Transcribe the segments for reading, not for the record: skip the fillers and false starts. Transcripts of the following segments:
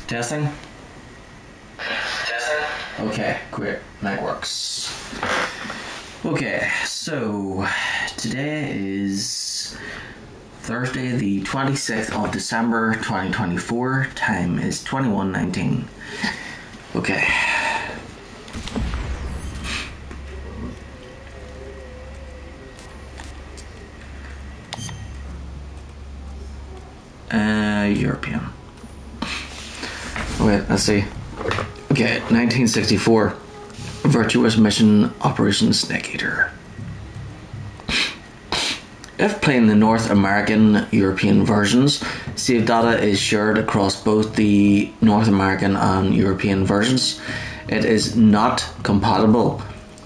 Testing? Okay, great. That works. Okay, so today is Thursday, the 26th of December 2024. Time is 21:19. Okay. European. Wait, let's see. Okay, 1964. Virtuous Mission Operation Snake Eater. If playing the North American European versions, save data is shared across both the North American and European versions. It is not compatible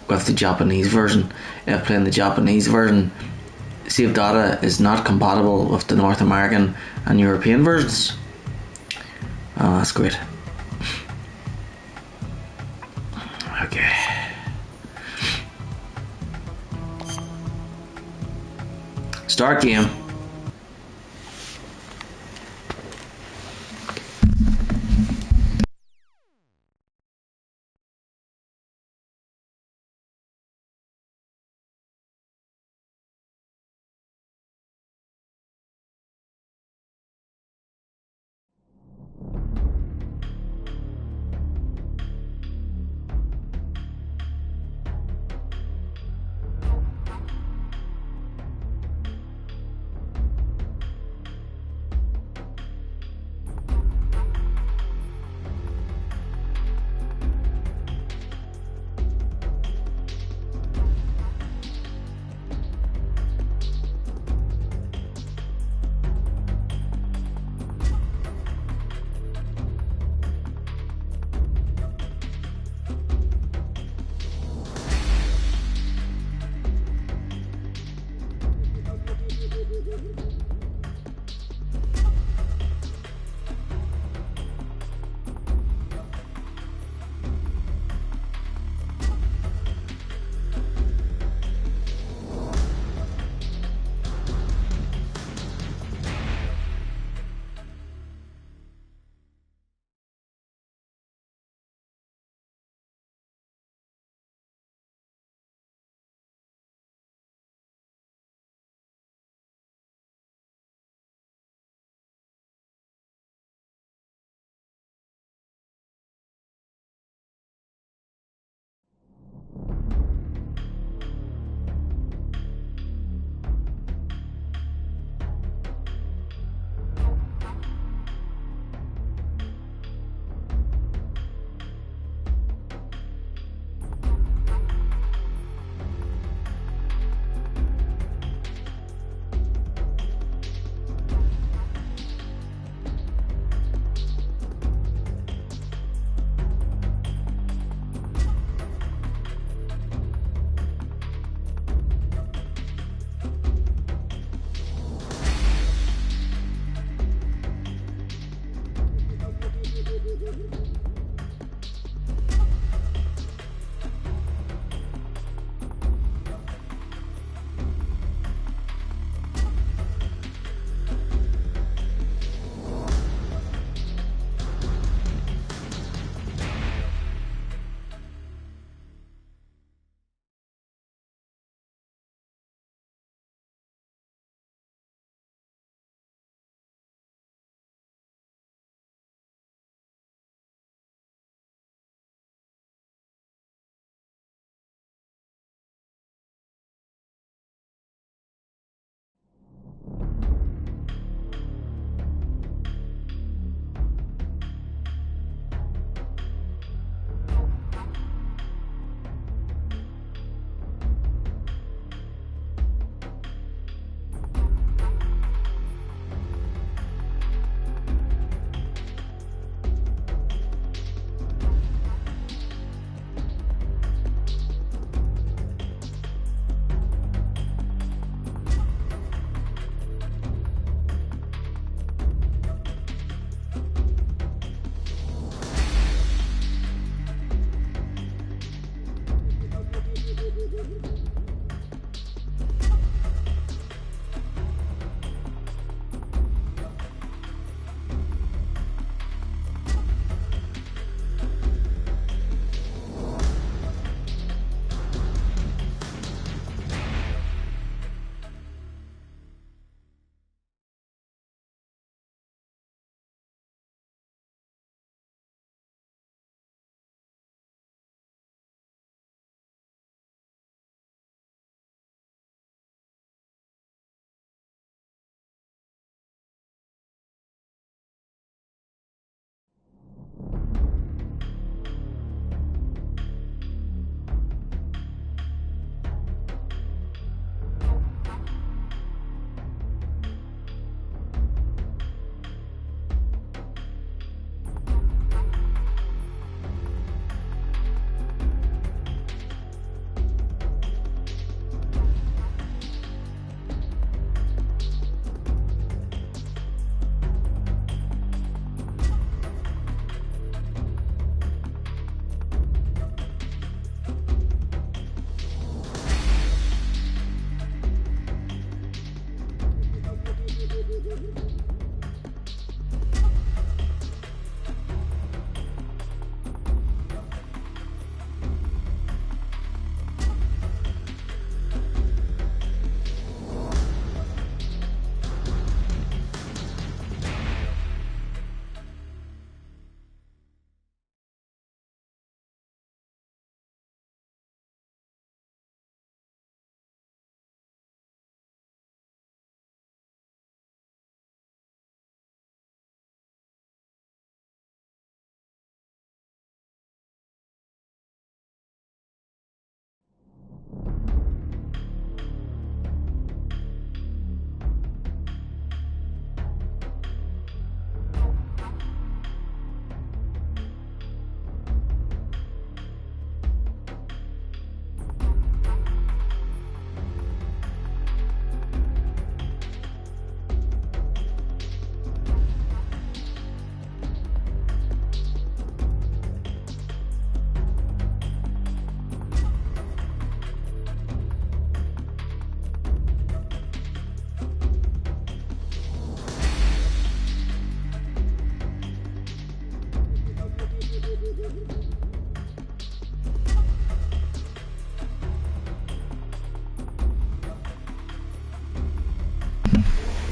with the Japanese version. If playing the Japanese version, save data is not compatible with the North American and European versions. Oh, that's great. Okay. Start game.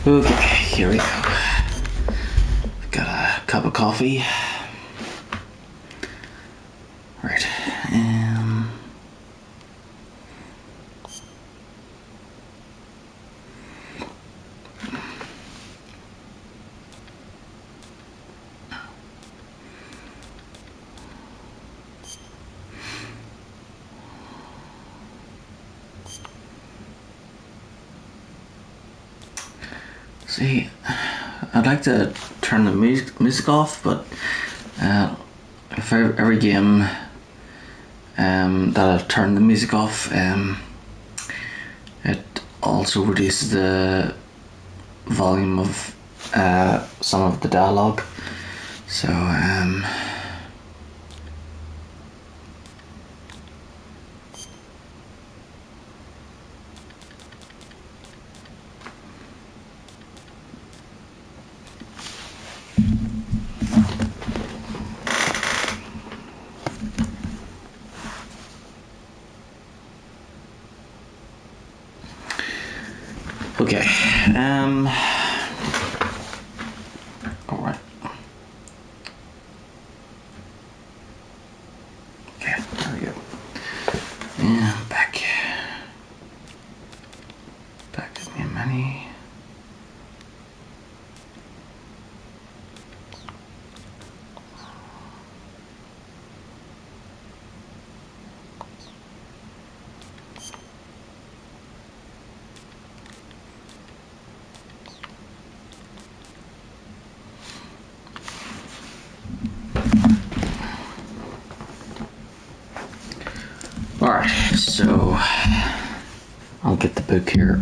Okay, here we go. Got a cup of coffee. Right. See, I'd like to turn the music off, but if every game that I've turned the music off, it also reduces the volume of some of the dialogue. So okay. All right. Okay, there we go. Yeah, back to main menu. Alright, so I'll get the book here.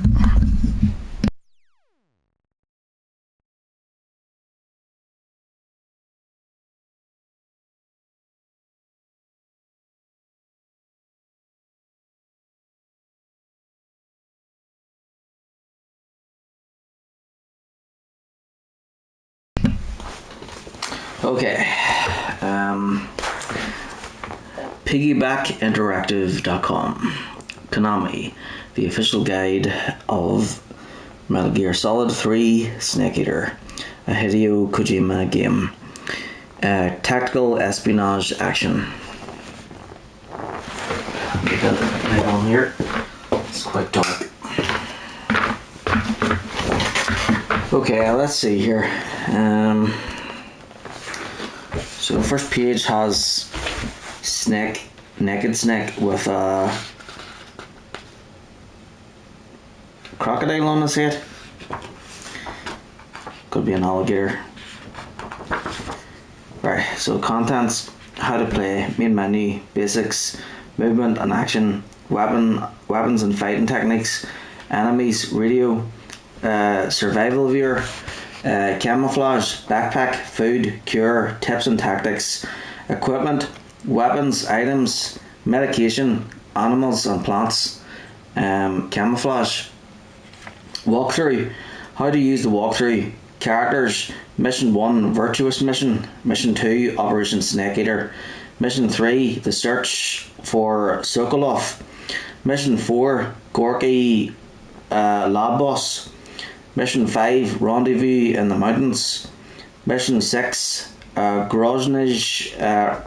Okay, piggybackinteractive.com. Konami, the official guide of Metal Gear Solid 3 Snake Eater, a Hideo Kojima game. Tactical espionage action. Get that light on here. It's quite dark. Okay, let's see here. So the first page has naked Snake with a crocodile on his head. Could be an alligator. Right, so contents, how to play, main menu, basics, movement and action, weapons and fighting techniques, enemies, radio, survival viewer, camouflage, backpack, food, cure, tips and tactics, equipment, weapons, items, medication, animals and plants, camouflage, walkthrough, how to use the walkthrough, characters, mission 1, virtuous mission, mission 2, Operation Snake Eater, mission 3, the search for Sokolov, mission 4, Gorky lab boss, mission 5, rendezvous in the mountains, mission 6, Grozny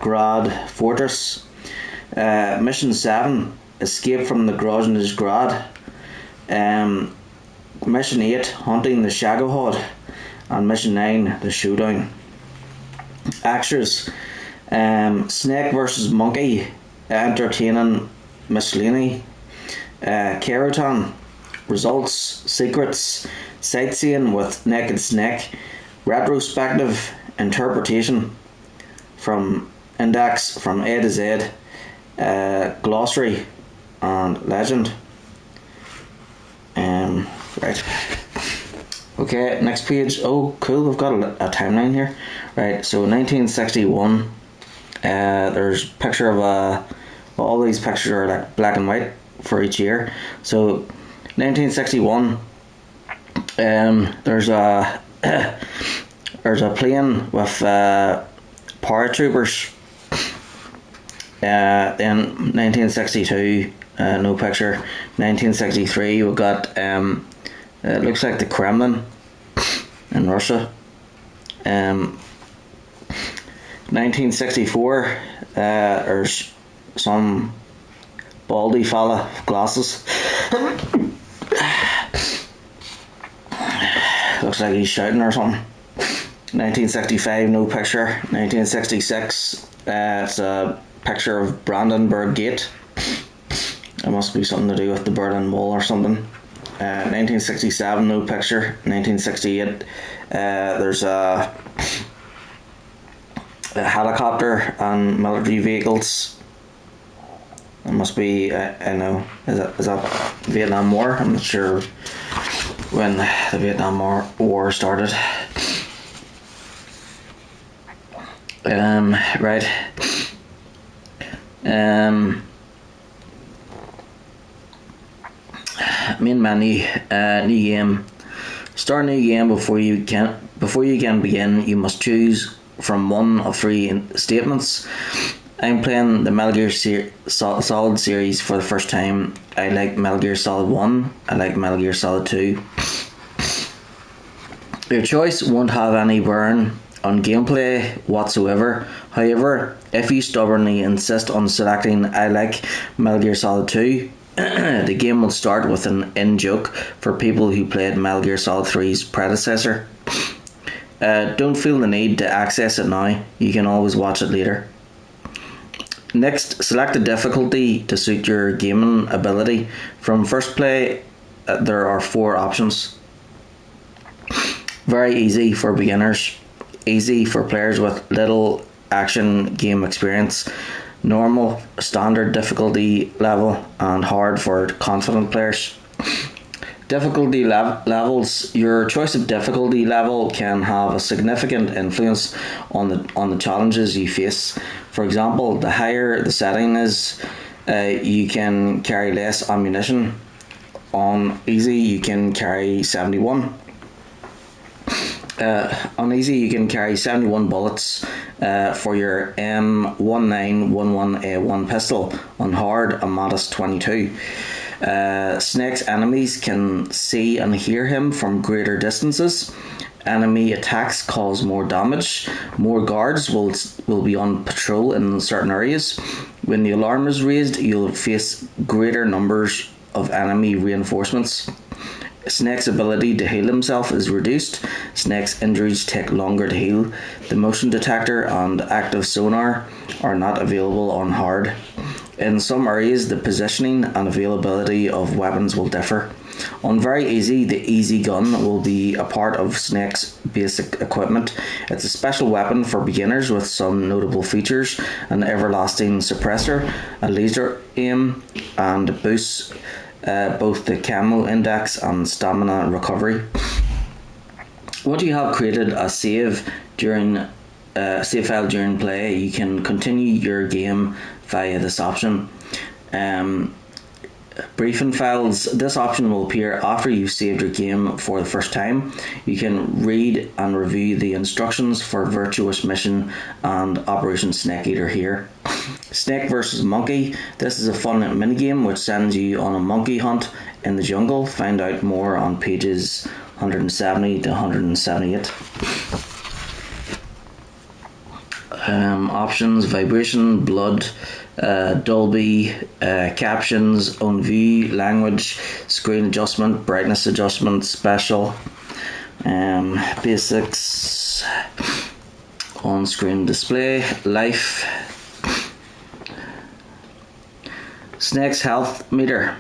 Grad fortress, mission 7, escape from the Grozny Grad, mission 8, hunting the Shagohod, and mission 9, the showdown. Actors, Snake versus Monkey, entertaining miscellany, Kerotan, results, secrets, sightseeing with naked Snake, retrospective, interpretation, from index from A to Z, glossary, and legend. Right. Okay, next page. Oh, cool, we've got a timeline here. Right, so 1961. There's a picture of all these pictures are like black and white for each year. So 1961. There's a plane with paratroopers. Then 1962, no picture. 1963, we got it looks like the Kremlin. in Russia. 1964, there's some baldy fella with glasses. Looks like he's shouting or something. 1965, no picture. 1966, it's a picture of Brandenburg Gate. It must be something to do with the Berlin Wall or something. 1967, no picture. 1968, there's a helicopter and military vehicles. It must be, I know, is that Vietnam War? I'm not sure when the Vietnam War started. Right. Main menu, new game. Start a new game. Before you can begin, you must choose from one of three statements. I'm playing the Metal Gear Solid series for the first time. I like Metal Gear Solid 1. I like Metal Gear Solid 2. Your choice won't have any bearing on gameplay whatsoever. However, if you stubbornly insist on selecting I like Metal Gear Solid 2, the game will start with an in-joke for people who played Metal Gear Solid 3's predecessor. Don't feel the need to access it now. You can always watch it later. Next, select a difficulty to suit your gaming ability. From first play, there are 4 options. Very easy for beginners, easy for players with little action game experience, normal, standard difficulty level, and hard for confident players. Difficulty levels. Your choice of difficulty level can have a significant influence on the challenges you face. For example, the higher the setting is, you can carry less ammunition. On easy, you can carry 71. On easy, you can carry 71 bullets for your M1911A1 pistol. On hard, a modest 22. Snake's enemies can see and hear him from greater distances. Enemy attacks cause more damage. More guards will be on patrol in certain areas. When the alarm is raised, you'll face greater numbers of enemy reinforcements. Snake's ability to heal himself is reduced. Snake's injuries take longer to heal. The motion detector and active sonar are not available on hard. In some areas, the positioning and availability of weapons will differ. On very easy, the easy gun will be a part of Snake's basic equipment. It's a special weapon for beginners with some notable features: an everlasting suppressor, a laser aim, and boosts both the camo index and stamina recovery. Once you have created a save file during play, you can continue your game via this option. Briefing files. This option will appear after you've saved your game for the first time. You can read and review the instructions for Virtuous Mission and Operation Snake Eater here. Snake vs Monkey. This is a fun minigame which sends you on a monkey hunt in the jungle. Find out more on pages 170 to 178. Options: vibration, blood, Dolby, captions, own view, language, screen adjustment, brightness adjustment, special, basics, on-screen display, life. Snake's health meter.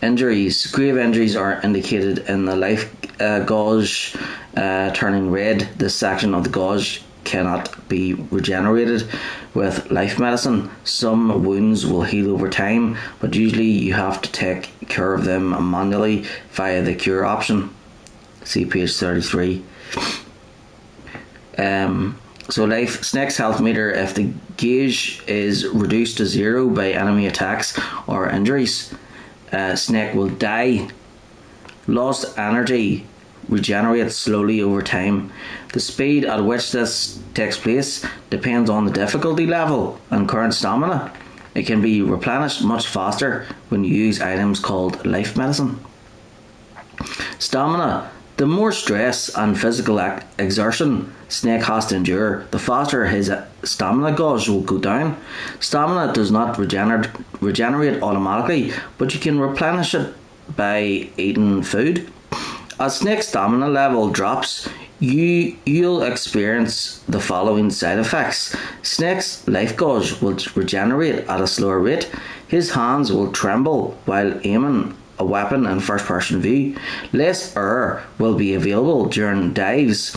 Injuries. Grave injuries are indicated in the life gauge turning red. This section of the gauge cannot be regenerated with life medicine. Some wounds will heal over time, but usually you have to take care of them manually via the cure option. See page 33. Snake's health meter. If the gauge is reduced to 0 by enemy attacks or injuries, Snake will die. Lost energy regenerates slowly over time. The speed at which this takes place depends on the difficulty level and current stamina. It can be replenished much faster when you use items called life medicine. Stamina. The more stress and physical exertion Snake has to endure, the faster his stamina gauge will go down. Stamina does not regenerate automatically, but you can replenish it by eating food. As Snake's stamina level drops, you'll experience the following side effects. Snake's life gauge will regenerate at a slower rate. His hands will tremble while aiming a weapon in first person view. Less air will be available during dives.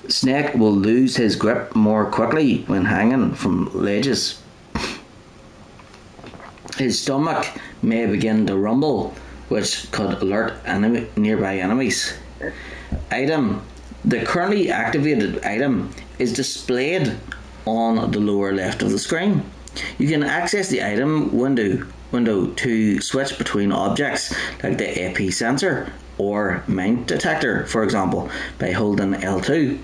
Snake will lose his grip more quickly when hanging from ledges. His stomach may begin to rumble, which could alert nearby enemies. Item. The currently activated item is displayed on the lower left of the screen. You can access the item window to switch between objects like the AP sensor or mine detector, for example, by holding L2.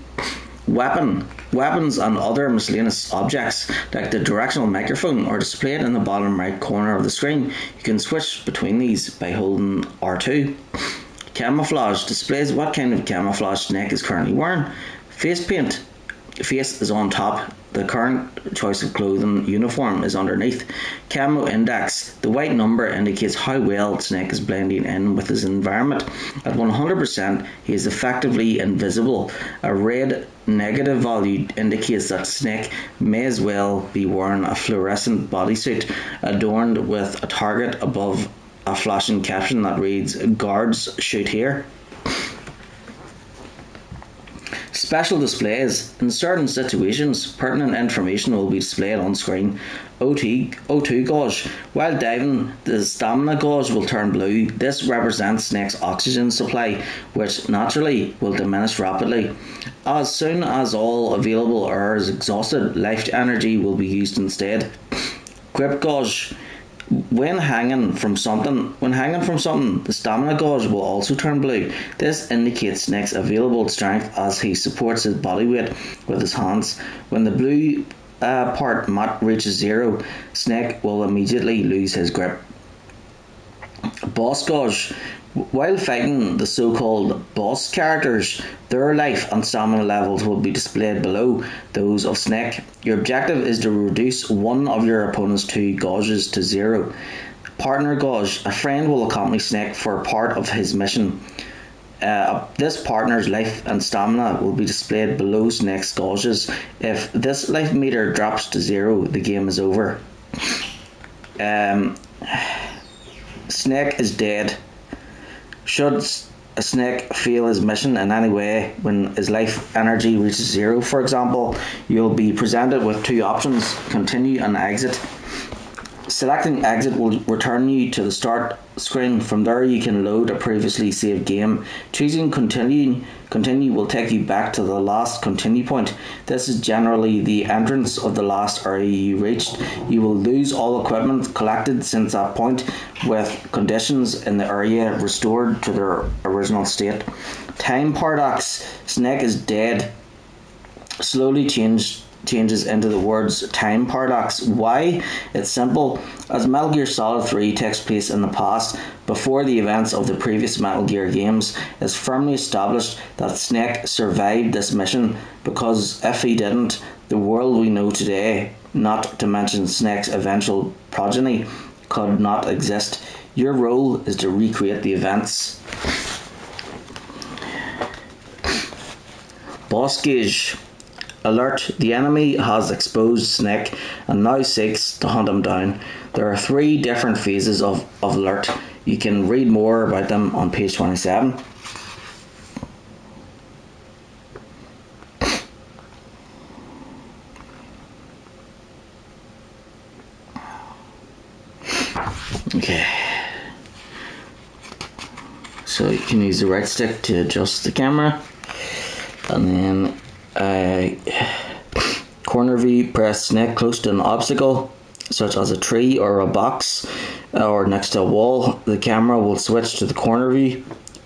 Weapons and other miscellaneous objects like the directional microphone are displayed in the bottom right corner of the screen. You can switch between these by holding R2. Camouflage displays what kind of camouflage Snake is currently wearing. Face paint. Face is on top. The current choice of clothing uniform is underneath. Camo index. The white number indicates how well Snake is blending in with his environment. At 100%, he is effectively invisible. A red negative value indicates that Snake may as well be wearing a fluorescent bodysuit adorned with a target above a flashing caption that reads, "Guards shoot here." Special displays. In certain situations, pertinent information will be displayed on screen. O2 gauge. While diving, the stamina gauge will turn blue. This represents Snake's oxygen supply, which naturally will diminish rapidly. As soon as all available air is exhausted, life energy will be used instead. Grip gauge. When hanging from something, the stamina gauge will also turn blue. This indicates Snake's available strength as he supports his body weight with his hands. When the blue part reaches 0, Snake will immediately lose his grip. Boss gauge. While fighting the so-called boss characters, their life and stamina levels will be displayed below those of Snake. Your objective is to reduce one of your opponent's 2 gauges to 0. Partner gauge. A friend will accompany Snake for part of his mission. This partner's life and stamina will be displayed below Snake's gauges. If this life meter drops to 0, the game is over. Snake is dead. Should a Snake fail his mission in any way when his life energy reaches 0, for example, you'll be presented with 2 options, continue and exit. Selecting exit will return you to the start screen. From there you can load a previously saved game. Choosing continue will take you back to the last continue point. This is generally the entrance of the last area you reached. You will lose all equipment collected since that point, with conditions in the area restored to their original state. Time paradox. Snake is dead slowly changes into the words time paradox. Why? It's simple. As Metal Gear Solid 3 takes place in the past, before the events of the previous Metal Gear games, it's firmly established that Snake survived this mission, because if he didn't, the world we know today, not to mention Snake's eventual progeny, could not exist. Your role is to recreate the events. Boss gauge. Alert, the enemy has exposed Snake and now seeks to hunt him down. There are 3 different phases of alert. You can read more about them on page 27. Okay. So you can use the right stick to adjust the camera, and then corner view, press Snake close to an obstacle such as a tree or a box or next to a wall. The camera will switch to the corner view.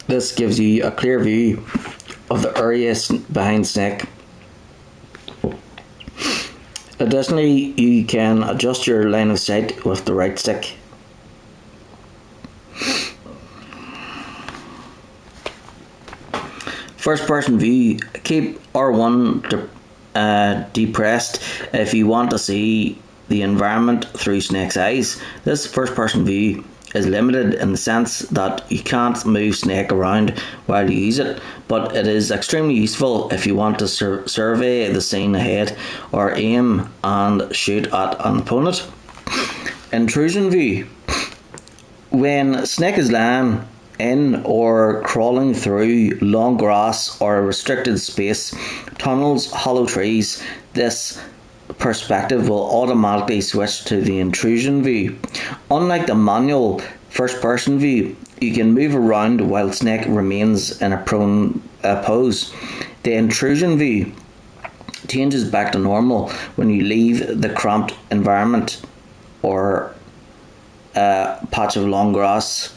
This gives you a clear view of the area behind Snake. Additionally, you can adjust your line of sight with the right stick. First person view, keep R1 depressed if you want to see the environment through Snake's eyes. This first person view is limited in the sense that you can't move Snake around while you use it, but it is extremely useful if you want to survey the scene ahead or aim and shoot at an opponent. Intrusion view. When Snake is lying in or crawling through long grass or a restricted space, tunnels, hollow trees, this perspective will automatically switch to the intrusion view. Unlike the manual first person view, you can move around while Snake remains in a prone pose. The intrusion view changes back to normal when you leave the cramped environment or patch of long grass.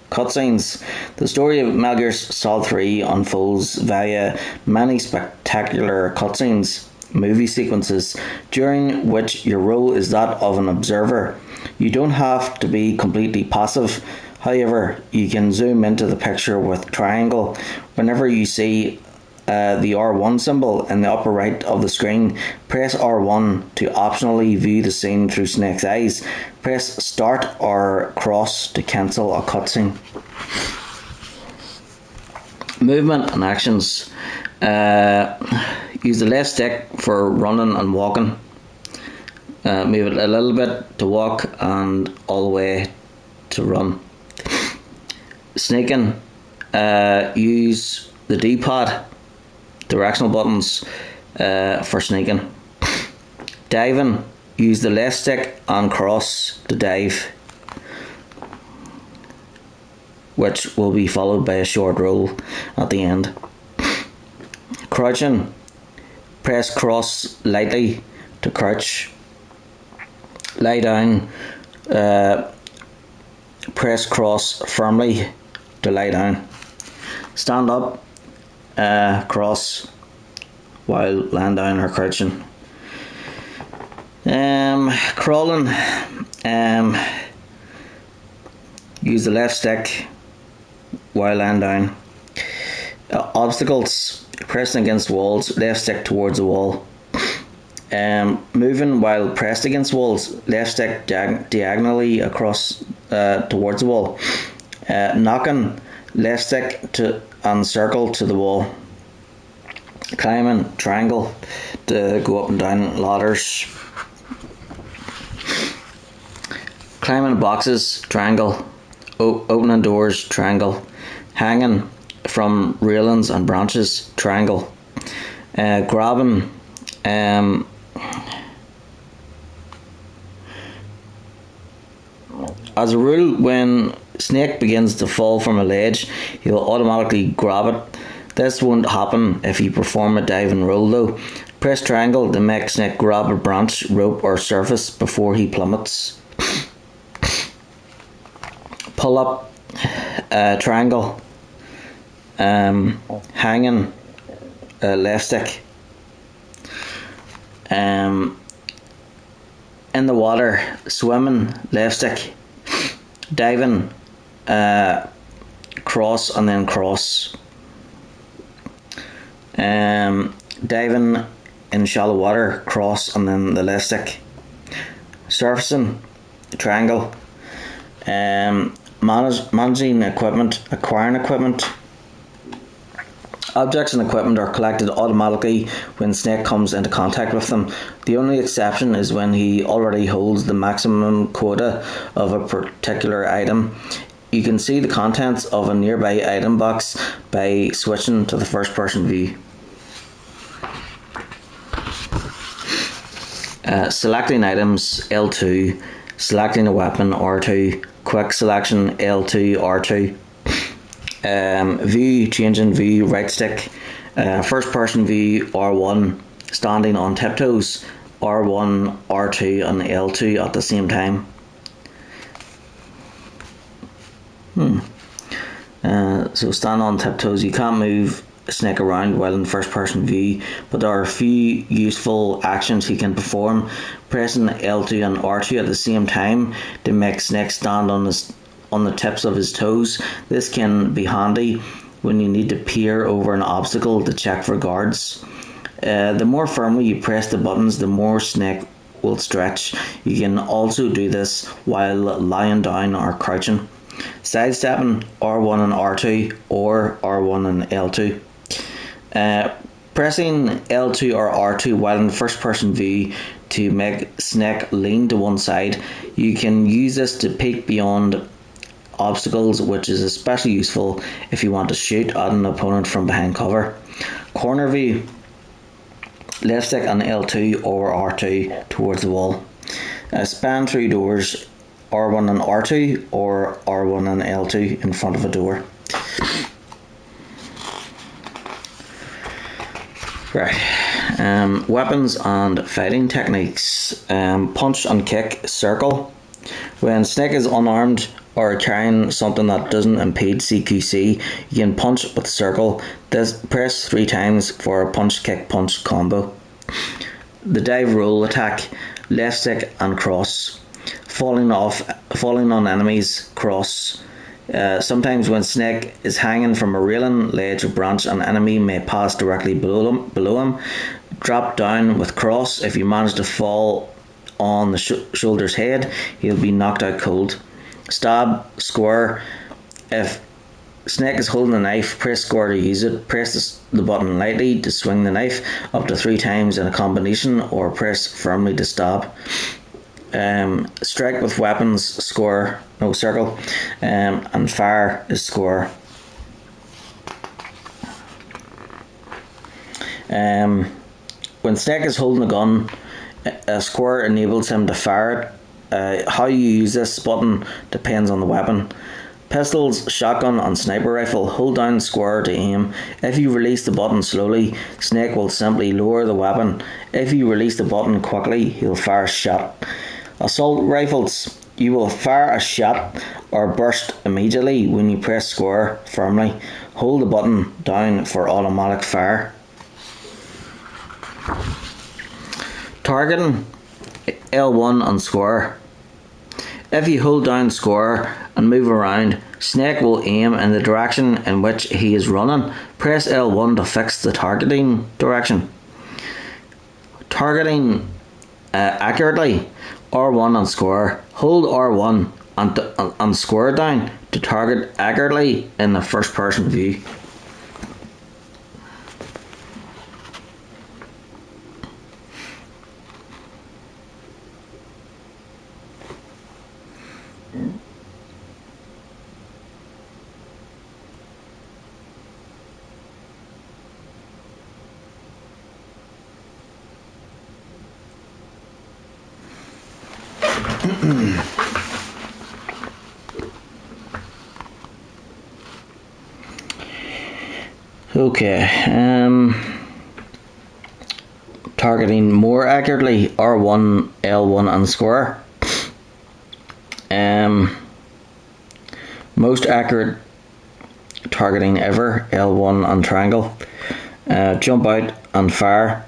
Cutscenes. The story of Metal Gear Solid 3 unfolds via many spectacular cutscenes, movie sequences, during which your role is that of an observer. You don't have to be completely passive. However, you can zoom into the picture with triangle. Whenever you see the R1 symbol in the upper right of the screen, press R1 to optionally view the scene through Snake's eyes. Press start or cross to cancel a cutscene. Movement and actions. Use the left stick for running and walking. Move it a little bit to walk and all the way to run. Sneaking. Use the D-pad, directional buttons for sneaking. Diving. Use the left stick and cross to dive, which will be followed by a short roll at the end. Crouching. Press cross lightly to crouch. Lie down. Press cross firmly to lie down. Stand up. Cross while lying down or crouching. Crawling. Use the left stick while lying down. Obstacles. Pressing against walls, left stick towards the wall. Moving while pressed against walls, left stick diagonally across towards the wall. Knocking, left stick to and circle to the wall. Climbing, triangle to go up and down ladders. Climbing boxes, triangle. Opening doors, triangle. Hanging from railings and branches, triangle. Grabbing. As a rule, when Snake begins to fall from a ledge, he will automatically grab it. This won't happen if you perform a dive and roll though. Press triangle to make Snake grab a branch, rope or surface before he plummets. Pull up, triangle. Hanging, left stick. In the water, swimming, left stick. Diving, cross and then cross. Diving in shallow water, cross and then the left stick. Surfacing, triangle. Managing equipment, acquiring equipment. Objects and equipment are collected automatically when Snake comes into contact with them. The only exception is when he already holds the maximum quota of a particular item. You can see the contents of a nearby item box by switching to the first person view. Selecting items, L2. Selecting a weapon, R2. Quick selection, L2, R2. View, changing view, right stick. First person view, R1. Standing on tiptoes, R1, R2 and L2 at the same time. So stand on tiptoes. You can't move Snake around while in first person view, but there are a few useful actions he can perform. Pressing L2 and R2 at the same time to make Snake stand on on the tips of his toes. This can be handy when you need to peer over an obstacle to check for guards. The more firmly you press the buttons, the more Snake will stretch. You can also do this while lying down or crouching. Sidestepping R1 and R2 or R1 and L2. Pressing L2 or R2 while in first person view to make Snake lean to one side. You can use this to peek beyond obstacles, which is especially useful if you want to shoot at an opponent from behind cover. Corner view. Left stick on L2 or R2 towards the wall. Span through doors, R1 and R2 or R1 and L2 in front of a door. Right. Weapons and fighting techniques. Punch and kick, circle. When Snake is unarmed or carrying something that doesn't impede CQC, you can punch with circle. Press 3 times for a punch kick punch combo. The dive roll attack, left stick and cross. Falling on enemies, cross. Sometimes when Snake is hanging from a railing, ledge or branch, an enemy may pass directly below him. Drop down with cross. If you manage to fall on the shoulder's head, he'll be knocked out cold. Stab, square. If Snake is holding a knife, press square to use it. Press the button lightly to swing the knife up to 3 times in a combination, or press firmly to stab. Strike with weapons, circle, and fire is square. When Snake is holding a gun, a square enables him to fire it. How you use this button depends on the weapon. Pistols, shotgun and sniper rifle, hold down square to aim. If you release the button slowly, Snake will simply lower the weapon. If you release the button quickly, he'll fire a shot. Assault rifles, you will fire a shot or burst immediately when you press square firmly. Hold the button down for automatic fire. Targeting, L1 and square. If you hold down square and move around, Snake will aim in the direction in which he is running. Press L1 to fix the targeting direction. Targeting accurately, R1 and square. Hold R1 and square down to target accurately in the first person view. Okay, targeting more accurately, R1, L1 and square. Most accurate targeting ever, L1 and triangle. Jump out and fire,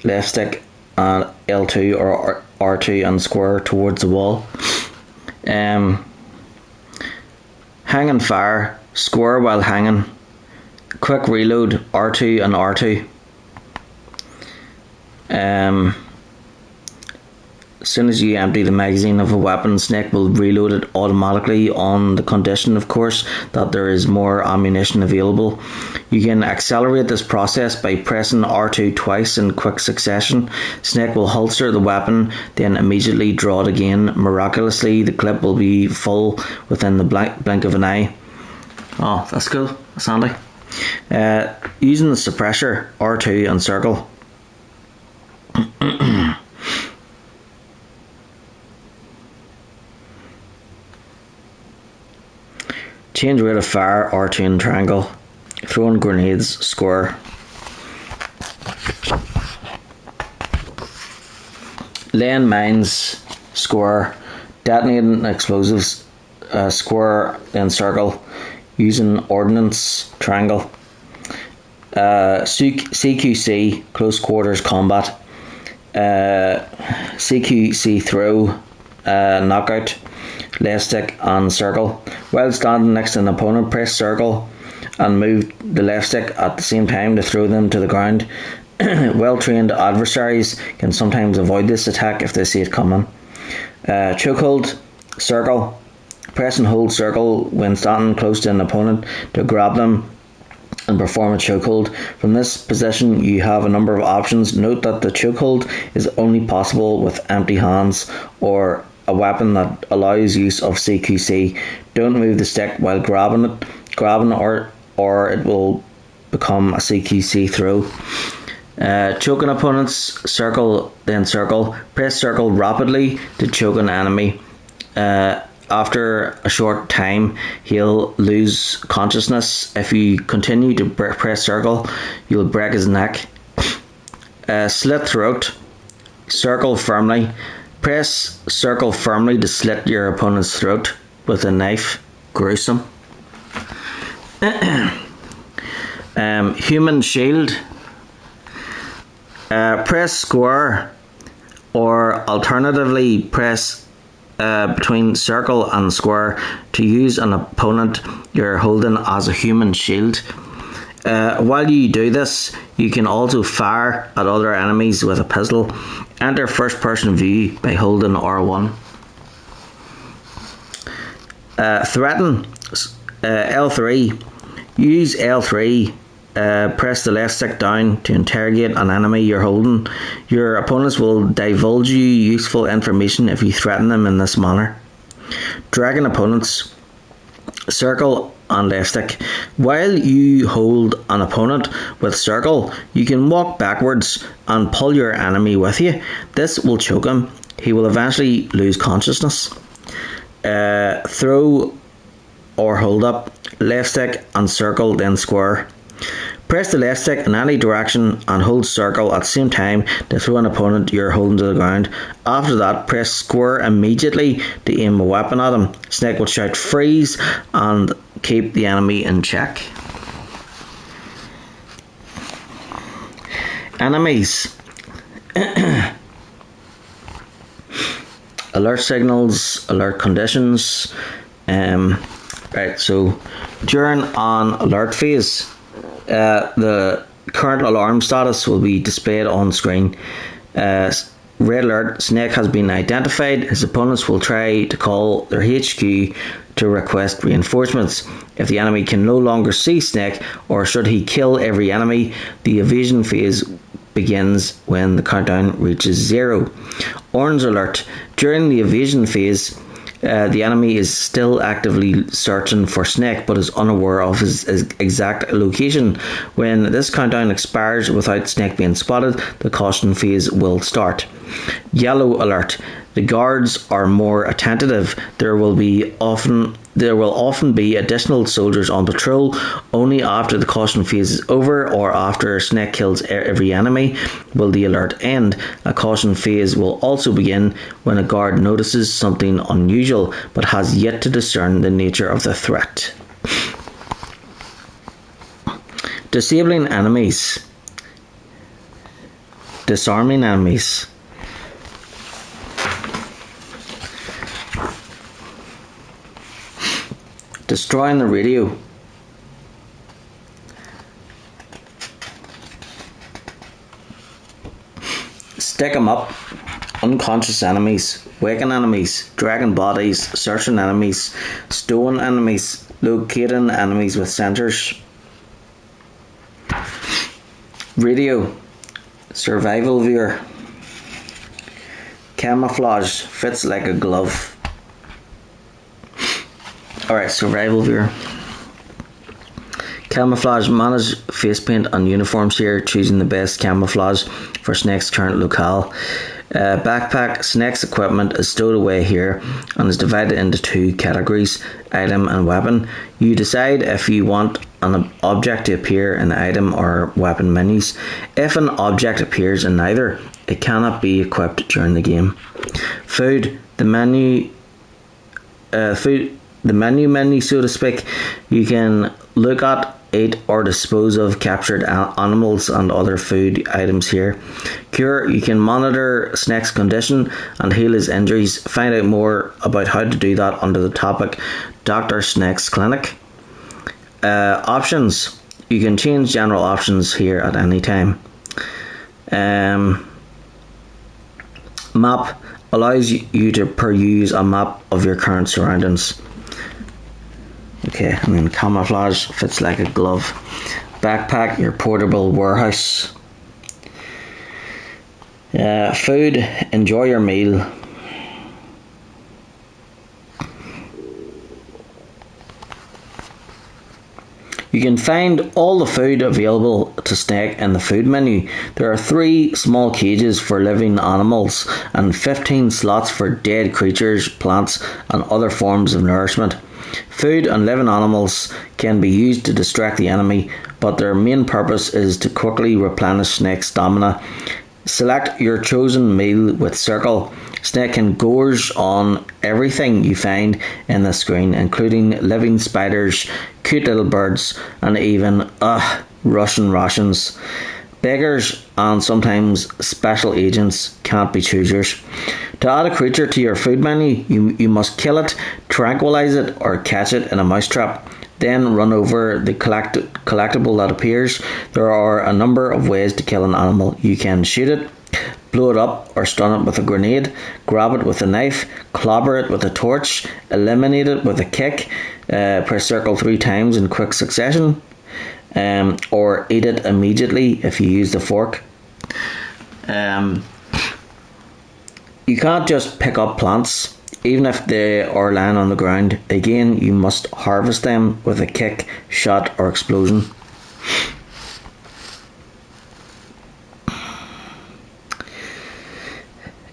left stick and L2 or R2 and square towards the wall. Hang and fire, square while hanging. Quick reload, R2 and R2. As soon as you empty the magazine of a weapon, Snake will reload it automatically on the condition, of course, that there is more ammunition available. You can accelerate this process by pressing R2 twice in quick succession. Snake will holster the weapon, then immediately draw it again. Miraculously, the clip will be full within the blink of an eye. Oh, that's cool. That's handy. Using the suppressor, R2 and circle. Change rate of fire, R2 and triangle. Throwing grenades, square. Laying mines, square. Detonating explosives, square and circle. Using ordnance, triangle. CQC, close quarters combat. CQC throw, knockout. left stick and circle. While standing next to an opponent, press circle and move the left stick at the same time to throw them to the ground. Well-trained adversaries can sometimes avoid this attack if they see it coming. Chokehold, circle. Press and hold circle when standing close to an opponent to grab them and perform a chokehold. From this position you have a number of options. Note that the chokehold is only possible with empty hands or a weapon that allows use of CQC. Don't move the stick while grabbing or it will become a CQC throw. Choking opponents, circle then circle. Press circle rapidly to choke an enemy. After a short time, he'll lose consciousness. If you continue to press circle, you'll break his neck. Slit throat. Circle firmly. Press circle firmly to slit your opponent's throat with a knife. Gruesome. Human shield. Press square or alternatively press between circle and square to use an opponent you're holding as a human shield. While you do this, you can also fire at other enemies with a pistol. Enter first person view by holding R1. Threaten, L3. Use L3. Press the left stick down to interrogate an enemy you're holding. Your opponents will divulge you useful information if you threaten them in this manner. Dragging opponents, circle and left stick. While you hold an opponent with circle, you can walk backwards and pull your enemy with you. This will choke him. He will eventually lose consciousness. Throw or hold up, left stick and circle then square. Press the left stick in any direction and hold circle at the same time to throw an opponent you're holding to the ground. After that, press square immediately to aim a weapon at him. Snake will shout freeze and keep the enemy in check. Enemies. Alert signals, alert conditions. Right, so during an alert phase, the current alarm status will be displayed on screen. Red alert, Snake has been identified. His opponents will try to call their HQ to request reinforcements. If the enemy can no longer see Snake, or should he kill every enemy, the evasion phase begins when the countdown reaches 0. Orange alert, during the evasion phase, the enemy is still actively searching for Snake but is unaware of his exact location. When this countdown expires without Snake being spotted, the caution phase will start. Yellow alert. The guards are more attentive. There will often be additional soldiers on patrol. Only after the caution phase is over or after Snake kills every enemy will the alert end. A caution phase will also begin when a guard notices something unusual but has yet to discern the nature of the threat. Disabling enemies. Disarming enemies. Destroying the radio. Stick 'em up. Unconscious enemies. Waking enemies. Dragging bodies. Searching enemies. Stowing enemies. Locating enemies with sensors. Radio. Survival viewer. Camouflage. Fits like a glove. Alright, survival viewer. Camouflage. Manage face paint and uniforms here, choosing the best camouflage for Snake's current locale. Backpack. Snake's equipment is stowed away here and is divided into 2 categories, item and weapon. You decide if you want an object to appear in the item or weapon menus. If an object appears in neither, it cannot be equipped during the game. Food. The menu, so to speak, you can look at eat or dispose of captured animals and other food items here. Cure, you can monitor Snake's condition and heal his injuries. Find out more about how to do that under the topic Dr. Snake's Clinic. Options, you can change general options here at any time. Map allows you to peruse a map of your current surroundings. Okay, and then camouflage fits like a glove. Backpack, your portable warehouse. Food, enjoy your meal. You can find all the food available to Snake in the food menu. There are 3 small cages for living animals and 15 slots for dead creatures, plants and other forms of nourishment. Food and living animals can be used to distract the enemy, but their main purpose is to quickly replenish Snake's stamina. Select your chosen meal with circle. Snake can gorge on everything you find in the screen, including living spiders, cute little birds, and even Russian rations. Beggars and sometimes special agents can't be choosers. To add a creature to your food menu, you must kill it, tranquilize it, or catch it in a mousetrap. Then run over the collectible that appears. There are a number of ways to kill an animal. You can shoot it, blow it up or stun it with a grenade, grab it with a knife, clobber it with a torch, eliminate it with a kick, press circle 3 times in quick succession, or eat it immediately if you use the fork. You can't just pick up plants. Even if they are lying on the ground, again you must harvest them with a kick, shot or explosion.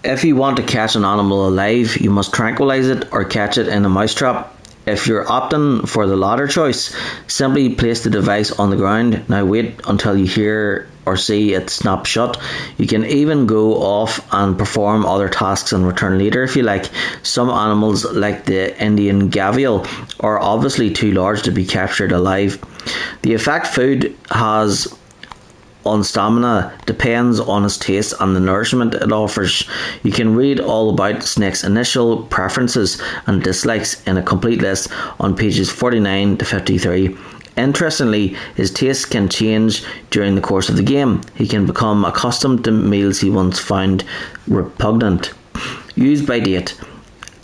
If you want to catch an animal alive, you must tranquilize it or catch it in a mousetrap. If you're opting for the latter choice, simply place the device on the ground. Now wait until you hear or see it snap shut. You can even go off and perform other tasks and return later if you like. Some animals, like the Indian gavial, are obviously too large to be captured alive. The effect food has on stamina depends on its taste and the nourishment it offers. You can read all about Snake's initial preferences and dislikes in a complete list on pages 49 to 53. Interestingly, his tastes can change during the course of the game. He can become accustomed to meals he once found repugnant. Use by date.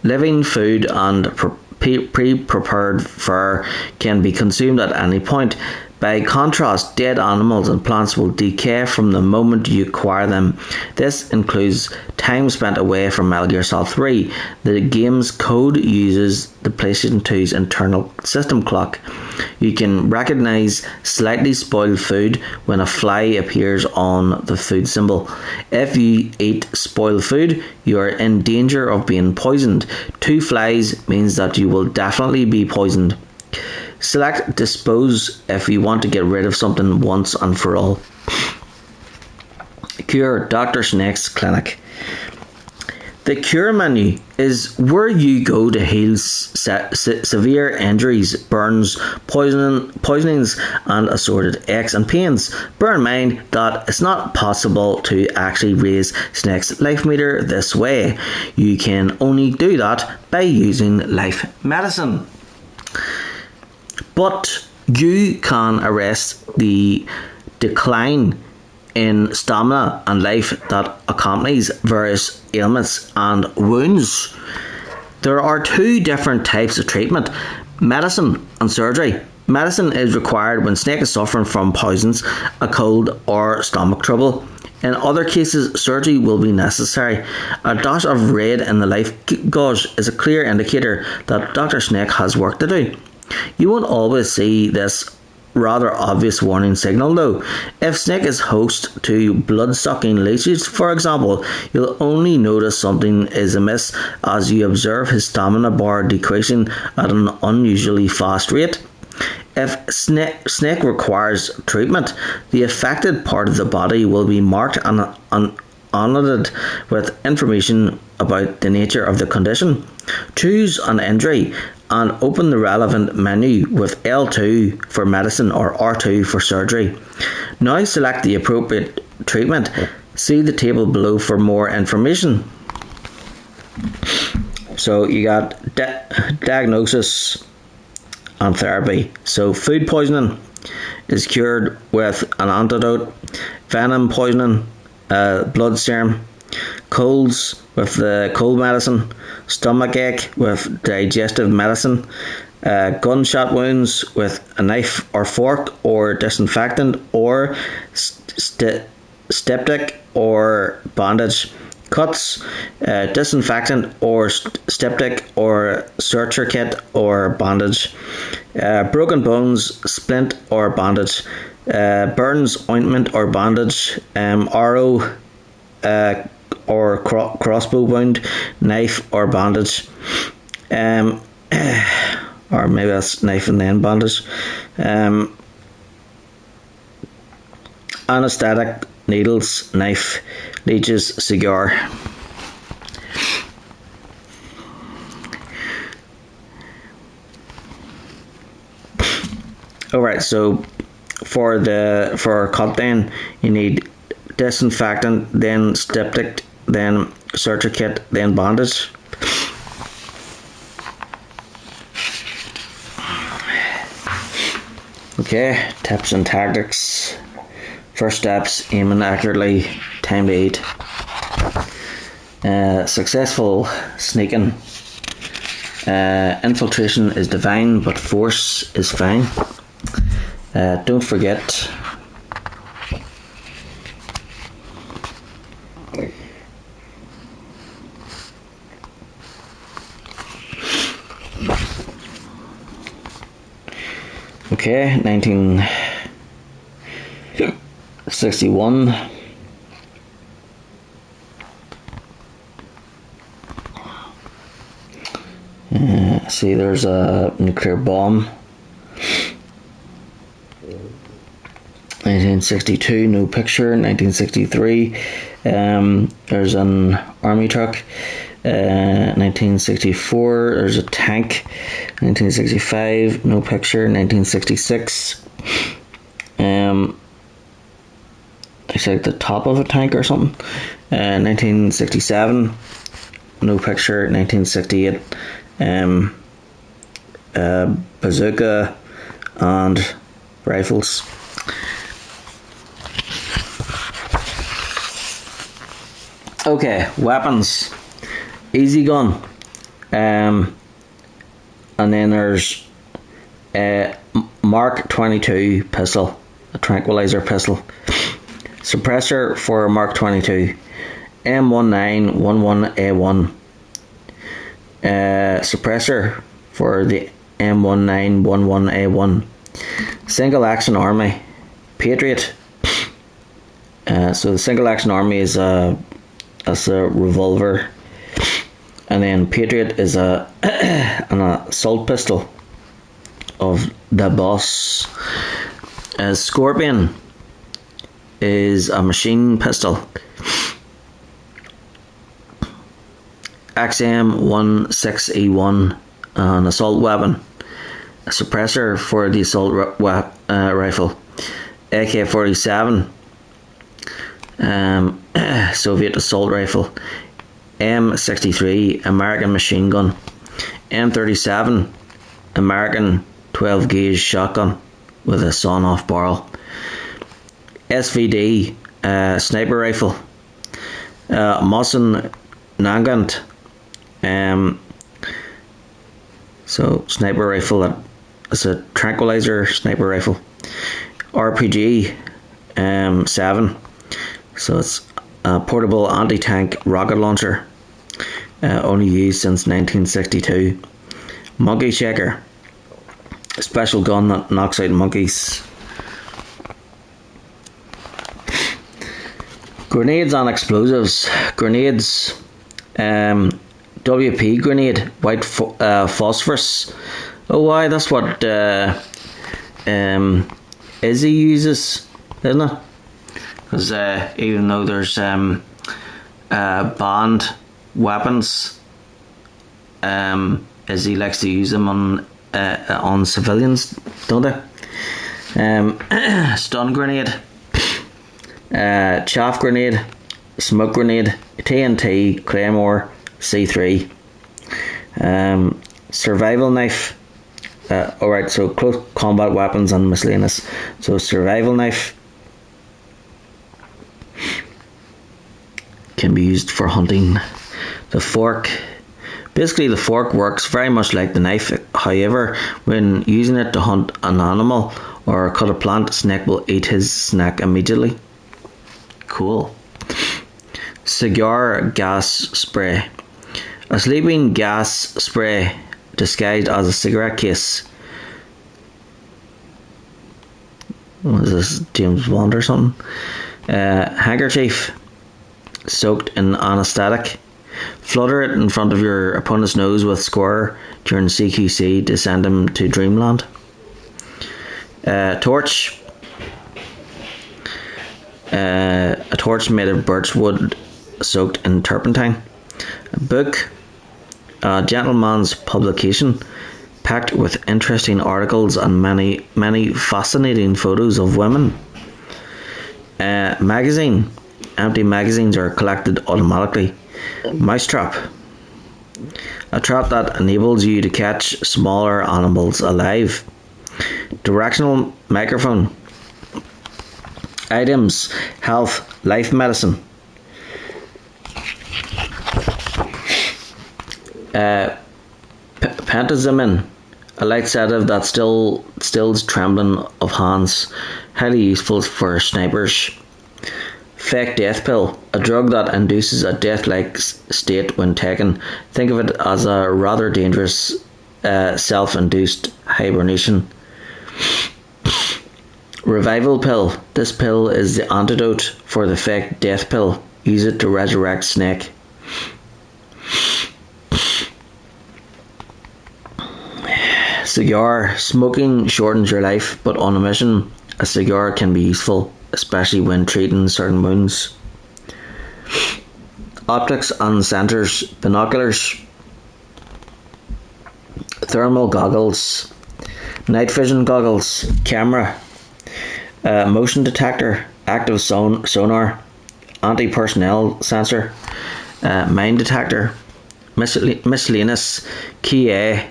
Living food and pre-prepared fare can be consumed at any point. By contrast, dead animals and plants will decay from the moment you acquire them. This includes time spent away from Metal Gear Solid 3. The game's code uses the PlayStation 2's internal system clock. You can recognise slightly spoiled food when a fly appears on the food symbol. If you eat spoiled food, you are in danger of being poisoned. 2 flies means that you will definitely be poisoned. Select Dispose if you want to get rid of something once and for all. Cure, Dr. Snake's Clinic. The Cure menu is where you go to heal severe injuries, burns, poisonings and assorted aches and pains. Bear in mind that it's not possible to actually raise Snake's life meter this way. You can only do that by using life medicine. But you can arrest the decline in stamina and life that accompanies various ailments and wounds. There are 2 different types of treatment: medicine and surgery. Medicine is required when Snake is suffering from poisons, a cold or stomach trouble. In other cases, surgery will be necessary. A dash of red in the life gauge is a clear indicator that Dr. Snake has work to do. You won't always see this rather obvious warning signal though. If Snake is host to blood-sucking leeches, for example, you'll only notice something is amiss as you observe his stamina bar decreasing at an unusually fast rate. If Snake requires treatment, the affected part of the body will be marked and annotated with information about the nature of the condition. Choose an injury and open the relevant menu with L2 for medicine or R2 for surgery. Now select the appropriate treatment. See the table below for more information. So you got diagnosis and therapy. So food poisoning is cured with an antidote. Venom poisoning, blood serum. Colds with the cold medicine. Stomach ache with digestive medicine. Gunshot wounds with a knife or fork or disinfectant or styptic or bandage. Cuts, disinfectant or styptic or suture kit or bandage. Broken bones, splint or bandage. Burns, ointment or bandage. Arrow or crossbow wound, knife or bandage. Or maybe that's knife and then bandage. Anesthetic, needles, knife, leeches, cigar. Alright, so for a cut then you need disinfectant, then styptic, then suture kit, then bandage. Okay, tips and tactics. First steps: aiming accurately, time to eat. Successful sneaking. Infiltration is divine, but force is fine. Don't forget. Okay, 1961. See, there's a nuclear bomb. 1962, no picture. 1963, there's an army truck. 1964, there's a tank. 1965, no picture. 1966, it's like the top of a tank or something. 1967, no picture. 1968, bazooka and rifles. Okay, weapons. Easy gun. And then there's a Mark 22 pistol, a tranquilizer pistol. Suppressor for Mark 22. M1911A1. Suppressor for the M1911A1. Single action army. Patriot. So the single action army is a revolver, and then Patriot is an assault pistol of the boss. Scorpion is a machine pistol. XM16E1, an assault weapon. A suppressor for the assault rifle. AK-47, Soviet assault rifle. M63, American machine gun. M37, American 12 gauge shotgun with a sawn off barrel. SVD, sniper rifle. Mosin Nagant, so sniper rifle, it's a tranquilizer sniper rifle. RPG 7, so it's a portable anti-tank rocket launcher, only used since 1962. Monkey shaker, a special gun that knocks out monkeys. Grenades and explosives. Grenades, WP grenade, white phosphorus. Oh, why? That's what Izzy uses, isn't it? Because even though there's banned weapons is he likes to use them on civilians, don't they? Stun grenade, chaff grenade, smoke grenade, TNT, Claymore, C3, survival knife. Alright, so close combat weapons and miscellaneous. So survival knife can be used for hunting. The fork, basically the fork works very much like the knife. However, when using it to hunt an animal or cut a plant, snake will eat his snack immediately. Cool. Cigar gas spray. A sleeping gas spray disguised as a cigarette case. What is this, James Bond or something? Handkerchief soaked in anaesthetic. Flutter it in front of your opponent's nose with square during CQC to send him to dreamland. Torch. A torch made of birch wood soaked in turpentine. A book. A gentleman's publication packed with interesting articles and many fascinating photos of women. Magazine. Empty magazines are collected automatically. Mousetrap. A trap that enables you to catch smaller animals alive. Directional microphone. Items. Health. Life medicine. Pentazemin, a light sedative that stills trembling of hands, highly useful for snipers. Fake death pill, a drug that induces a death-like state when taken. Think of it as a rather dangerous self-induced hibernation. Revival pill, this pill is the antidote for the fake death pill. Use it to resurrect Snake. Cigar. Smoking shortens your life, but on a mission, a cigar can be useful, especially when treating certain wounds. Optics and sensors. Binoculars. Thermal goggles. Night vision goggles. Camera. Motion detector. Active sonar. Anti-personnel sensor. Mine detector. Miscellaneous. Key A.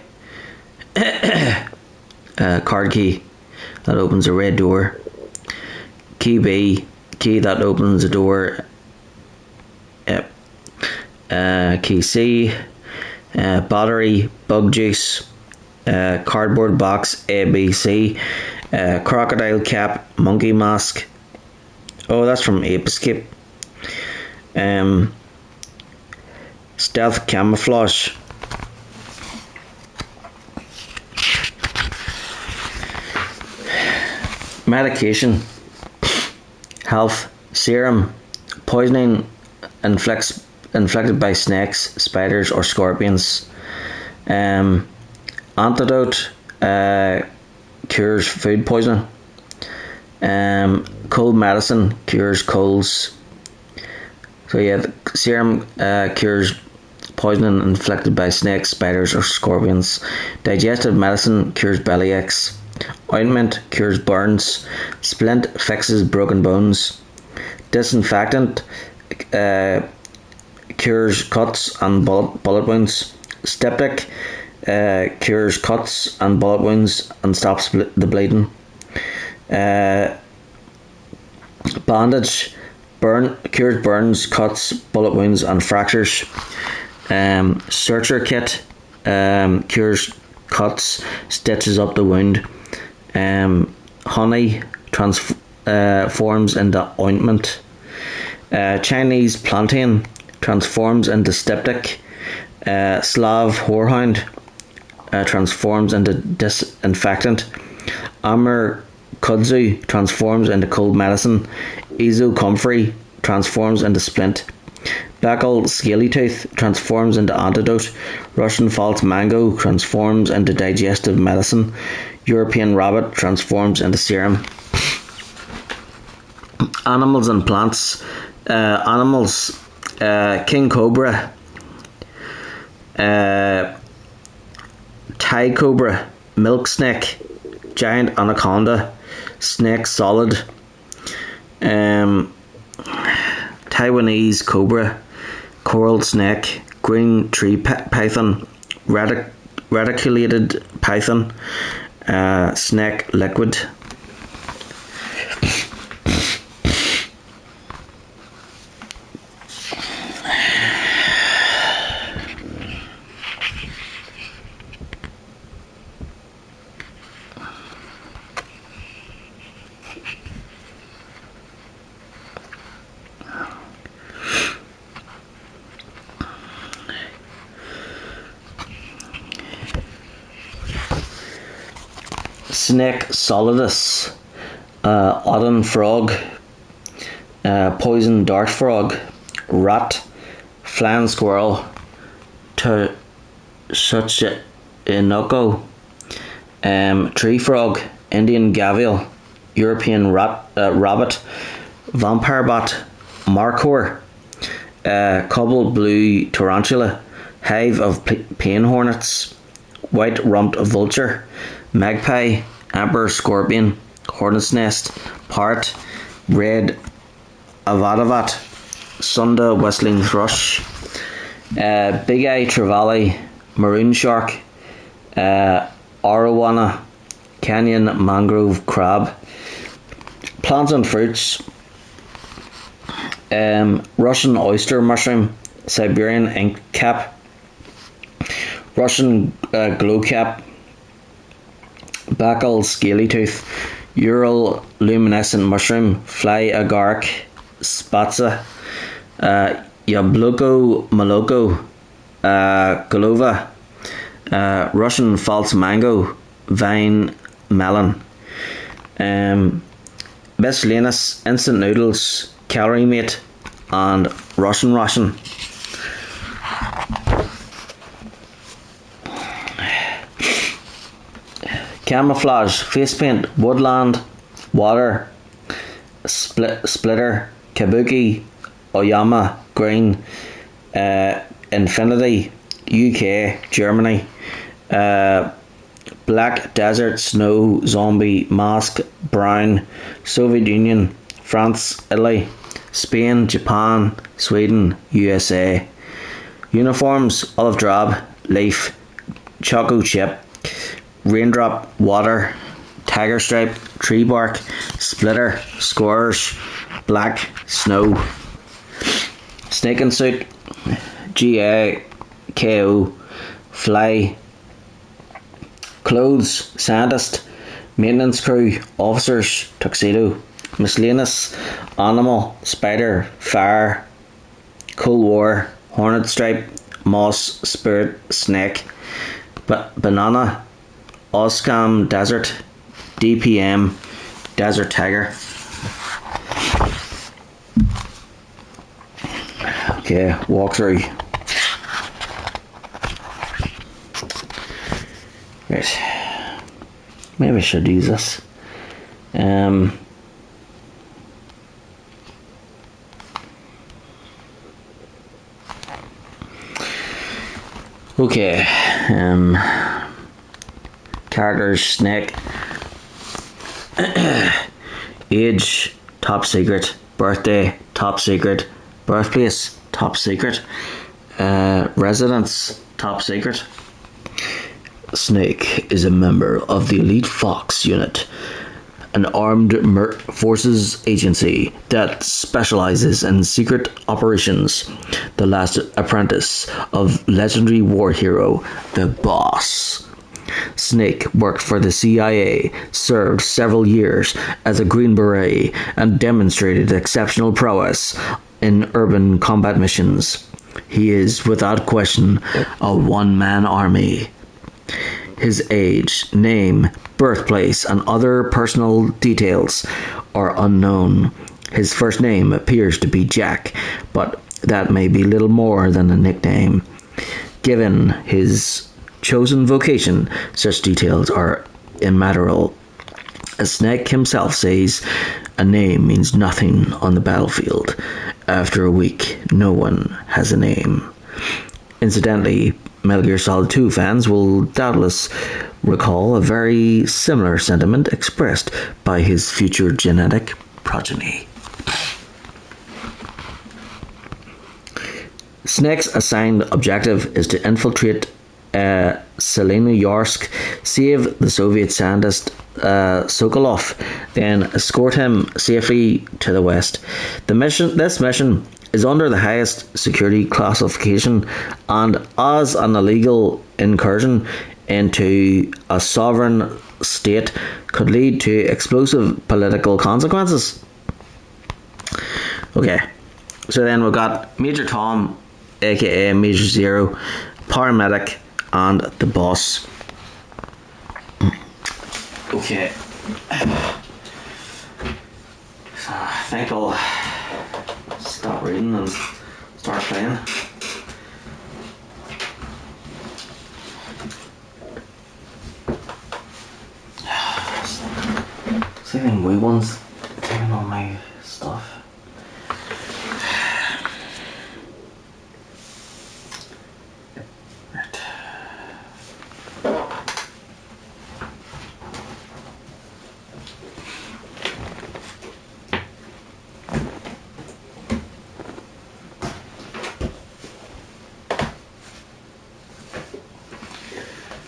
Card key that opens a red door. Key B, key that opens a door. Key C, battery, bug juice, cardboard box ABC, crocodile cap, monkey mask. Oh, that's from Ape Escape. Stealth camouflage. Medication. Health. Serum. Poisoning inflicted by snakes, spiders or scorpions. Antidote. Cures food poisoning. Cold medicine cures colds. So yeah, the serum cures poisoning inflicted by snakes, spiders or scorpions. Digestive medicine cures belly aches. Ointment cures burns. Splint fixes broken bones. Disinfectant cures cuts and bullet wounds. Styptic cures cuts and bullet wounds and stops the bleeding. Bandage cures burns, cuts, bullet wounds and fractures. Suture kit cures cuts, stitches up the wound. Honey transforms into ointment. Chinese plantain transforms into styptic. Slav whorehound transforms into disinfectant. Amur kudzu transforms into cold medicine. Ezo comfrey transforms into splint. Beckel scaly tooth transforms into antidote. Russian false mango transforms into digestive medicine. European rabbit transforms into serum. Animals and plants. Animals. King cobra Thai cobra, milk snake, giant anaconda, snake solid, Taiwanese cobra, coral snake, green tree python, reticulated python, snake liquid. Snake solidus, odin frog, poison dart frog, rat, flying squirrel, Tsuchinoko, tree frog, Indian gavial, European rabbit, vampire bat, markhor, cobbled blue tarantula, hive of pain hornets, white rumped vulture, magpie, emperor scorpion, hornet's nest, parrot, red avadavat, sunda whistling thrush, big eye trevally, maroon shark, arowana, canyon mangrove crab. Plants and fruits: Russian oyster mushroom, Siberian ink cap, Russian glow cap, Bacal scaly tooth, Ural luminescent mushroom, fly agaric, spatsa, Yabloko maloko, Golova, Russian false mango, vine melon, miscellaneous instant noodles, calorie mate, and Russian ration. Camouflage, face paint, woodland, water, splitter, kabuki, oyama, green, infinity, UK, Germany, black desert, snow, zombie, mask, brown, Soviet Union, France, Italy, Spain, Japan, Sweden, USA. Uniforms: olive drab, leaf, choco chip, raindrop, water, tiger stripe, tree bark, splitter, squares, black, snow. Snake suit, GAKO, fly. Clothes: scientist, maintenance crew, officers, tuxedo. Miscellaneous: animal, spider, fire, Cold War, hornet stripe, moss, spirit, snake. Banana, Oscam desert, DPM, desert tiger. Okay, walkthrough. Right. Maybe I should use this. Okay. Characters: snake. Age: top secret. Birthday: top secret. Birthplace: top secret. Residence: top secret. Snake is a member of the Elite Fox Unit, an armed forces agency that specializes in secret operations. The last apprentice of legendary war hero, the Boss. Snake worked for the CIA, served several years as a Green Beret, and demonstrated exceptional prowess in urban combat missions. He is, without question, a one-man army. His age, name, birthplace, and other personal details are unknown. His first name appears to be Jack, but that may be little more than a nickname. Given his chosen vocation, such details are immaterial. As Snake himself says, a name means nothing on the battlefield. After a week, no one has a name. Incidentally, Metal Gear Solid 2 fans will doubtless recall a very similar sentiment expressed by his future genetic progeny. Snake's assigned objective is to infiltrate Selenoyorsk, save the Soviet scientist Sokolov, then escort him safely to the west. This mission is under the highest security classification and as an illegal incursion into a sovereign state could lead to explosive political consequences. Okay, so then we've got Major Tom, aka Major Zero, paramedic, and the boss. Okay, so I think I'll stop reading and start playing. See them wee ones taking on my stuff. Right.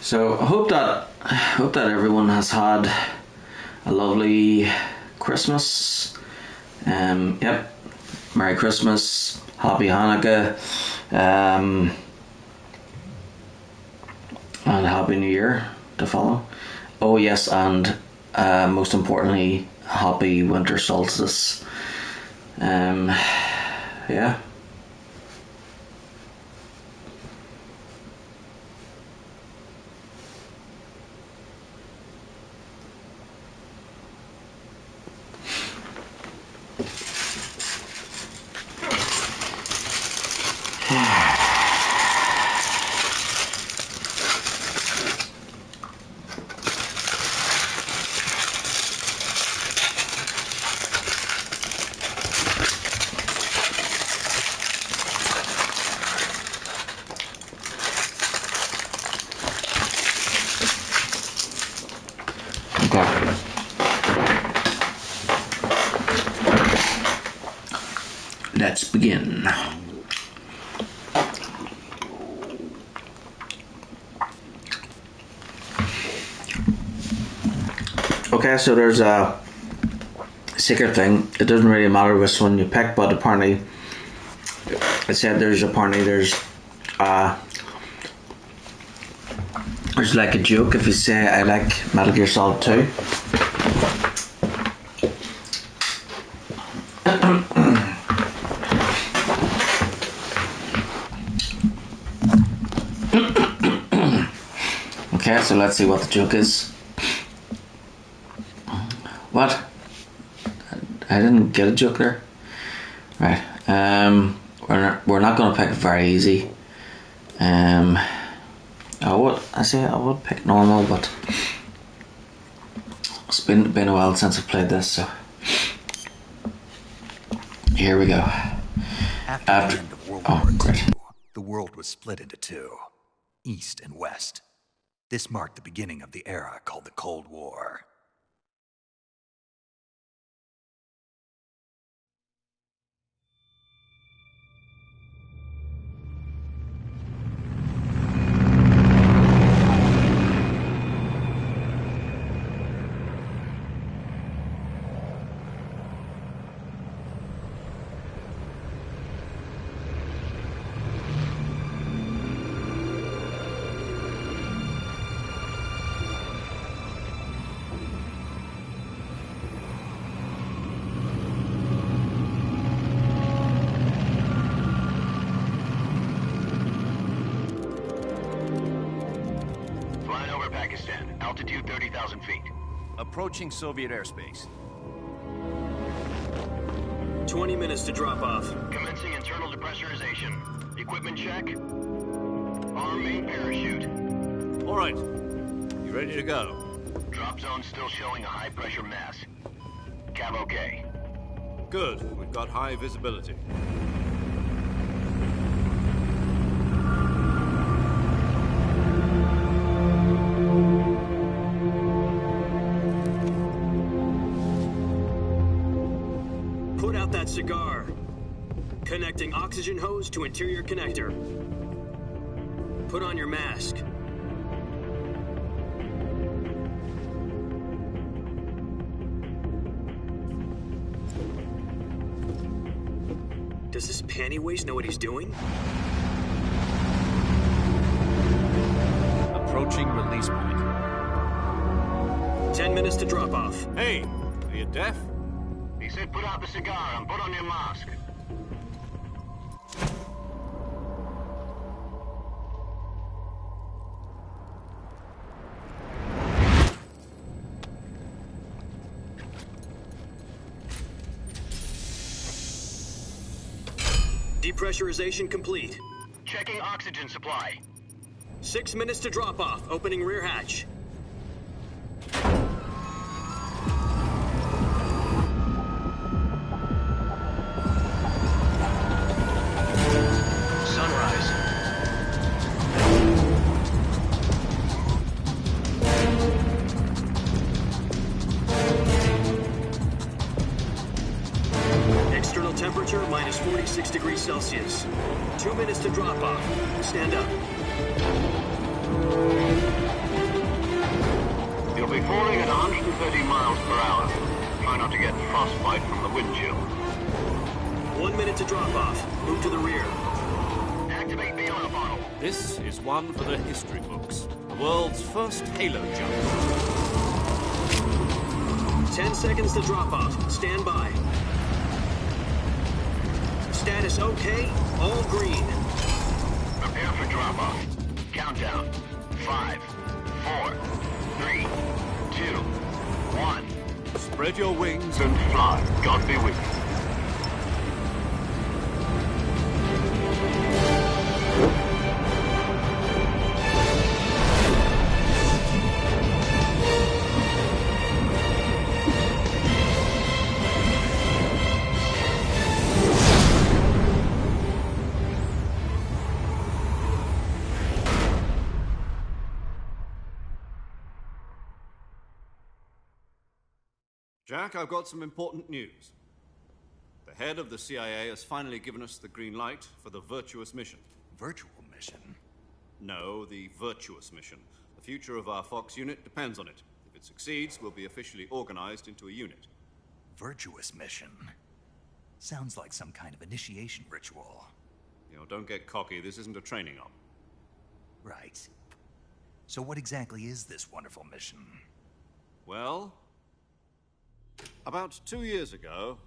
So I hope that everyone has had a lovely Christmas. Yep. Merry Christmas, Happy Hanukkah, and Happy New Year to follow. Oh yes, and most importantly, Happy Winter Solstice. Yeah. Let's begin. Okay, so there's a secret thing. It doesn't really matter which one you pick, but apparently it said there's like a joke if you say I like Metal Gear Solid 2. Okay, so let's see what the joke is. What? I didn't get a joke there. Right. We're not going to pick very easy. I would pick normal, but it's been a while since I played this, so here we go. After the end of World War II, the world was split into two, East and West. This marked the beginning of the era called the Cold War. Altitude 30,000 feet. Approaching Soviet airspace. 20 minutes to drop off. Commencing internal depressurization. Equipment check. Arm main parachute. All right. You ready to go? Drop zone still showing a high pressure mass. Cav okay. Good. We've got high visibility. cigar. Connecting oxygen hose to interior connector. Put on your mask. Does this panty waste know what he's doing? Approaching release point. 10 minutes to drop off. Hey, are you deaf? He said put out the cigar and put on your mask. Depressurization complete. Checking oxygen supply. 6 minutes to drop off. Opening rear hatch. Sunrise. External temperature minus 46 degrees Celsius. 2 minutes to drop off. Stand up. You'll be falling at 130 miles per hour. Try not to get frostbite from the wind chill. 1 minute to drop off. Move to the rear. Activate the oil bottle. This is one for the history books. The world's first halo jump. 10 seconds to drop off. Stand by. Status okay. All green. Prepare for drop-off. Countdown. 5, 4, 3, 2, 1. Spread your wings And fly. God be with you. Jack, I've got some important news. The head of the CIA has finally given us the green light for the virtuous mission. Virtual mission? No, the virtuous mission. The future of our Fox unit depends on it. If it succeeds, we'll be officially organized into a unit. Virtuous mission? Sounds like some kind of initiation ritual. You know, don't get cocky. This isn't a training op. Right. So what exactly is this wonderful mission? Well, about 2 years ago,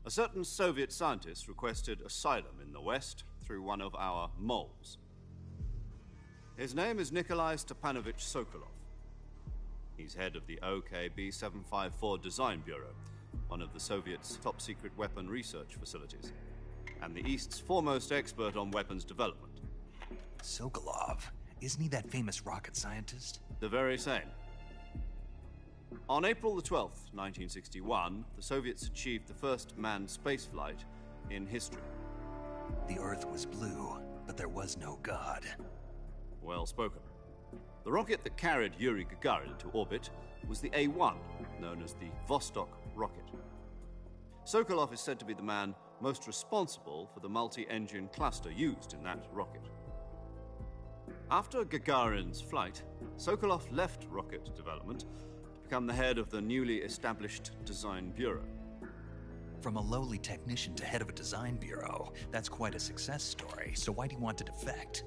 a certain Soviet scientist requested asylum in the West through one of our moles. His name is Nikolai Stepanovich Sokolov. He's head of the OKB-754 Design Bureau, one of the Soviets' top-secret weapon research facilities, and the East's foremost expert on weapons development. Sokolov? Isn't he that famous rocket scientist? The very same. On April the 12th, 1961, the Soviets achieved the first manned spaceflight in history. The Earth was blue, but there was no God. Well spoken. The rocket that carried Yuri Gagarin to orbit was the A-1, known as the Vostok rocket. Sokolov is said to be the man most responsible for the multi-engine cluster used in that rocket. After Gagarin's flight, Sokolov left rocket development to become the head of the newly established Design Bureau. From a lowly technician to head of a design bureau, that's quite a success story. So why do you want to defect?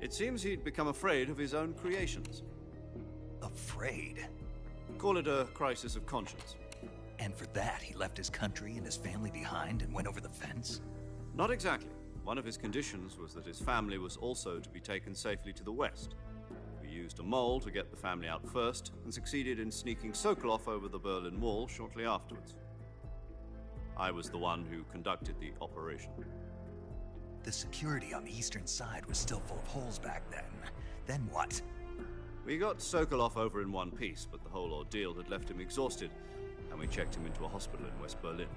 It seems he'd become afraid of his own creations. Afraid? Call it a crisis of conscience. And for that, he left his country and his family behind and went over the fence? Not exactly. One of his conditions was that his family was also to be taken safely to the West. We used a mole to get the family out first and succeeded in sneaking Sokolov over the Berlin Wall shortly afterwards. I was the one who conducted the operation. The security on the eastern side was still full of holes back then. Then what? We got Sokolov over in one piece, but the whole ordeal had left him exhausted, and we checked him into a hospital in West Berlin.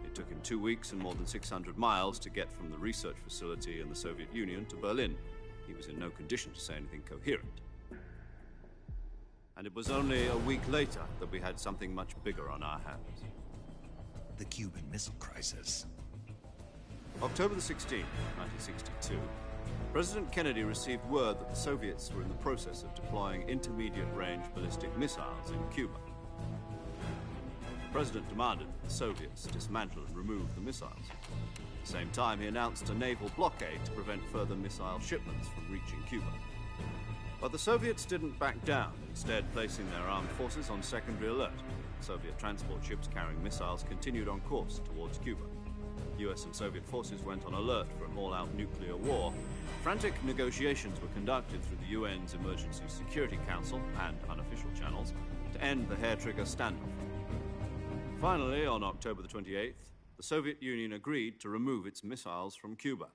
It took him 2 weeks and more than 600 miles to get from the research facility in the Soviet Union to Berlin. He was in no condition to say anything coherent. And it was only a week later that we had something much bigger on our hands. The Cuban Missile Crisis. October the 16th, 1962, President Kennedy received word that the Soviets were in the process of deploying intermediate-range ballistic missiles in Cuba. The President demanded that the Soviets dismantle and remove the missiles. At the same time, he announced a naval blockade to prevent further missile shipments from reaching Cuba. But the Soviets didn't back down, instead placing their armed forces on secondary alert. Soviet transport ships carrying missiles continued on course towards Cuba. US and Soviet forces went on alert for an all-out nuclear war. Frantic negotiations were conducted through the UN's Emergency Security Council and unofficial channels to end the hair-trigger standoff. Finally, on October the 28th, the Soviet Union agreed to remove its missiles from Cuba,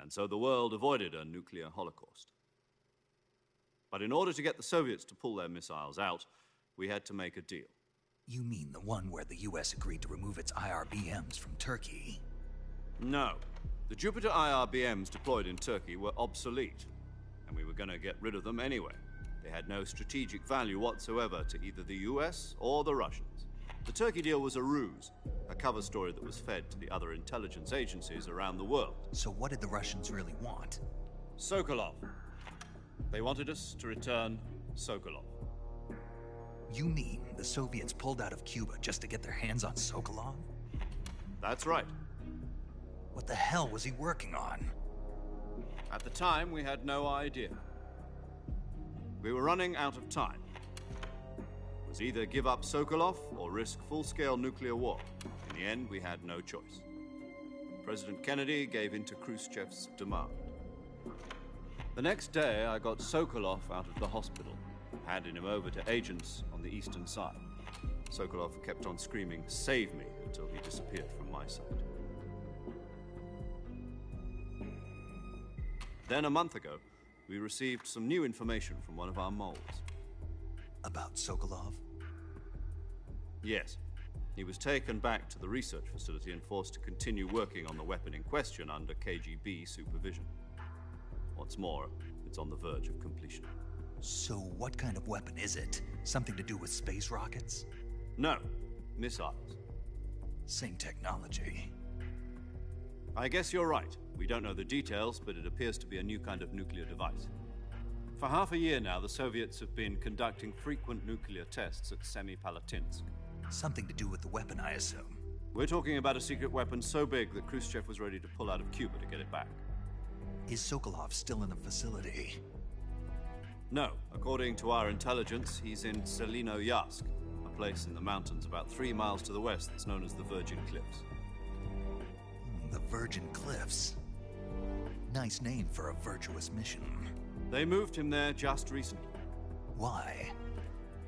and so the world avoided a nuclear holocaust. But in order to get the Soviets to pull their missiles out, we had to make a deal. You mean the one where the US agreed to remove its IRBMs from Turkey? No. The Jupiter IRBMs deployed in Turkey were obsolete, and we were going to get rid of them anyway. They had no strategic value whatsoever to either the US or the Russians. The Turkey deal was a ruse, a cover story that was fed to the other intelligence agencies around the world. So what did the Russians really want? Sokolov. They wanted us to return Sokolov. You mean the Soviets pulled out of Cuba just to get their hands on Sokolov? That's right. What the hell was he working on? At the time, we had no idea. We were running out of time. It was either give up Sokolov or risk full-scale nuclear war. In the end, we had no choice. President Kennedy gave in to Khrushchev's demand. The next day, I got Sokolov out of the hospital, handing him over to agents on the eastern side. Sokolov kept on screaming, "Save me," until he disappeared from my sight. Then a month ago, we received some new information from one of our moles. About Sokolov? Yes. He was taken back to the research facility and forced to continue working on the weapon in question under KGB supervision. What's more, it's on the verge of completion. So what kind of weapon is it? Something to do with space rockets? No, missiles. Same technology. I guess you're right. We don't know the details, but it appears to be a new kind of nuclear device. For half a year now, the Soviets have been conducting frequent nuclear tests at Semipalatinsk. Something to do with the weapon, I assume. We're talking about a secret weapon so big that Khrushchev was ready to pull out of Cuba to get it back. Is Sokolov still in the facility? No. According to our intelligence, he's in Selino-Yarsk, a place in the mountains about 3 miles to the west that's known as the Virgin Cliffs. The Virgin Cliffs. Nice name for a virtuous mission. They moved him there just recently. Why?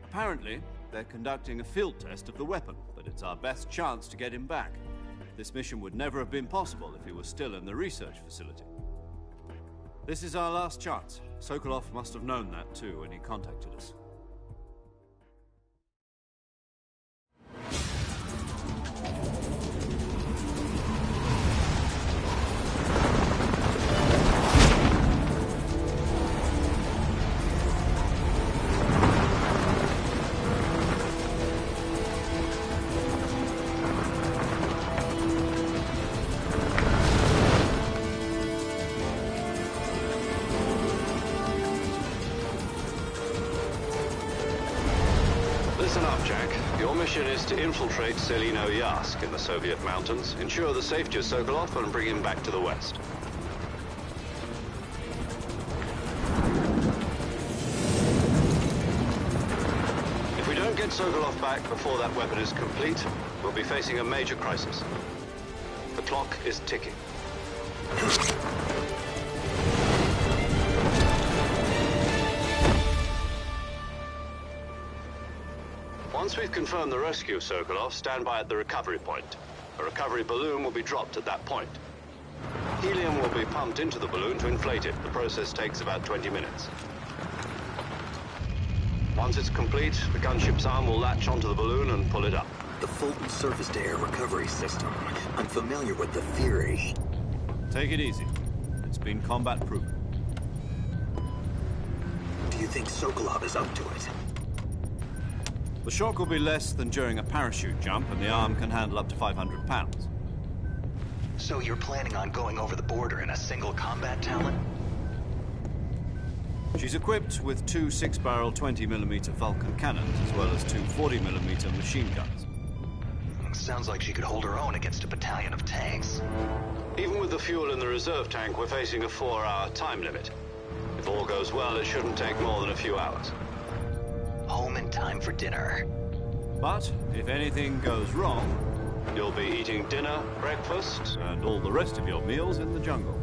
Apparently, they're conducting a field test of the weapon, but it's our best chance to get him back. This mission would never have been possible if he was still in the research facility. This is our last chance. Sokolov must have known that too when he contacted us. Listen up, Jack. Your mission is to infiltrate Selino-Yarsk in the Soviet mountains, ensure the safety of Sokolov, and bring him back to the west. If we don't get Sokolov back before that weapon is complete, we'll be facing a major crisis. The clock is ticking. Once we've confirmed the rescue of Sokolov, stand by at the recovery point. A recovery balloon will be dropped at that point. Helium will be pumped into the balloon to inflate it. The process takes about 20 minutes. Once it's complete, the gunship's arm will latch onto the balloon and pull it up. The Fulton surface-to-air recovery system. I'm familiar with the theory. Take it easy. It's been combat-proven. Do you think Sokolov is up to it? The shock will be less than during a parachute jump, and the arm can handle up to 500 pounds. So you're planning on going over the border in a single combat talon? She's equipped with two 6-barrel 20mm Vulcan cannons, as well as two 40mm machine guns. Sounds like she could hold her own against a battalion of tanks. Even with the fuel in the reserve tank, we're facing a 4-hour time limit. If all goes well, it shouldn't take more than a few hours. Home in time for dinner. But if anything goes wrong, You'll be eating dinner, breakfast, and all the rest of your meals in the jungle.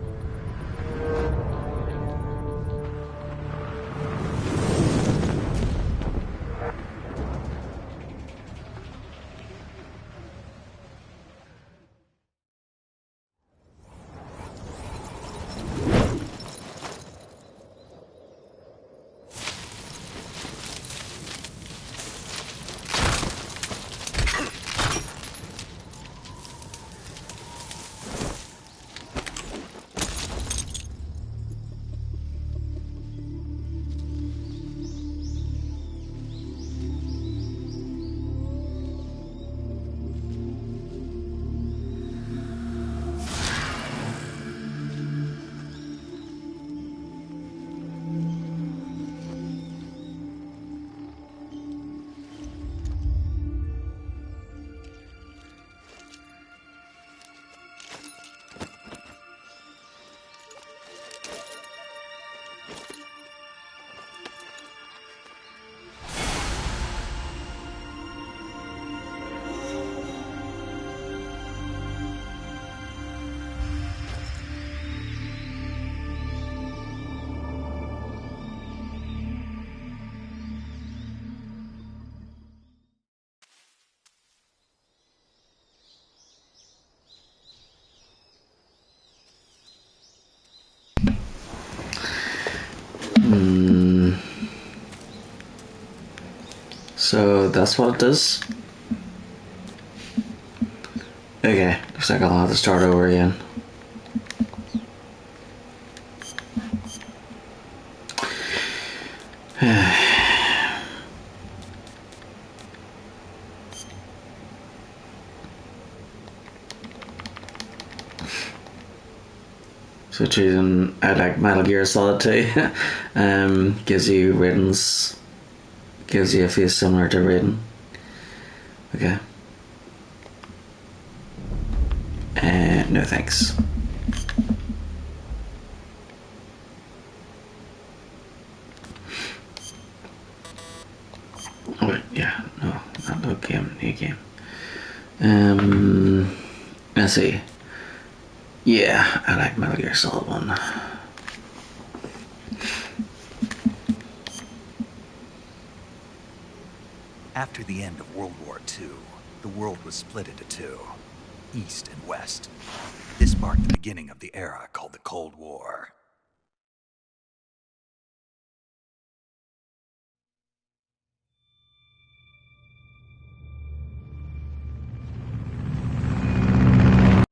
So that's what it does. Okay, looks like I'll have to start over again. So choosing, I like Metal Gear Solid 2. Gives you ratings, gives you a face similar to rating. Okay. No thanks. Wait, yeah, no, not no game, new game. Let's see. Yeah, I like Metal Gear Solid 1. After the end of World War II, the world was split into two, East and West. This marked the beginning of the era called the Cold War.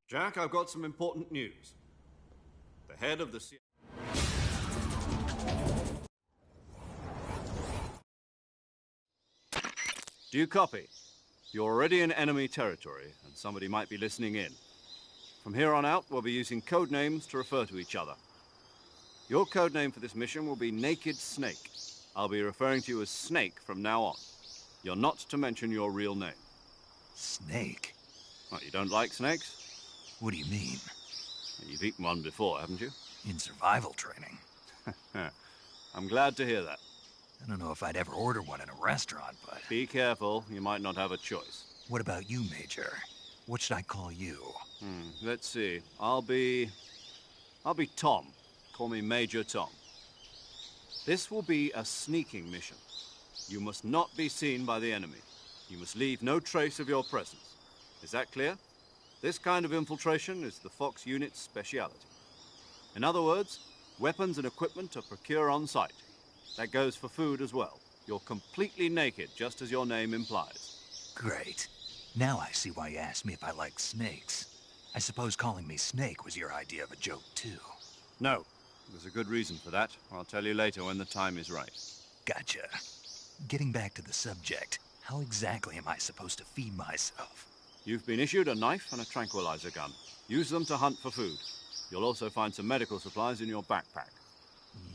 Jack, I've got some important news. The head of the Do you copy? You're already in enemy territory, and somebody might be listening in. From here on out, we'll be using code names to refer to each other. Your code name for this mission will be Naked Snake. I'll be referring to you as Snake from now on. You're not to mention your real name. Snake? What, you don't like snakes? What do you mean? You've eaten one before, haven't you? In survival training. I'm glad to hear that. I don't know if I'd ever order one in a restaurant, but... Be careful, you might not have a choice. What about you, Major? What should I call you? Let's see. I'll be Tom. Call me Major Tom. This will be a sneaking mission. You must not be seen by the enemy. You must leave no trace of your presence. Is that clear? This kind of infiltration is the Fox unit's speciality. In other words, weapons and equipment are procured on site. That goes for food as well. You're completely naked, just as your name implies. Great. Now I see why you asked me if I like snakes. I suppose calling me Snake was your idea of a joke, too. No. There's a good reason for that. I'll tell you later when the time is right. Gotcha. Getting back to the subject, How exactly am I supposed to feed myself? You've been issued a knife and a tranquilizer gun. Use them to hunt for food. You'll also find some medical supplies in your backpack.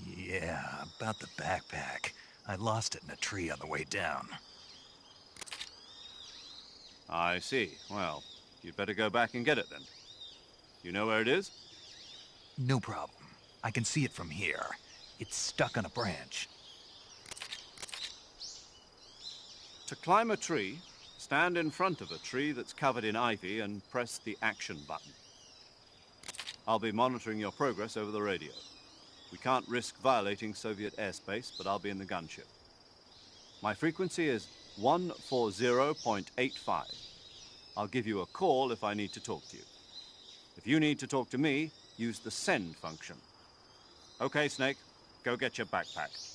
Yeah, about the backpack. I lost it in a tree on the way down. I see. Well, you'd better go back and get it then. You know where it is? No problem. I can see it from here. It's stuck on a branch. To climb a tree, stand in front of a tree that's covered in ivy and press the action button. I'll be monitoring your progress over the radio. We can't risk violating Soviet airspace, but I'll be in the gunship. My frequency is 140.85. I'll give you a call if I need to talk to you. If you need to talk to me, use the send function. Okay, Snake, go get your backpack.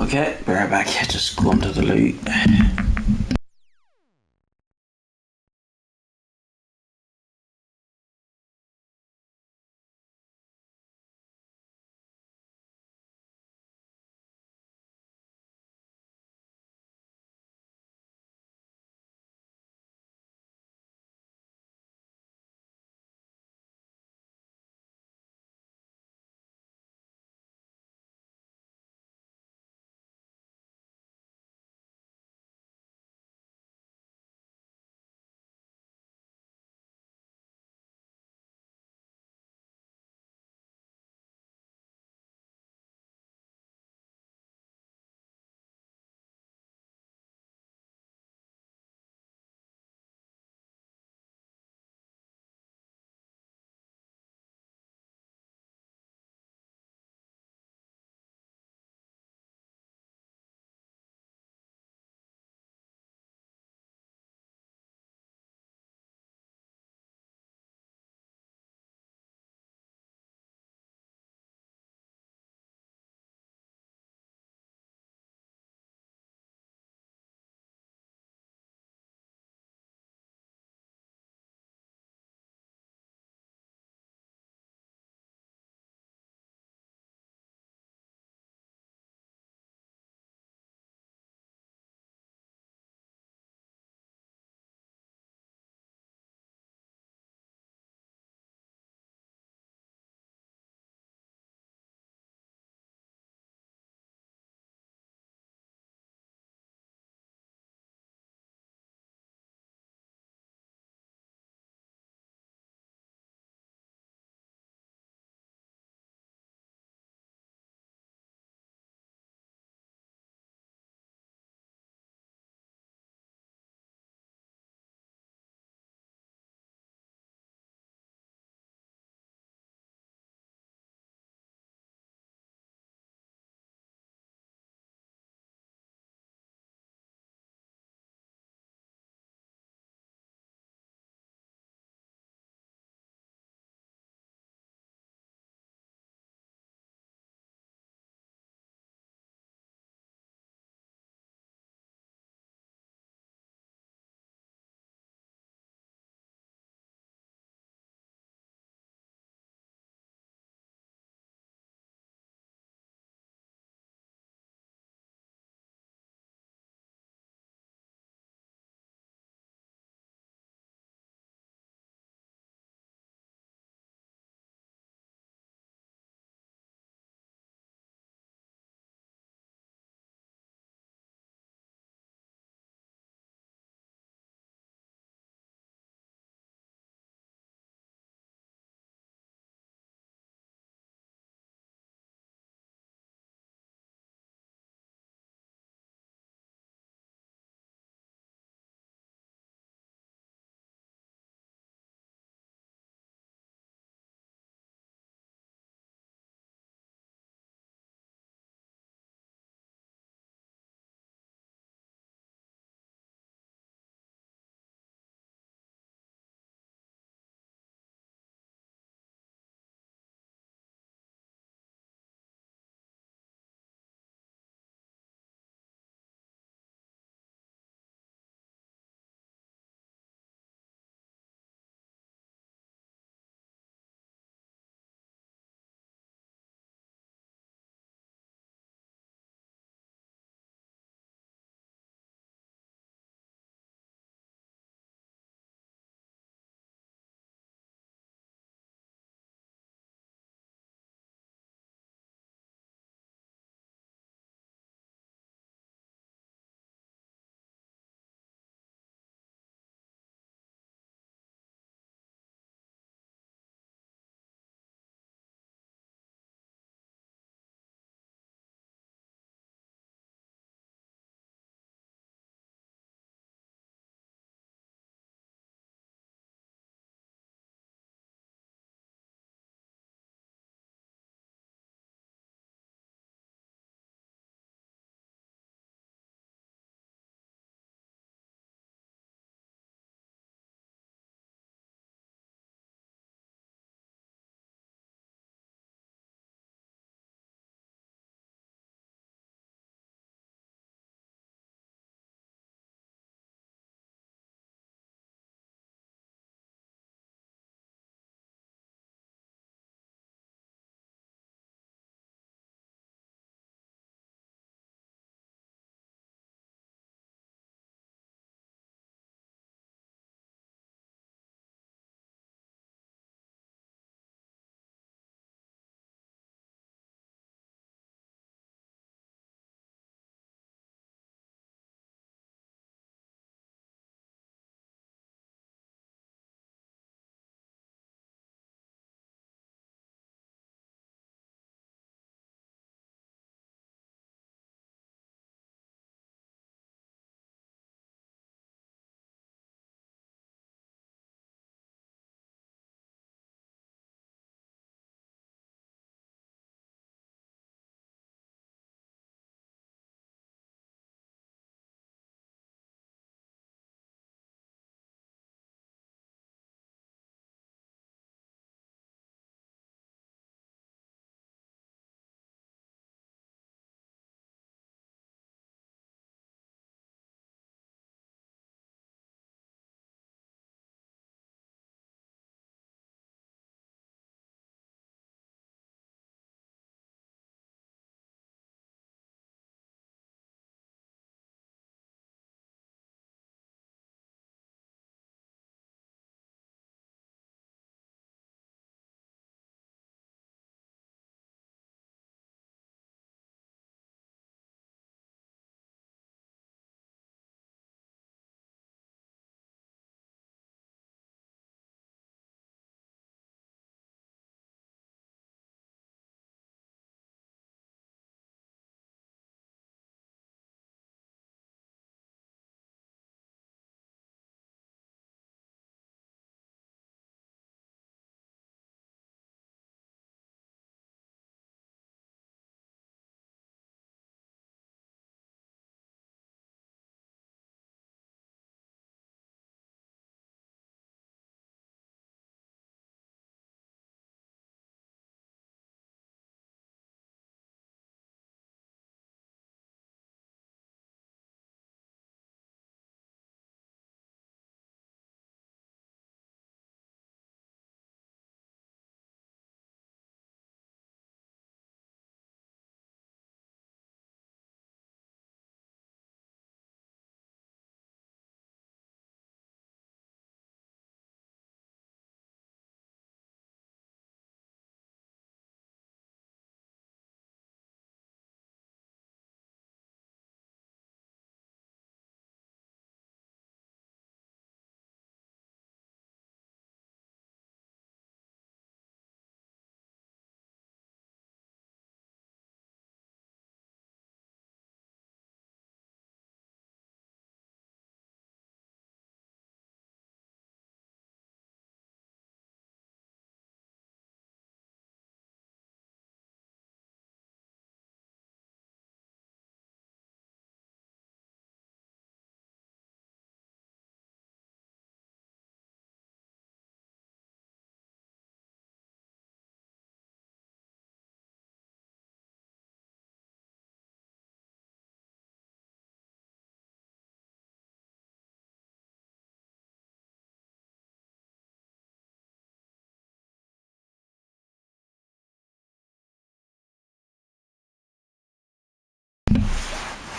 Okay, be right back. Just going to the loo.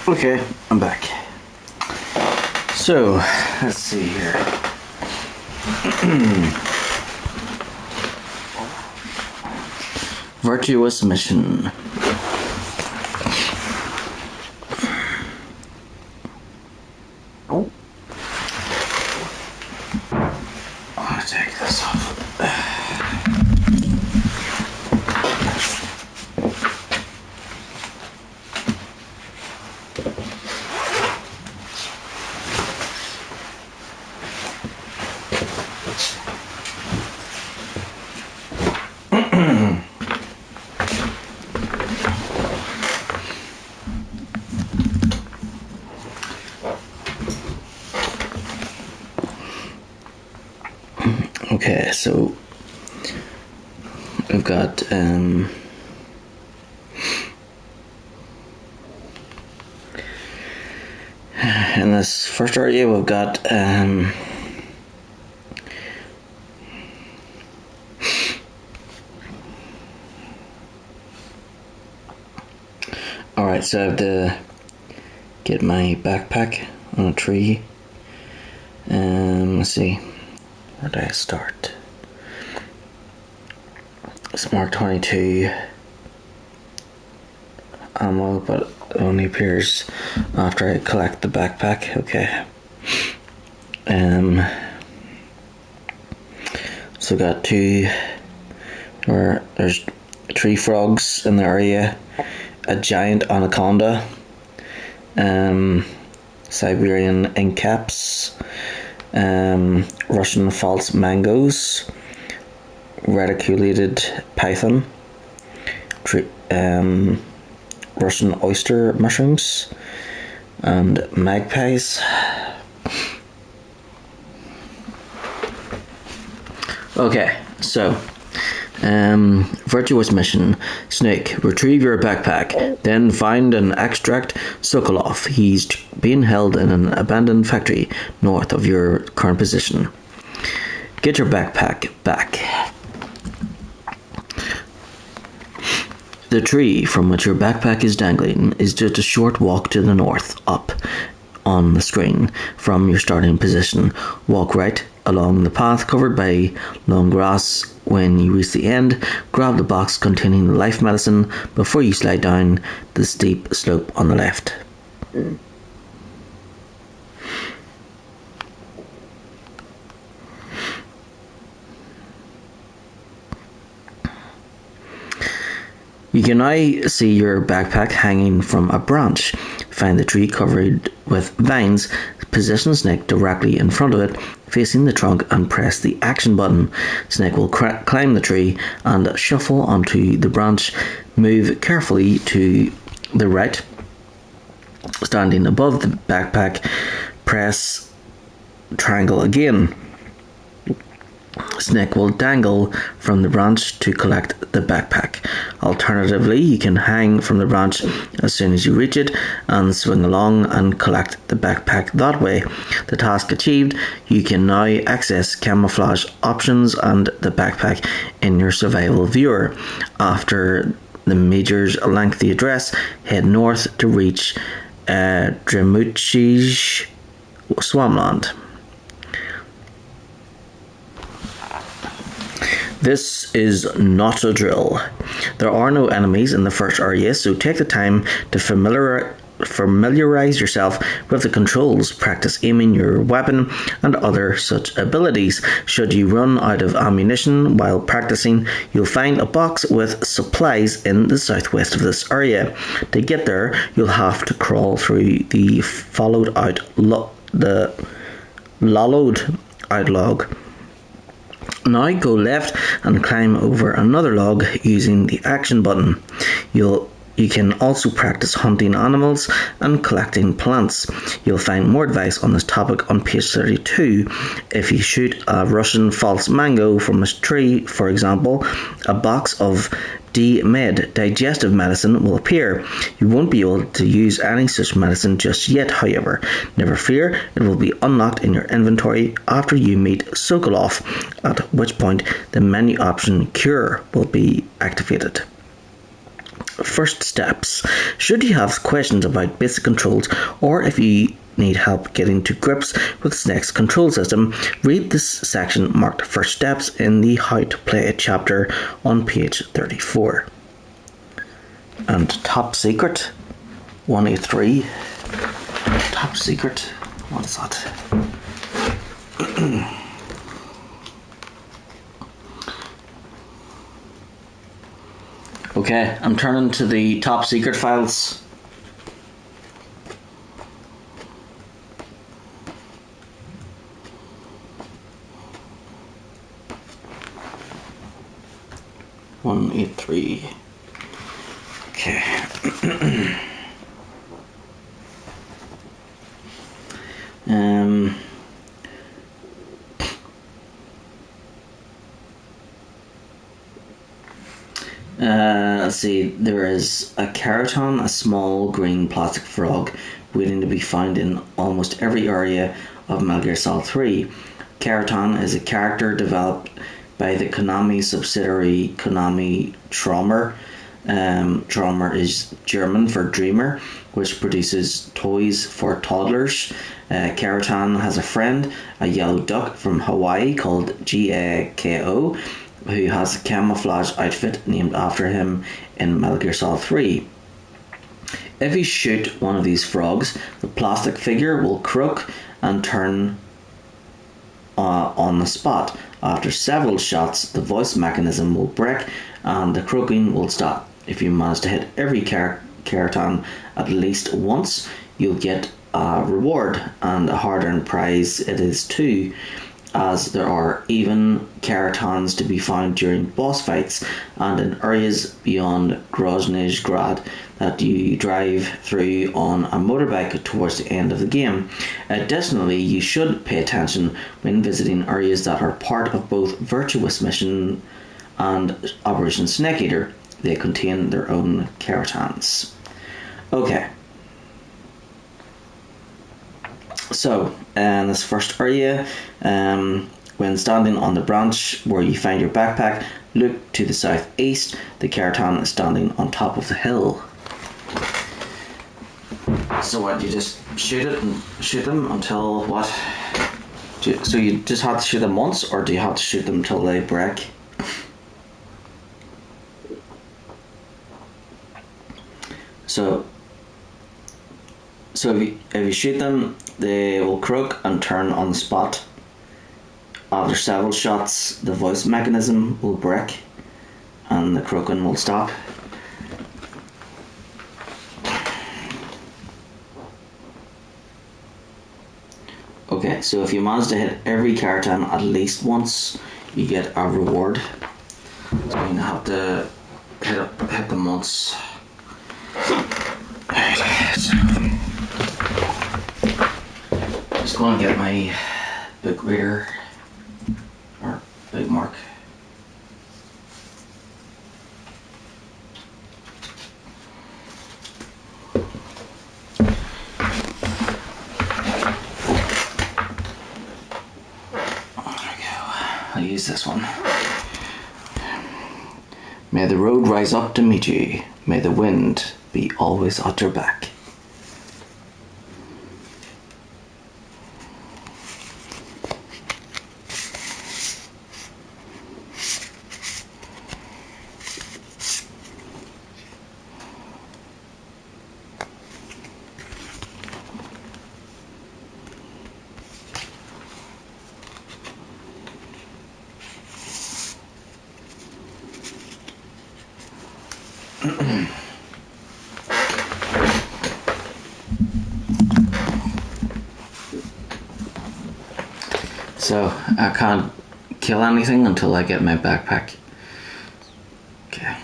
Okay, I'm back. So, let's see here. Virtuous mission. Oh. I'll take this off. Okay, so we've got in this first area we've got alright, so I have to get my backpack on a tree. Let's see, where do I start? It's Mark 22 ammo, but it only appears after I collect the backpack. Okay. So got two, or there's tree frogs in the area, a giant anaconda, Siberian ink caps, Russian false mangoes, reticulated python, Russian oyster mushrooms, and magpies. Okay, so virtuous mission. Snake, retrieve your backpack, then find and extract Sokolov. He's being held in an abandoned factory north of your current position. Get your backpack back. The tree from which your backpack is dangling is just a short walk to the north, up on the screen from your starting position. Walk right along the path covered by long grass. When you reach the end, grab the box containing the life medicine before you slide down the steep slope on the left. You can now see your backpack hanging from a branch. Find the tree covered with vines, position Snake directly in front of it, facing the trunk, and press the action button. Snake will climb the tree and shuffle onto the branch. Move carefully to the right. Standing above the backpack, press triangle again. Snake will dangle from the branch to collect the backpack. Alternatively, you can hang from the branch as soon as you reach it and swing along and collect the backpack that way. The task achieved, you can now access camouflage options and the backpack in your survival viewer. After the Major's lengthy address, head north to reach Dremuchi's swampland. This is not a drill. There are no enemies in the first area, so take the time to familiarize yourself with the controls. Practice aiming your weapon and other such abilities. Should you run out of ammunition while practicing, you'll find a box with supplies in the southwest of this area. To get there, you'll have to crawl through the hollowed out log. Now go left and climb over another log using the action button. You can also practice hunting animals and collecting plants. You'll find more advice on this topic on page 32. If you shoot a Russian false mango from a tree, for example, a box of D-Med digestive medicine will appear. You won't be able to use any such medicine just yet, however. Never fear, it will be unlocked in your inventory after you meet Sokolov, at which point the menu option Cure will be activated. first steps. Should you have questions about basic controls, or if you need help getting to grips with Snake's control system, read this section marked First Steps in the How to Play It chapter on page 34. And Top Secret 183. Top Secret? What is that? Okay, I'm turning to the Top Secret files. One, 183. Okay. Let's see, there is a Keraton, a small green plastic frog, waiting to be found in almost every area of Metal Gear Solid 3. Keraton is a character developed by the Konami subsidiary Konami Traumer. Traumer is German for dreamer, which produces toys for toddlers. Keraton has a friend, a yellow duck from Hawaii called Gako, who has a camouflage outfit named after him in Metal Gear Solid 3. If you shoot one of these frogs, the plastic figure will croak and turn on the spot. After several shots, the voice mechanism will break and the croaking will stop. If you manage to hit every Keraton at least once, you'll get a reward, and a hard-earned prize it is too, as there are even Keratons to be found during boss fights and in areas beyond Groznyj Grad that you drive through on a motorbike towards the end of the game. Additionally, you should pay attention when visiting areas that are part of both Virtuous Mission and Operation Snake Eater. They contain their own Keratons. Okay. So, in this first area, when standing on the branch where you find your backpack, look to the southeast. The Keraton is standing on top of the hill. So what, you just shoot it and shoot them until what? So you just have to shoot them once, or do you have to shoot them until they break? So if you shoot them, they will croak and turn on the spot. After several shots, the voice mechanism will break and the croaking will stop. Okay, so if you manage to hit every Keraton at least once, you get a reward. So you're going to have to hit them once. Just going to get my book reader or bookmark. I'll use this one. May the road rise up to meet you. May the wind be always at your back. So I can't kill anything until I get my backpack. Okay.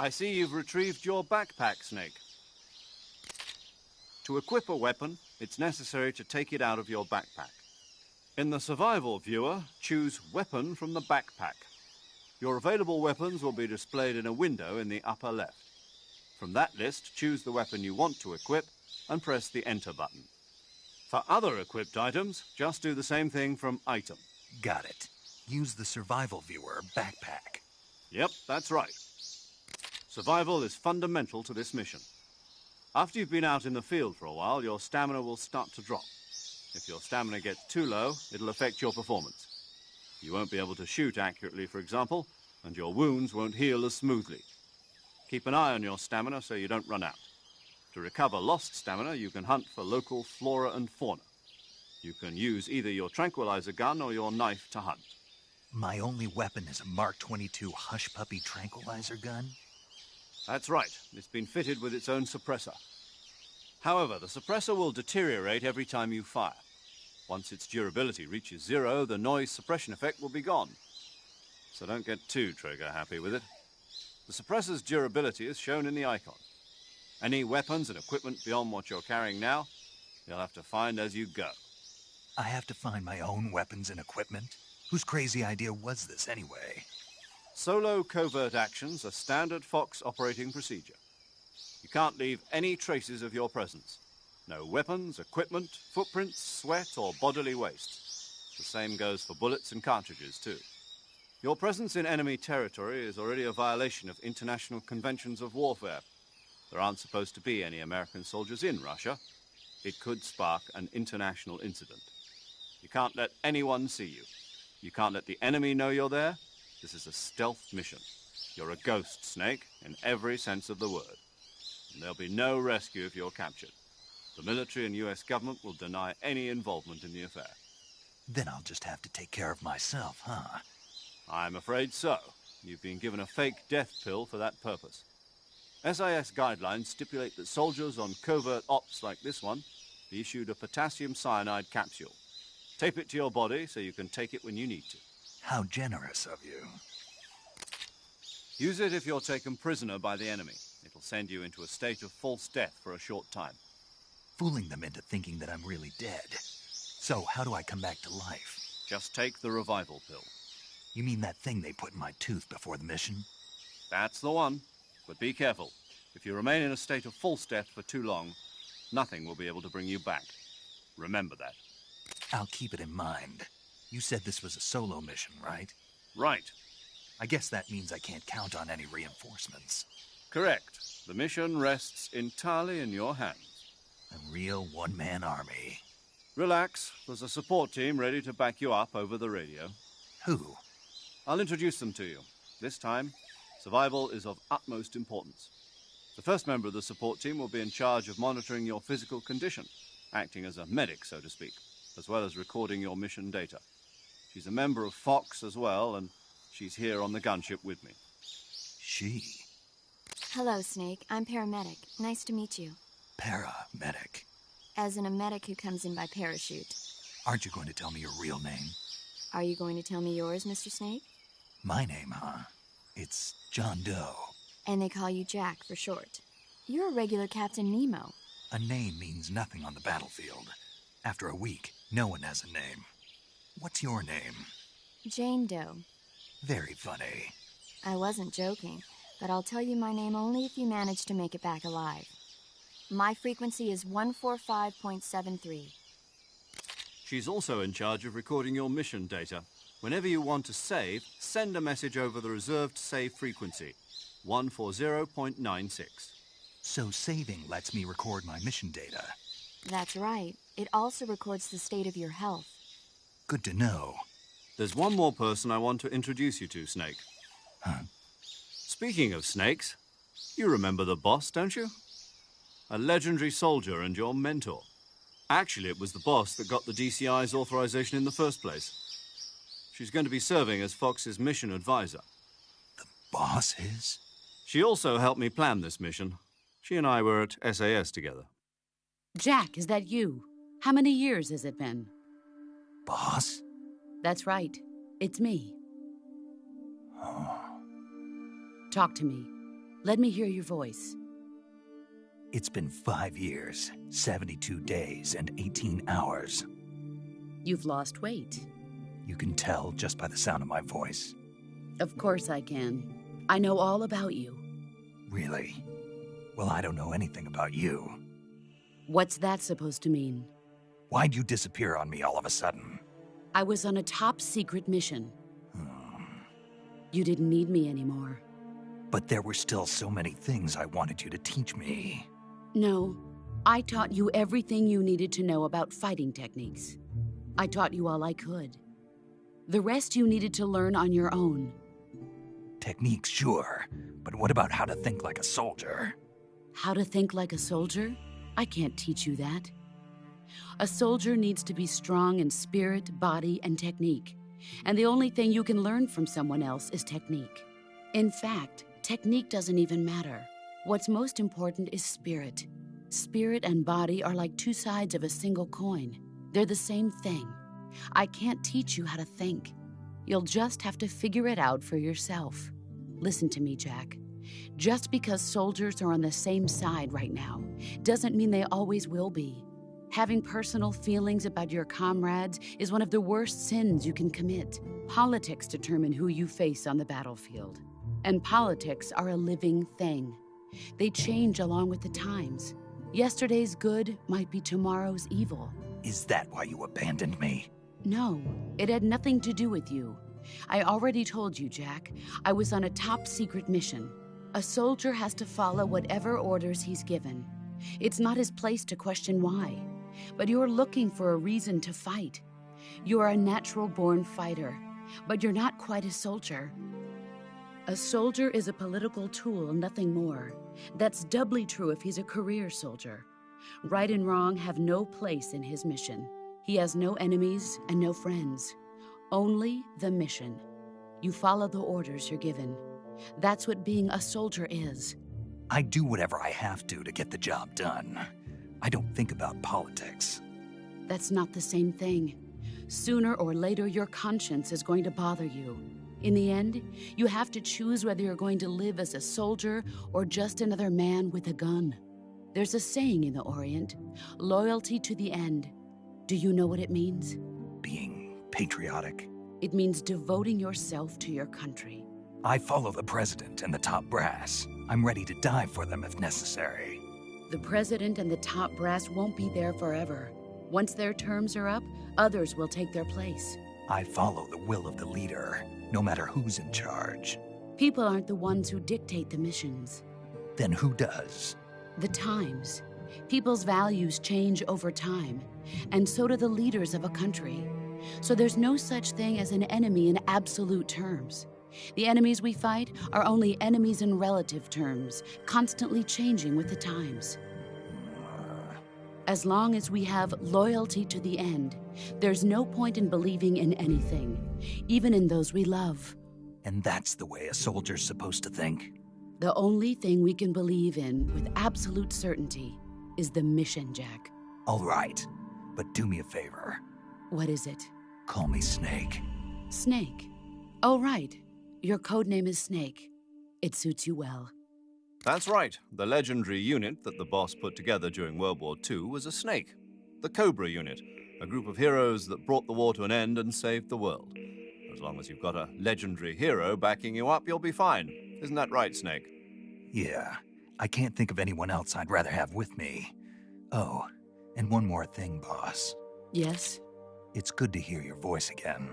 I see you've retrieved your backpack, Snake. To equip a weapon, it's necessary to take it out of your backpack. In the survival viewer, choose Weapon from the backpack. Your available weapons will be displayed in a window in the upper left. From that list, choose the weapon you want to equip and press the Enter button. For other equipped items, just do the same thing from Item. Got it. Use the survival viewer backpack. Yep, that's right. Survival is fundamental to this mission. After you've been out in the field for a while, your stamina will start to drop. If your stamina gets too low, it'll affect your performance. You won't be able to shoot accurately, for example, and your wounds won't heal as smoothly. Keep an eye on your stamina so you don't run out. To recover lost stamina, you can hunt for local flora and fauna. You can use either your tranquilizer gun or your knife to hunt. My only weapon is a Mark 22 Hush Puppy tranquilizer gun? That's right. It's been fitted with its own suppressor. However, the suppressor will deteriorate every time you fire. Once its durability reaches 0, the noise suppression effect will be gone. So don't get too trigger-happy with it. The suppressor's durability is shown in the icon. Any weapons and equipment beyond what you're carrying now, you'll have to find as you go. I have to find my own weapons and equipment? Whose crazy idea was this anyway? Solo covert actions are standard Fox operating procedure. You can't leave any traces of your presence. No weapons, equipment, footprints, sweat, or bodily waste. The same goes for bullets and cartridges, too. Your presence in enemy territory is already a violation of international conventions of warfare. There aren't supposed to be any American soldiers in Russia. It could spark an international incident. You can't let anyone see you. You can't let the enemy know you're there. This is a stealth mission. You're a ghost, Snake, in every sense of the word. And there'll be no rescue if you're captured. The military and US government will deny any involvement in the affair. Then I'll just have to take care of myself, huh? I'm afraid so. You've been given a fake death pill for that purpose. SIS guidelines stipulate that soldiers on covert ops like this one be issued a potassium cyanide capsule. Tape it to your body so you can take it when you need to. How generous of you. Use it if you're taken prisoner by the enemy. It'll send you into a state of false death for a short time. Fooling them into thinking that I'm really dead. So how do I come back to life? Just take the revival pill. You mean that thing they put in my tooth before the mission? That's the one. But be careful. If you remain in a state of false death for too long, nothing will be able to bring you back. Remember that. I'll keep it in mind. You said this was a solo mission, right? Right. I guess that means I can't count on any reinforcements. Correct. The mission rests entirely in your hands. A real one-man army. Relax. There's a support team ready to back you up over the radio. Who? I'll introduce them to you. This time, survival is of utmost importance. The first member of the support team will be in charge of monitoring your physical condition, acting as a medic, so to speak, as well as recording your mission data. She's a member of Fox as well, and she's here on the gunship with me. She? Hello, Snake. I'm paramedic. Nice to meet you. Paramedic. As in a medic who comes in by parachute. Aren't you going to tell me your real name? Are you going to tell me yours, Mr. Snake? My name, huh? It's John Doe. And they call you Jack for short. You're a regular Captain Nemo. A name means nothing on the battlefield. After a week, no one has a name. What's your name? Jane Doe. Very funny. I wasn't joking, but I'll tell you my name only if you manage to make it back alive. My frequency is 145.73. She's also in charge of recording your mission data. Whenever you want to save, send a message over the reserved save frequency, 140.96. So saving lets me record my mission data. That's right. It also records the state of your health. Good to know. There's one more person I want to introduce you to, Snake. Huh? Speaking of snakes, you remember the boss, don't you? A legendary soldier and your mentor. Actually, it was the boss that got the DCI's authorization in the first place. She's going to be serving as Fox's mission advisor. The boss is? She also helped me plan this mission. She and I were at SAS together. Jack, is that you? How many years has it been? Boss? That's right. It's me. Oh. Talk to me. Let me hear your voice. It's been 5 years, 72 days, and 18 hours. You've lost weight. You can tell just by the sound of my voice. Of course I can. I know all about you. Really? Well, I don't know anything about you. What's that supposed to mean? Why'd you disappear on me all of a sudden? I was on a top-secret mission. You didn't need me anymore. But there were still so many things I wanted you to teach me. No, I taught you everything you needed to know about fighting techniques. I taught you all I could. The rest you needed to learn on your own. Techniques, sure. But what about how to think like a soldier? How to think like a soldier? I can't teach you that. A soldier needs to be strong in spirit, body, and technique. And the only thing you can learn from someone else is technique. In fact, technique doesn't even matter. What's most important is spirit. Spirit and body are like two sides of a single coin. They're the same thing. I can't teach you how to think. You'll just have to figure it out for yourself. Listen to me, Jack. Just because soldiers are on the same side right now doesn't mean they always will be. Having personal feelings about your comrades is one of the worst sins you can commit. Politics determine who you face on the battlefield. And politics are a living thing. They change along with the times. Yesterday's good might be tomorrow's evil. Is that why you abandoned me? No, it had nothing to do with you. I already told you, Jack. I was on a top-secret mission. A soldier has to follow whatever orders he's given. It's not his place to question why. But you're looking for a reason to fight. You are a natural-born fighter, but you're not quite a soldier. A soldier is a political tool, nothing more. That's doubly true if he's a career soldier. Right and wrong have no place in his mission. He has no enemies and no friends. Only the mission. You follow the orders you're given. That's what being a soldier is. I do whatever I have to get the job done. I don't think about politics. That's not the same thing. Sooner or later, your conscience is going to bother you. In the end, you have to choose whether you're going to live as a soldier or just another man with a gun. There's a saying in the Orient, loyalty to the end. Do you know what it means? Being patriotic. It means devoting yourself to your country. I follow the president and the top brass. I'm ready to die for them if necessary. The president and the top brass won't be there forever. Once their terms are up, others will take their place. I follow the will of the leader, no matter who's in charge. People aren't the ones who dictate the missions. Then who does? The times. People's values change over time, and so do the leaders of a country. So there's no such thing as an enemy in absolute terms. The enemies we fight are only enemies in relative terms, constantly changing with the times. As long as we have loyalty to the end, there's no point in believing in anything, even in those we love. And that's the way a soldier's supposed to think? The only thing we can believe in with absolute certainty is the mission, Jack. All right, but do me a favor. What is it? Call me Snake. Snake? Oh, right. Your codename is Snake. It suits you well. That's right. The legendary unit that the boss put together during World War II was a snake. The Cobra unit, a group of heroes that brought the war to an end and saved the world. As long as you've got a legendary hero backing you up, you'll be fine. Isn't that right, Snake? Yeah. I can't think of anyone else I'd rather have with me. Oh, and one more thing, boss. Yes? It's good to hear your voice again.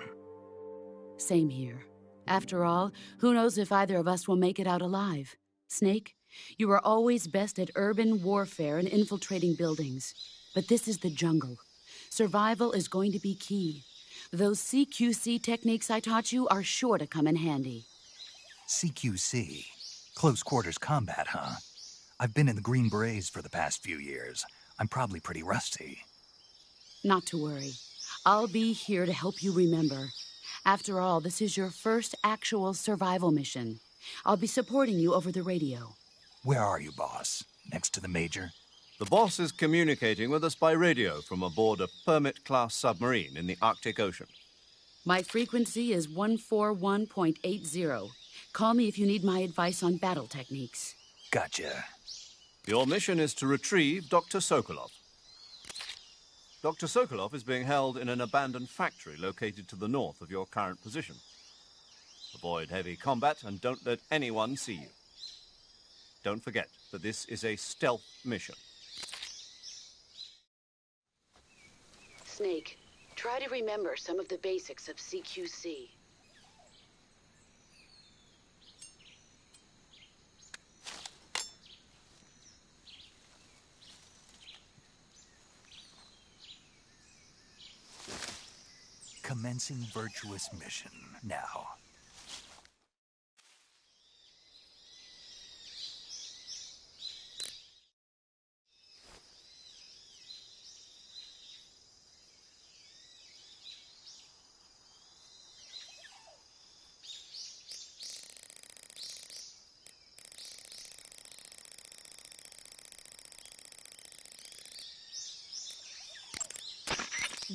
Same here. After all, who knows if either of us will make it out alive? Snake, you are always best at urban warfare and infiltrating buildings. But this is the jungle. Survival is going to be key. Those CQC techniques I taught you are sure to come in handy. CQC? Close quarters combat, huh? I've been in the Green Berets for the past few years. I'm probably pretty rusty. Not to worry. I'll be here to help you remember. After all, this is your first actual survival mission. I'll be supporting you over the radio. Where are you, boss? Next to the Major? The boss is communicating with us by radio from aboard a Permit-class submarine in the Arctic Ocean. My frequency is 141.80. Call me if you need my advice on battle techniques. Gotcha. Your mission is to retrieve Dr. Sokolov. Dr. Sokolov is being held in an abandoned factory located to the north of your current position. Avoid heavy combat and don't let anyone see you. Don't forget that this is a stealth mission. Snake, try to remember some of the basics of CQC. Commencing virtuous mission now.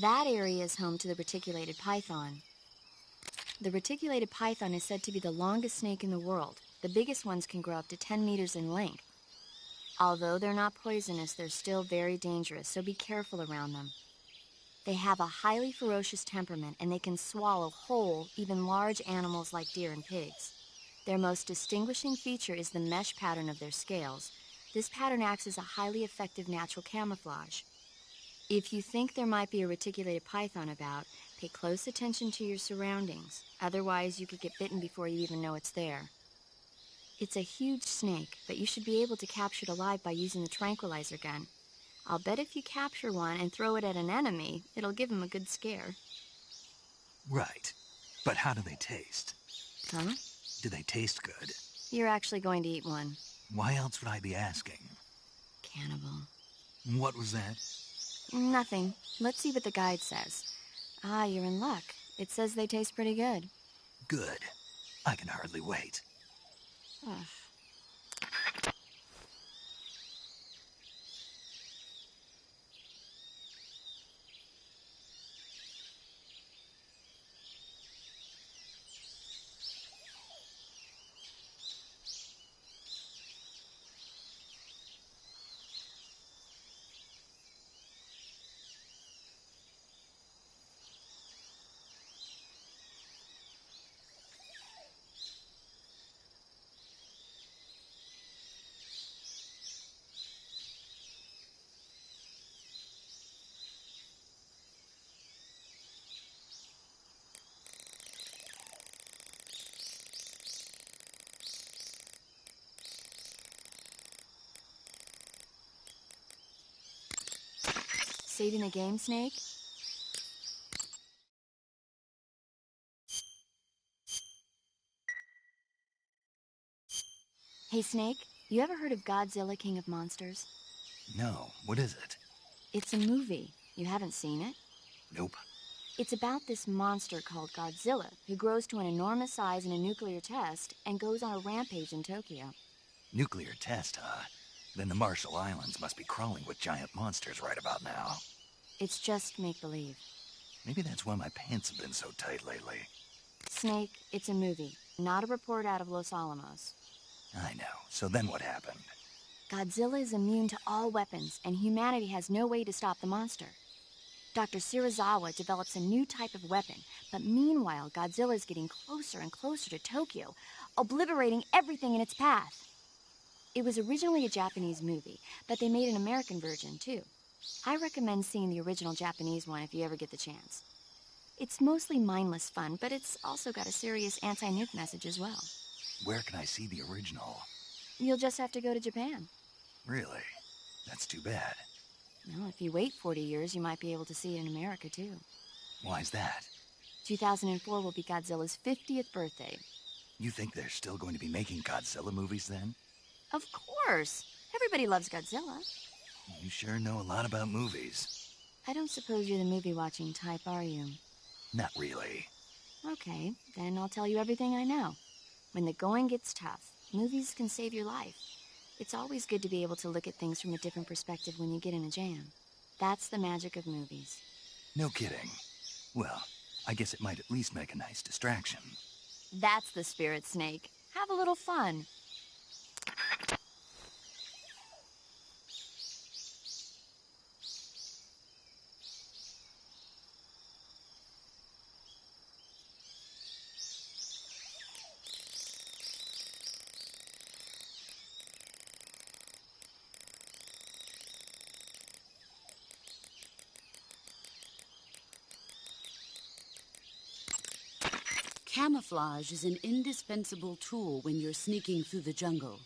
That area is home to the reticulated python. The reticulated python is said to be the longest snake in the world. The biggest ones can grow up to 10 meters in length. Although they're not poisonous, they're still very dangerous, so be careful around them. They have a highly ferocious temperament, and they can swallow whole, even large animals like deer and pigs. Their most distinguishing feature is the mesh pattern of their scales. This pattern acts as a highly effective natural camouflage. If you think there might be a reticulated python about, pay close attention to your surroundings. Otherwise, you could get bitten before you even know it's there. It's a huge snake, but you should be able to capture it alive by using the tranquilizer gun. I'll bet if you capture one and throw it at an enemy, it'll give him a good scare. Right. But how do they taste? Huh? Do they taste good? You're actually going to eat one. Why else would I be asking? Cannibal. What was that? Nothing. Let's see what the guide says. Ah, you're in luck. It says they taste pretty good. Good. I can hardly wait. Ugh. Saving the game, Snake? Hey, Snake, you ever heard of Godzilla, King of Monsters? No. What is it? It's a movie. You haven't seen it? Nope. It's about this monster called Godzilla, who grows to an enormous size in a nuclear test and goes on a rampage in Tokyo. Nuclear test, huh? Then the Marshall Islands must be crawling with giant monsters right about now. It's just make-believe. Maybe that's why my pants have been so tight lately. Snake, it's a movie, not a report out of Los Alamos. I know. So then what happened? Godzilla is immune to all weapons, and humanity has no way to stop the monster. Dr. Shirazawa develops a new type of weapon, but meanwhile, Godzilla is getting closer and closer to Tokyo, obliterating everything in its path. It was originally a Japanese movie, but they made an American version, too. I recommend seeing the original Japanese one if you ever get the chance. It's mostly mindless fun, but it's also got a serious anti-nuke message as well. Where can I see the original? You'll just have to go to Japan. Really? That's too bad. Well, if you wait 40 years, you might be able to see it in America, too. Why's that? 2004 will be Godzilla's 50th birthday. You think they're still going to be making Godzilla movies then? Of course. Everybody loves Godzilla. You sure know a lot about movies. I don't suppose you're the movie-watching type, are you? Not really. Okay, then I'll tell you everything I know. When the going gets tough, movies can save your life. It's always good to be able to look at things from a different perspective when you get in a jam. That's the magic of movies. No kidding. Well, I guess it might at least make a nice distraction. That's the spirit, Snake. Have a little fun. Camouflage is an indispensable tool when you're sneaking through the jungle.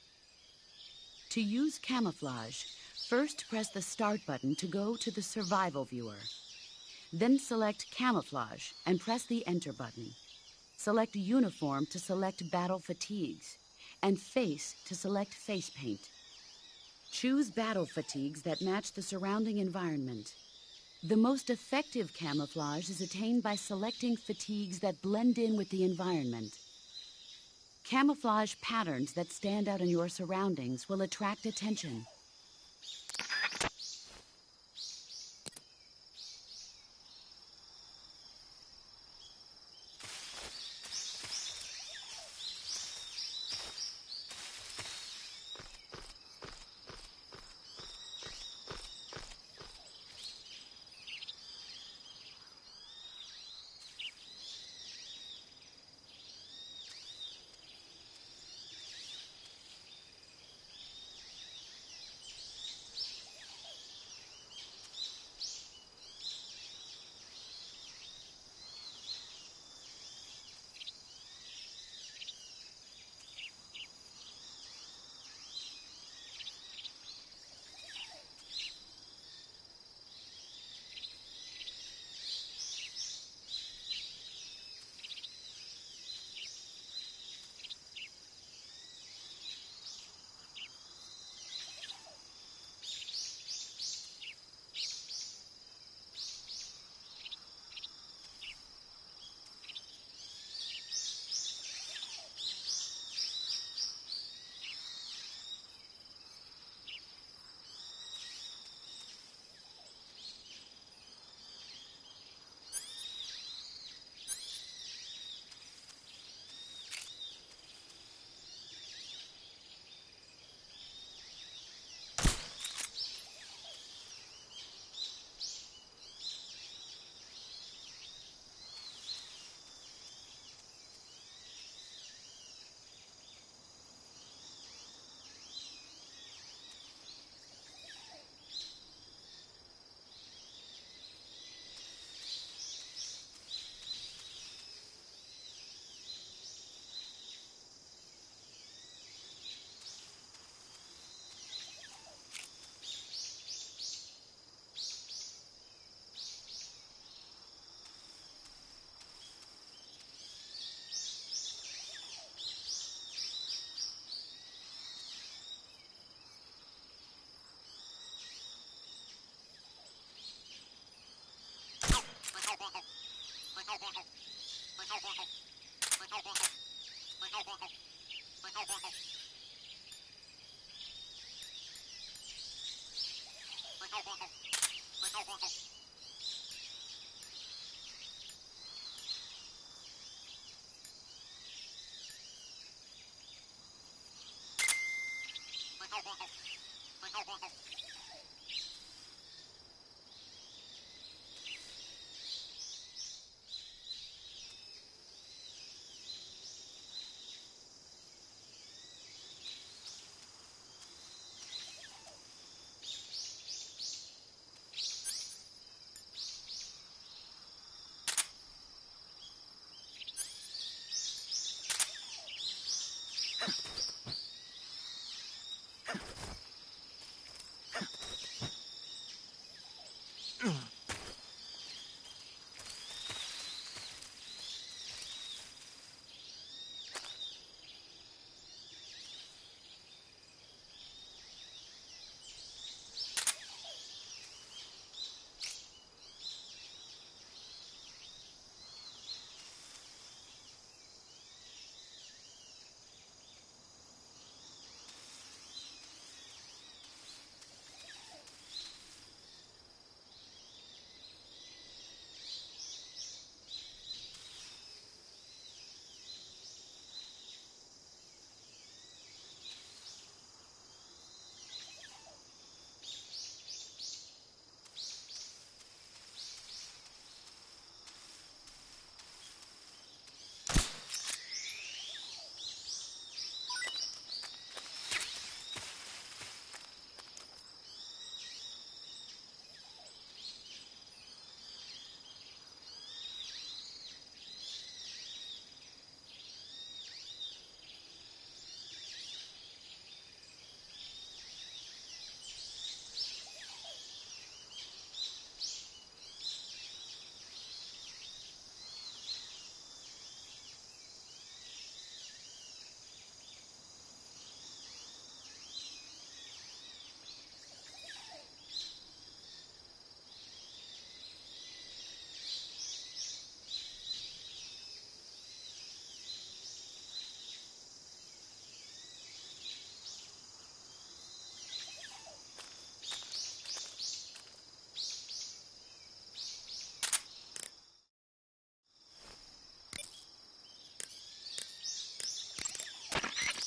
To use camouflage, first press the Start button to go to the Survival viewer. Then select Camouflage and press the Enter button. Select Uniform to select Battle Fatigues, and Face to select Face Paint. Choose battle fatigues that match the surrounding environment. The most effective camouflage is attained by selecting fatigues that blend in with the environment. Camouflage patterns that stand out in your surroundings will attract attention.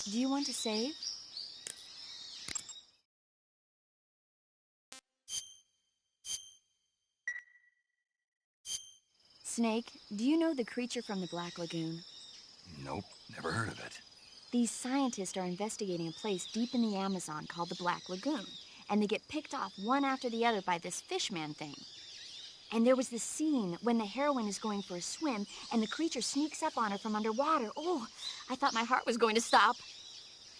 Do you want to save? Snake, do you know the creature from the Black Lagoon? Nope, never heard of it. These scientists are investigating a place deep in the Amazon called the Black Lagoon, and they get picked off one after the other by this fishman thing. And there was this scene when the heroine is going for a swim, and the creature sneaks up on her from underwater. Oh, I thought my heart was going to stop.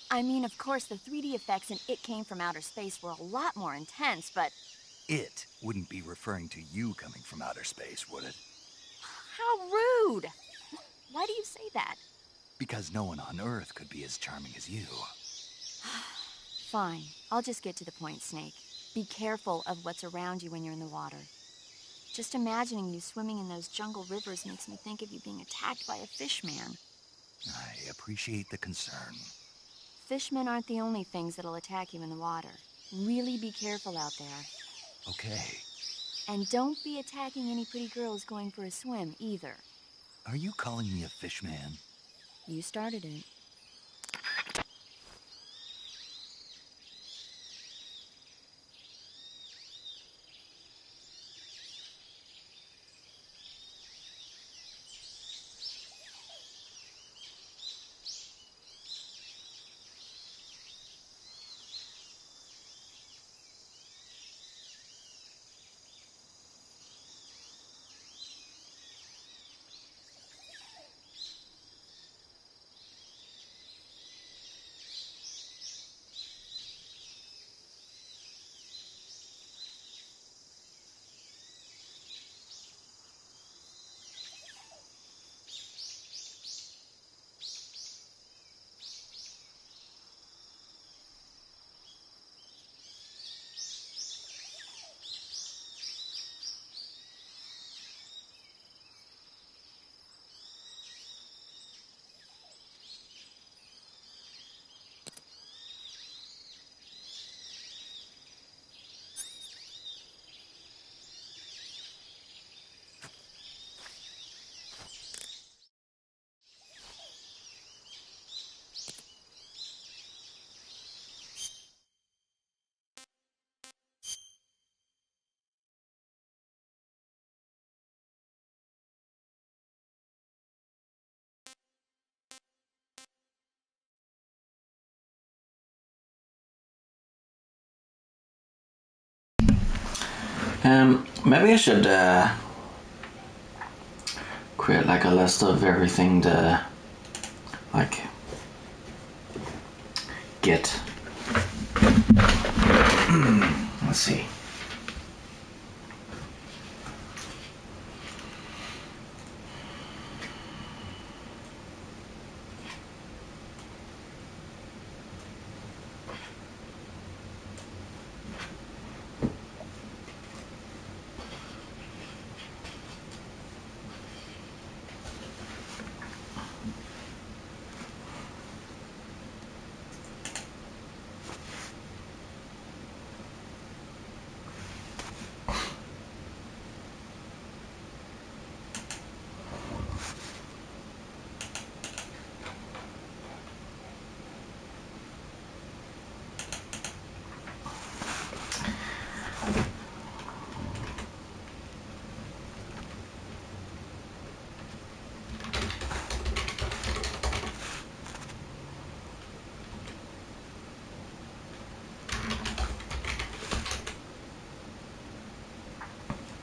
I mean, of course, the 3D effects in It Came from Outer Space were a lot more intense, but... It wouldn't be referring to you coming from outer space, would it? How rude! Why do you say that? Because no one on Earth could be as charming as you. Fine. I'll just get to the point, Snake. Be careful of what's around you when you're in the water. Just imagining you swimming in those jungle rivers makes me think of you being attacked by a fishman. I appreciate the concern. Fishmen aren't the only things that'll attack you in the water. Really be careful out there. Okay. And don't be attacking any pretty girls going for a swim, either. Are you calling me a fishman? You started it. Maybe I should create like a list of everything to like get. Let's see.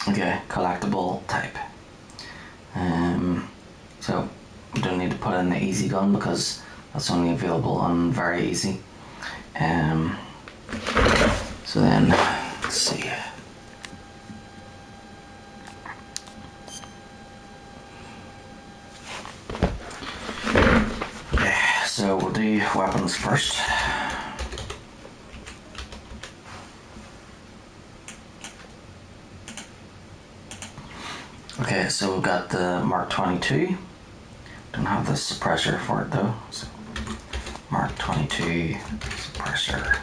Okay, collectible type. So we don't need to put in the easy gun because that's only available on very easy. So then, let's see. Okay, so we'll do weapons first. Okay, so we've got the Mark 22. Don't have the suppressor for it though. So Mark 22 suppressor.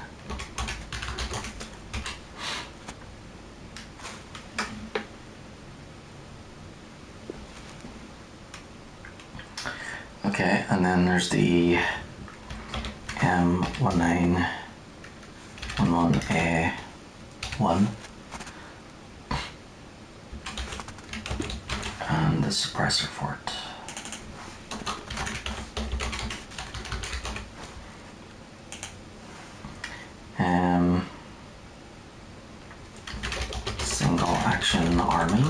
Okay, and then there's the M1911A1 and the suppressor for it. Single action army.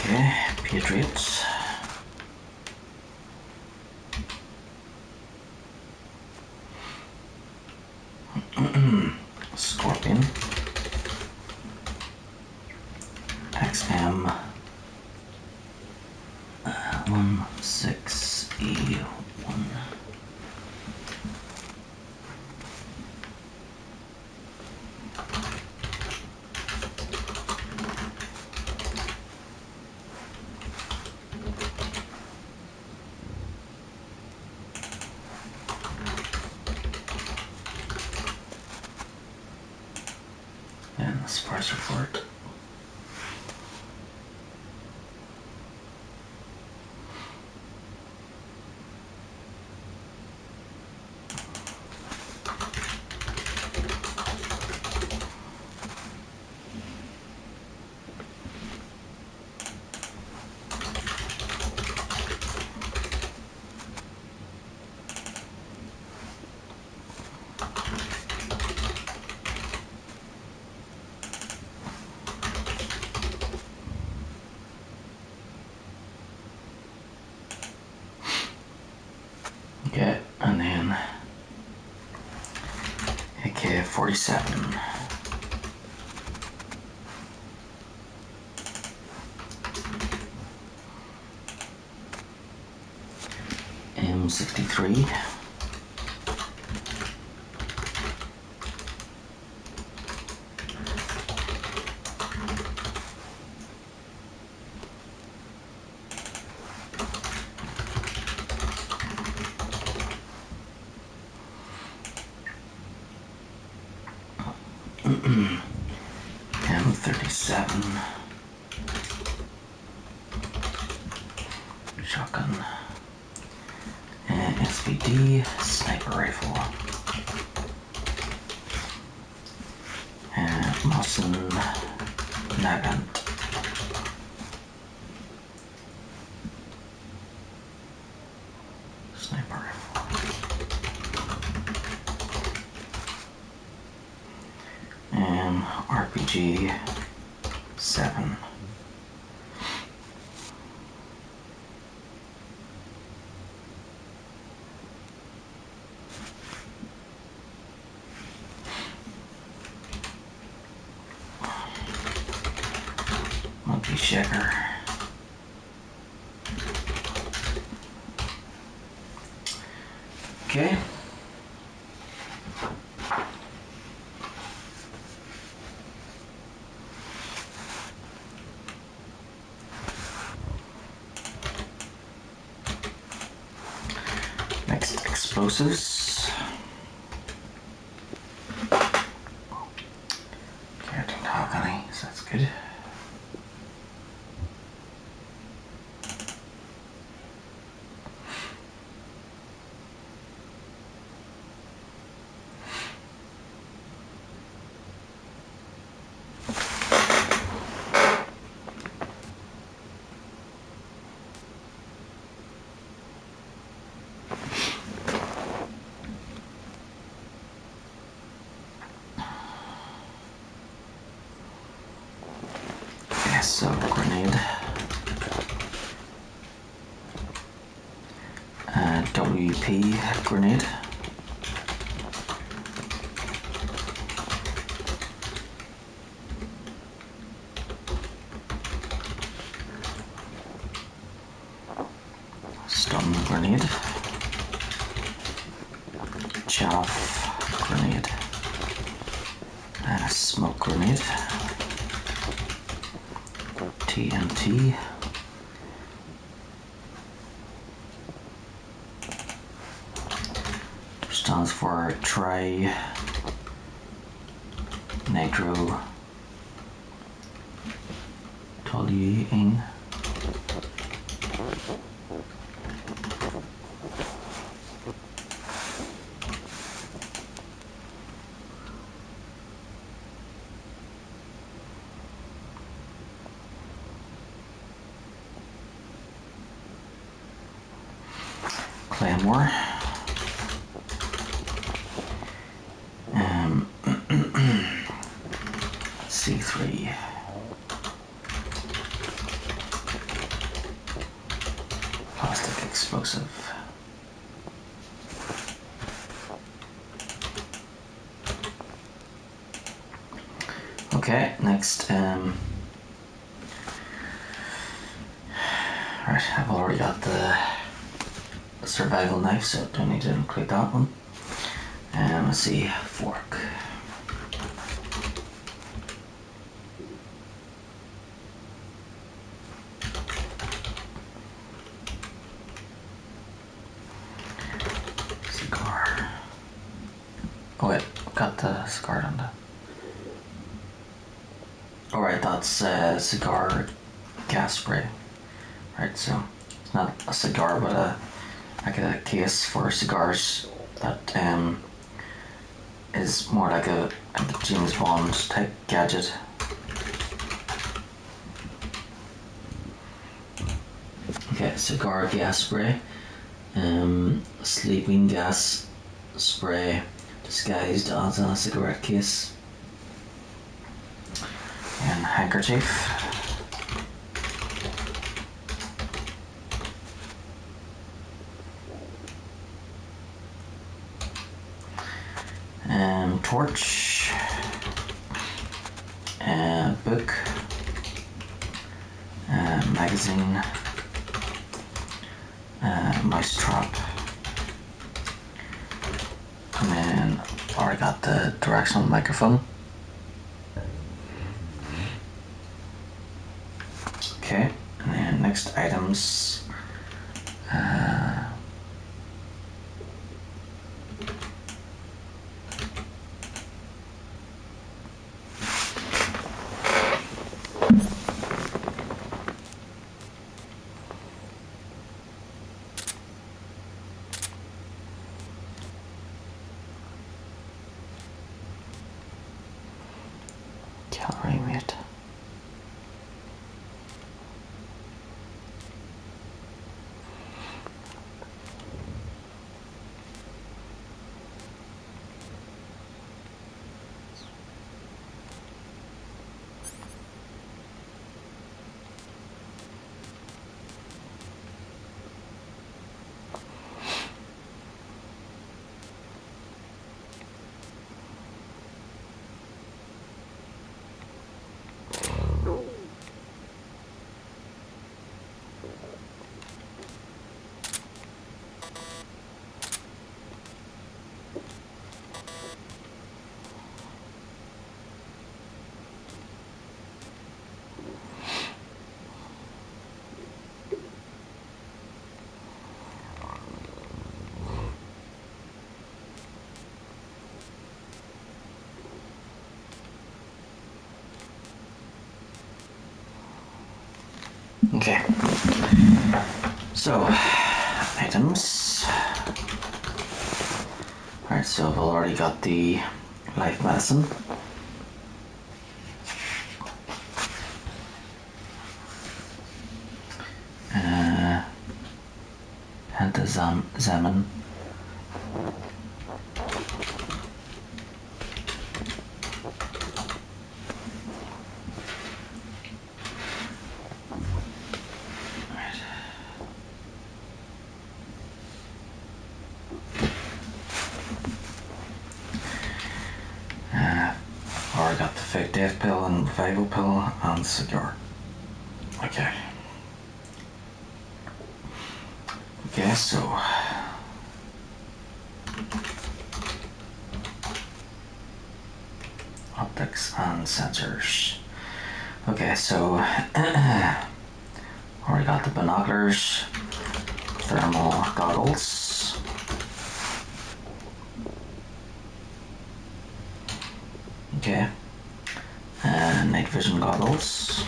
Okay, Patriots. Scorpion. XM 16E1. And the suppressor for it. Okay, and then AK-47. M63. M37. Shotgun. And SVD sniper rifle. And Mosin Nagant. Sniper rifle. And RPG 7. Monkey shaker. Okay. Next, explosives. Okay, I don't have any, so that's good. So grenade, WP grenade, stun grenade, chaff grenade. And a smoke grenade. TNT. Stands for tri nitro toluene. Claymore. C3. Plastic explosive. Okay, next, right, I've already got the survival knife, so don't need to include that one. And let's see, fork. Cigar. Oh wait, got the cigar on the. Alright, that's cigar gas spray. Right, so it's not a cigar, but like a case for cigars that is more like a James Bond type gadget. Okay, cigar gas spray, sleeping gas spray disguised as a cigarette case, and handkerchief. Torch, book, magazine, mouse trap, and then already got the directional microphone. Okay, and then next items. Calorie meat. Okay, so items. Alright, so I've already got the life medicine. Antizamin. Already got the fake death pill and revival pill and cigar. Okay. Okay, so optics and sensors. Okay, so already got the binoculars, thermal goggles, okay, and night vision goggles,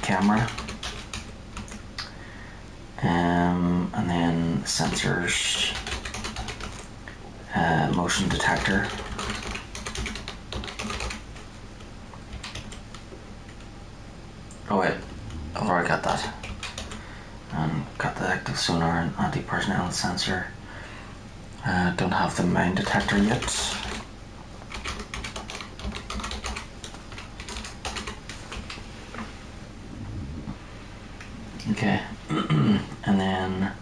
camera, and then sensors, motion detector, oh wait, I've already got that, and got the active sonar and anti-personnel sensor. Don't have the mine detector yet. Okay, and then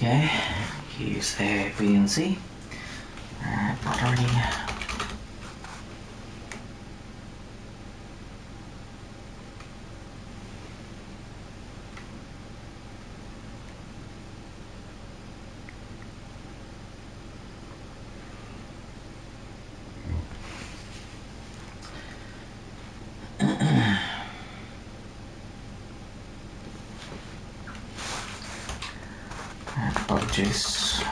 okay, use a VNC, battery, bug juice,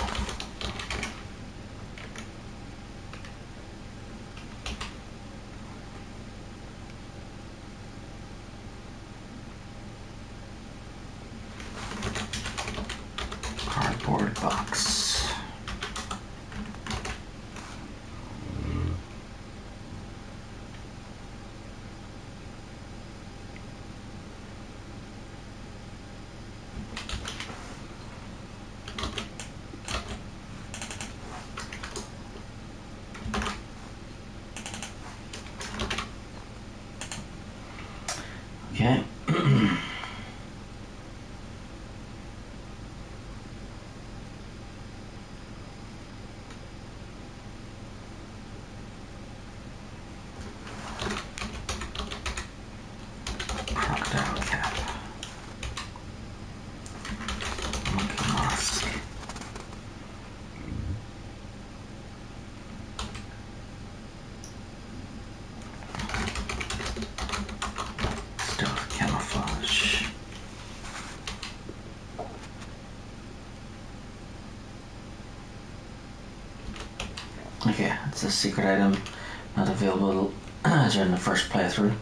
cardboard box, okay. Crocodile cap, monkey mask, stealth camouflage. Okay, it's a secret item not available during the first playthrough.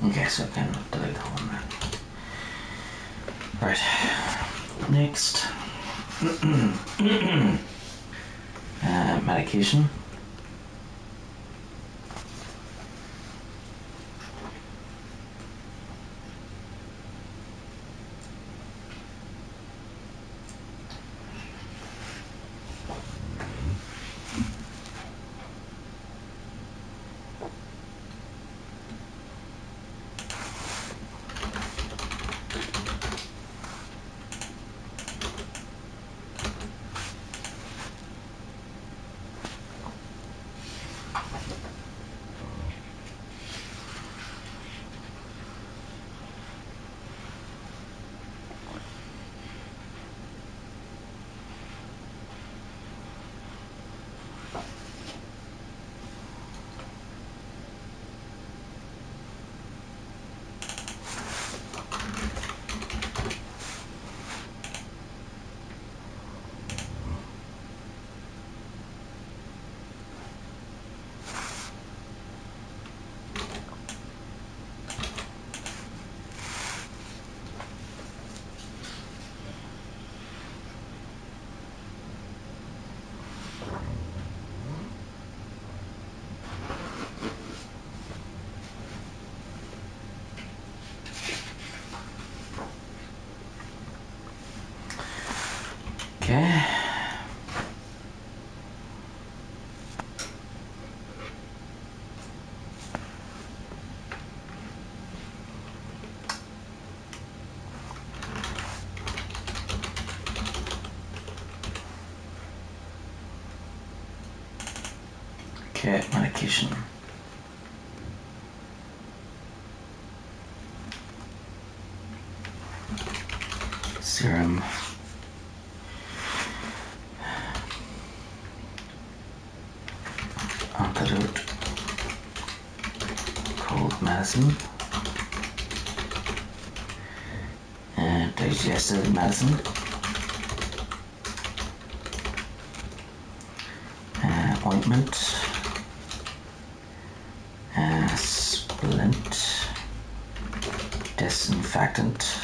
Okay, so I can delete that one then. Right. Next. Medication. Okay. Okay, medication. Serum. Antidote. Cold medicine. Digestive medicine. Ointment. Splint. Disinfectant.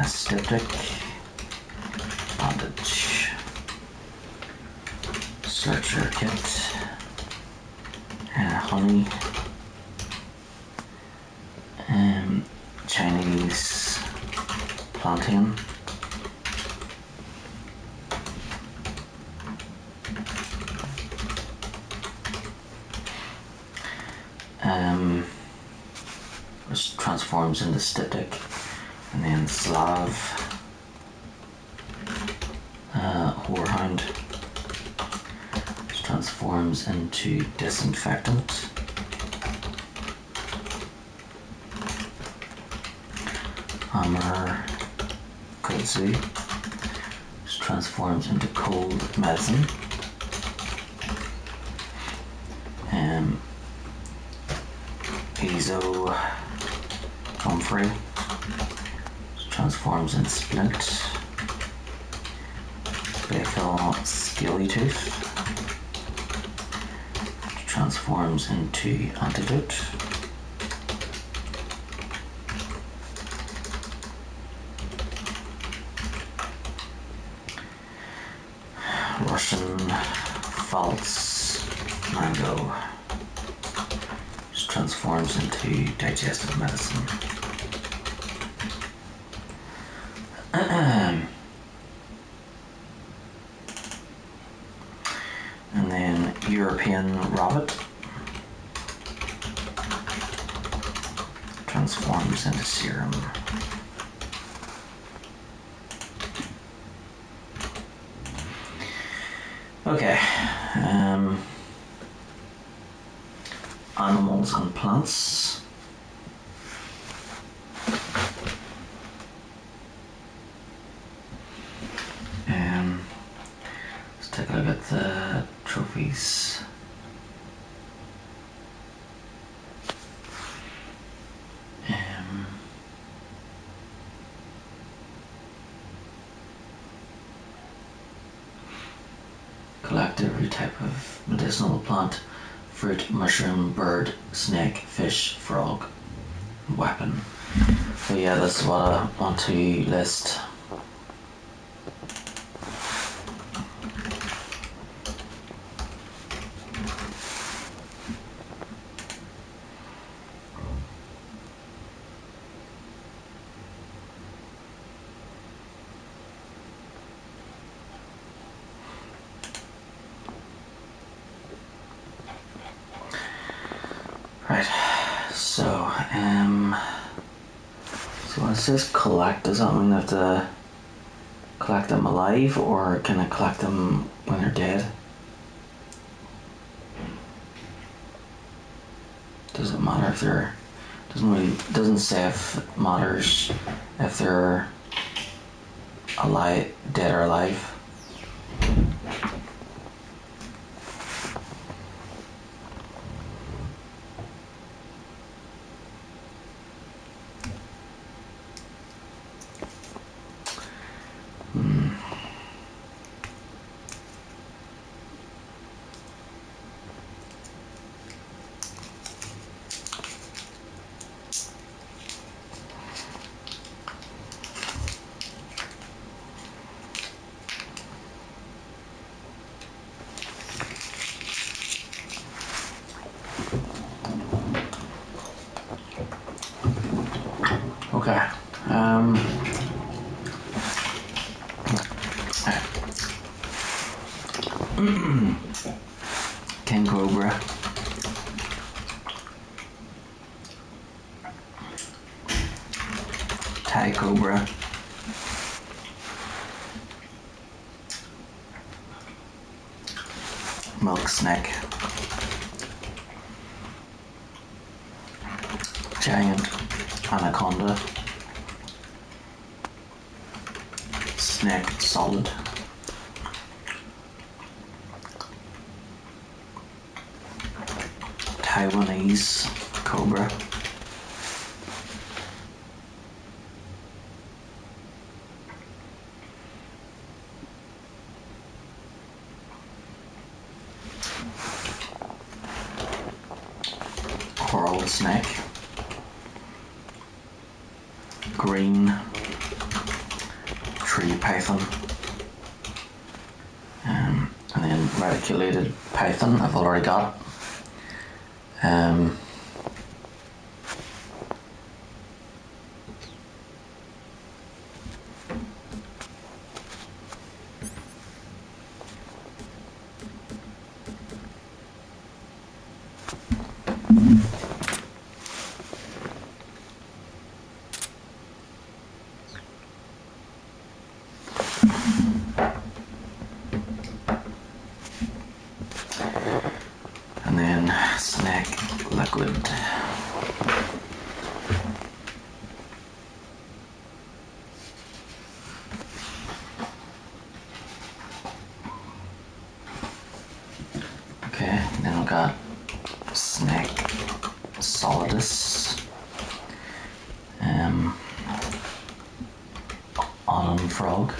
Styptic. Bandage. Searcher kit. Honey. Chinese plantain. Which transforms into styptic, and then Slav, Whorehound, which transforms into disinfectant. Hammer, Kudzu, which transforms into cold medicine. Ezo, Comfrey, which transforms into splint. Bakal, Scaly Tooth, which transforms into antidote. Russian False Mango, which transforms into digestive medicine. And then European Rabbit transforms into serum. Okay, animals and plants. Let's take a look at the trophies. Collect every type of medicinal plant, fruit, mushroom, bird, snake, fish, frog, weapon. So yeah, this is what I want to list. Right, so when it says collect, does that mean I have to collect them alive, or can I collect them when they're dead? Does it matter if they're, doesn't say if it matters if they're alive, dead or alive. Okay. King Cobra. Thai Cobra. Milk Snake. Giant Anaconda. Snake Solid. Taiwanese Cobra. Coral Snake. Green Tree Python. And then Reticulated Python I've already got. And then Snake Liquid. Okay, then we got Snake Solidus. Autumn Frog.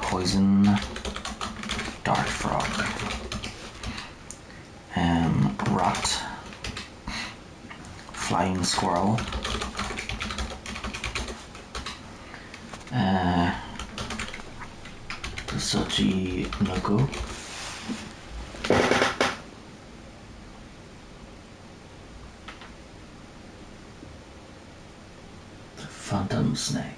Poison Dart Frog. Rot. Flying Squirrel. Suchi Noko. Phantom Snake.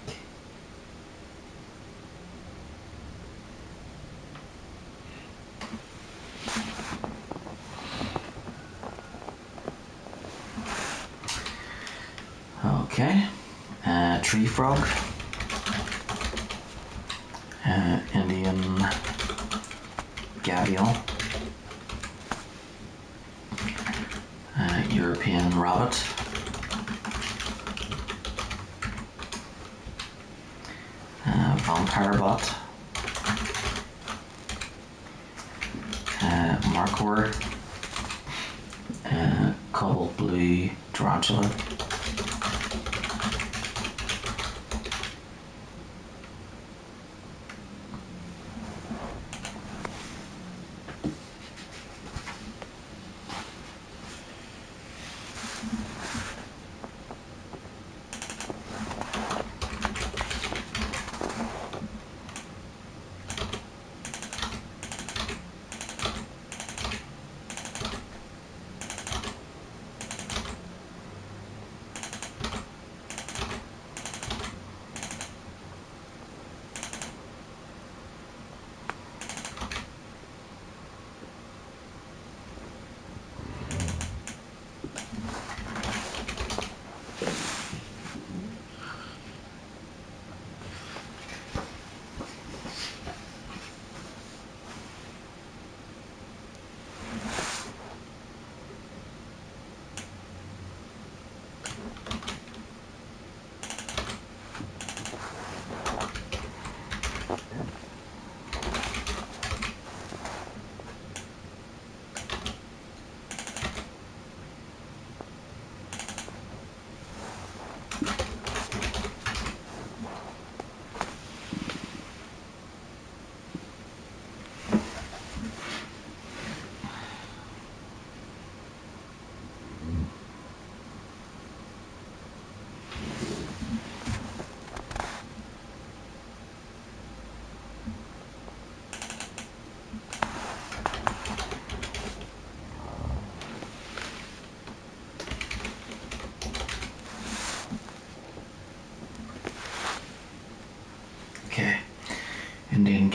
Okay, Tree Frog. Indian Gavial. European Rabbit. Vampire Bot. Markor. Cobalt Blue Tarantula.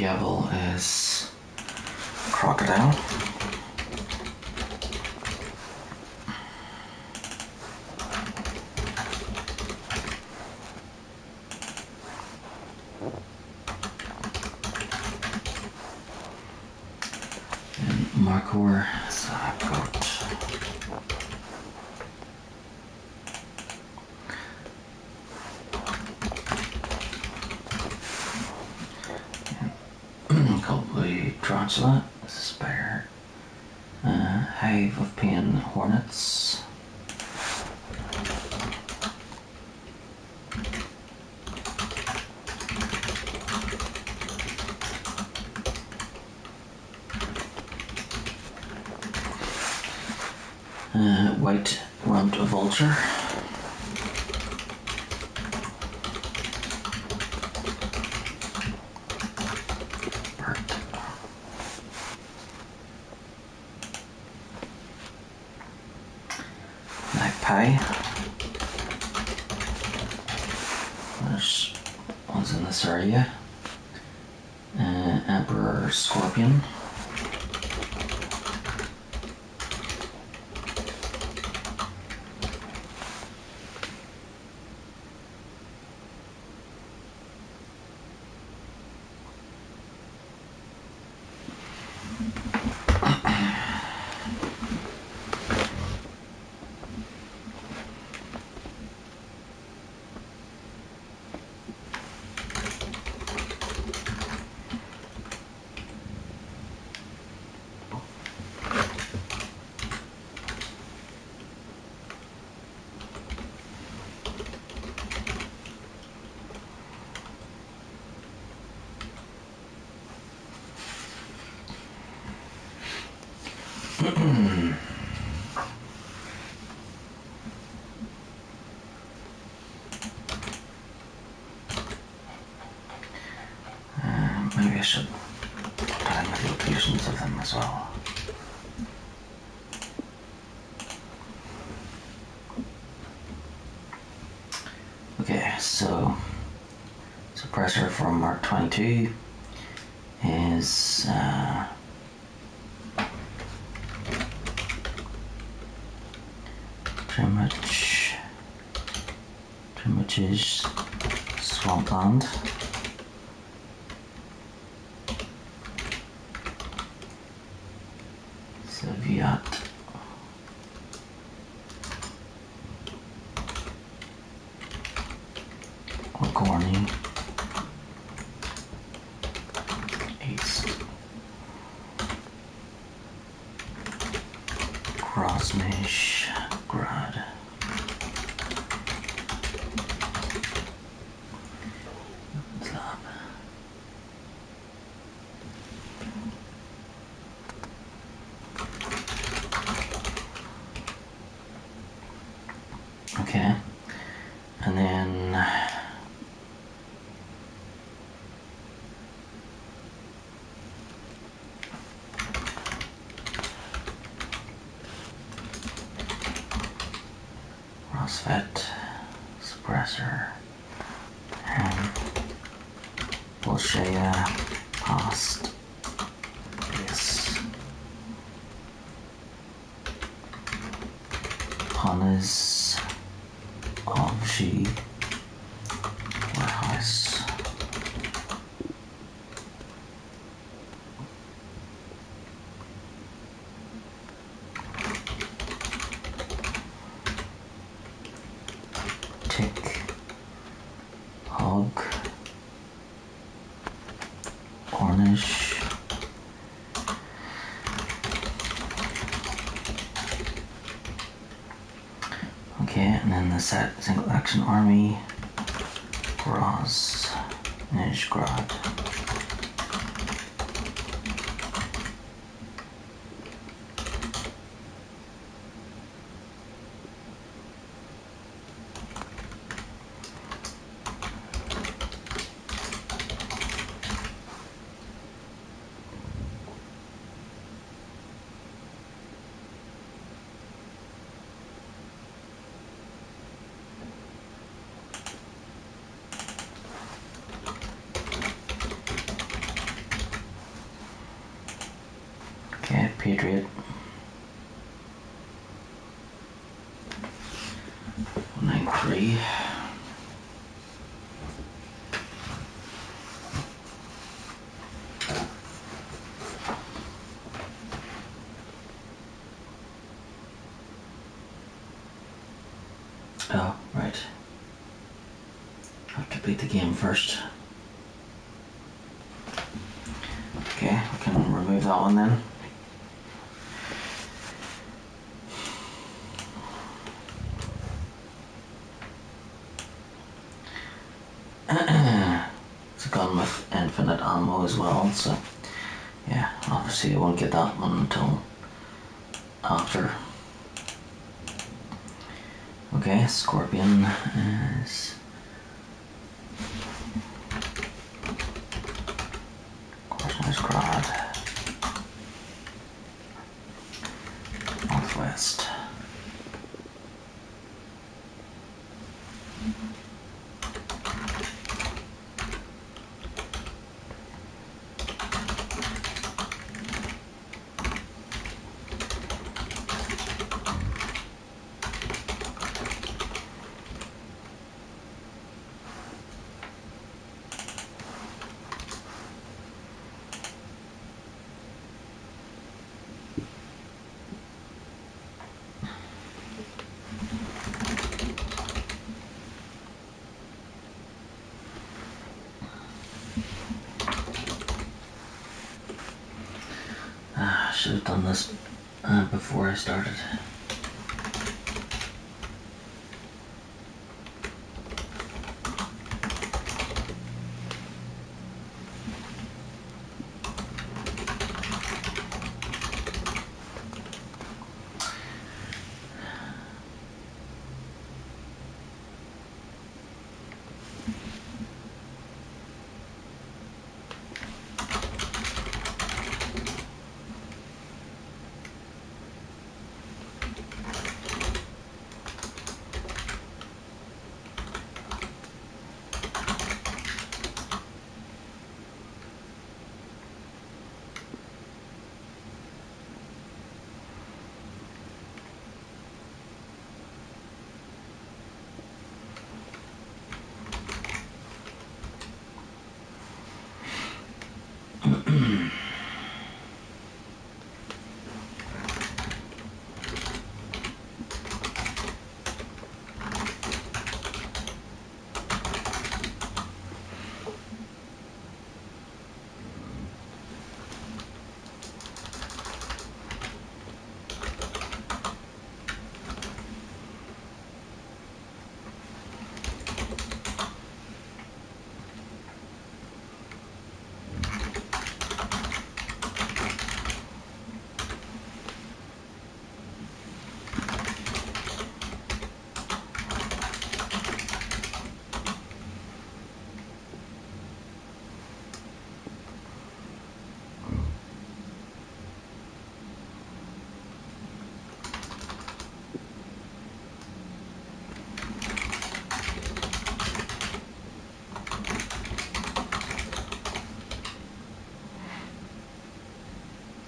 gavel is crocodile. And Markor is goat. Coldblue tarantula, spider, hive of pain hornets, white rumped vulture, magpie. There's ones in this area. Emperor scorpion. Maybe I should tell the locations of them as well. Okay, so suppressor for Mark 22 is Trimmage's Swampland. Viat. Corny. East. Grosnish. Grad. Slab. Okay, and then Rosvet, suppressor, and Bolshaya, past, yes, Hannes, Obji, warehouse. Tick, hog, Cornish, okay, and then the set single action army, Graz, Nizhgrad. Patriot. 193. Oh, right. Have to beat the game first. Okay, we can remove that one then. It's a gun with infinite ammo as well, so yeah, obviously I won't get that one until after. Okay, Scorpion is... Of course, my squad. Northwest. I should have done this before I started.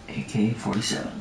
AK-47.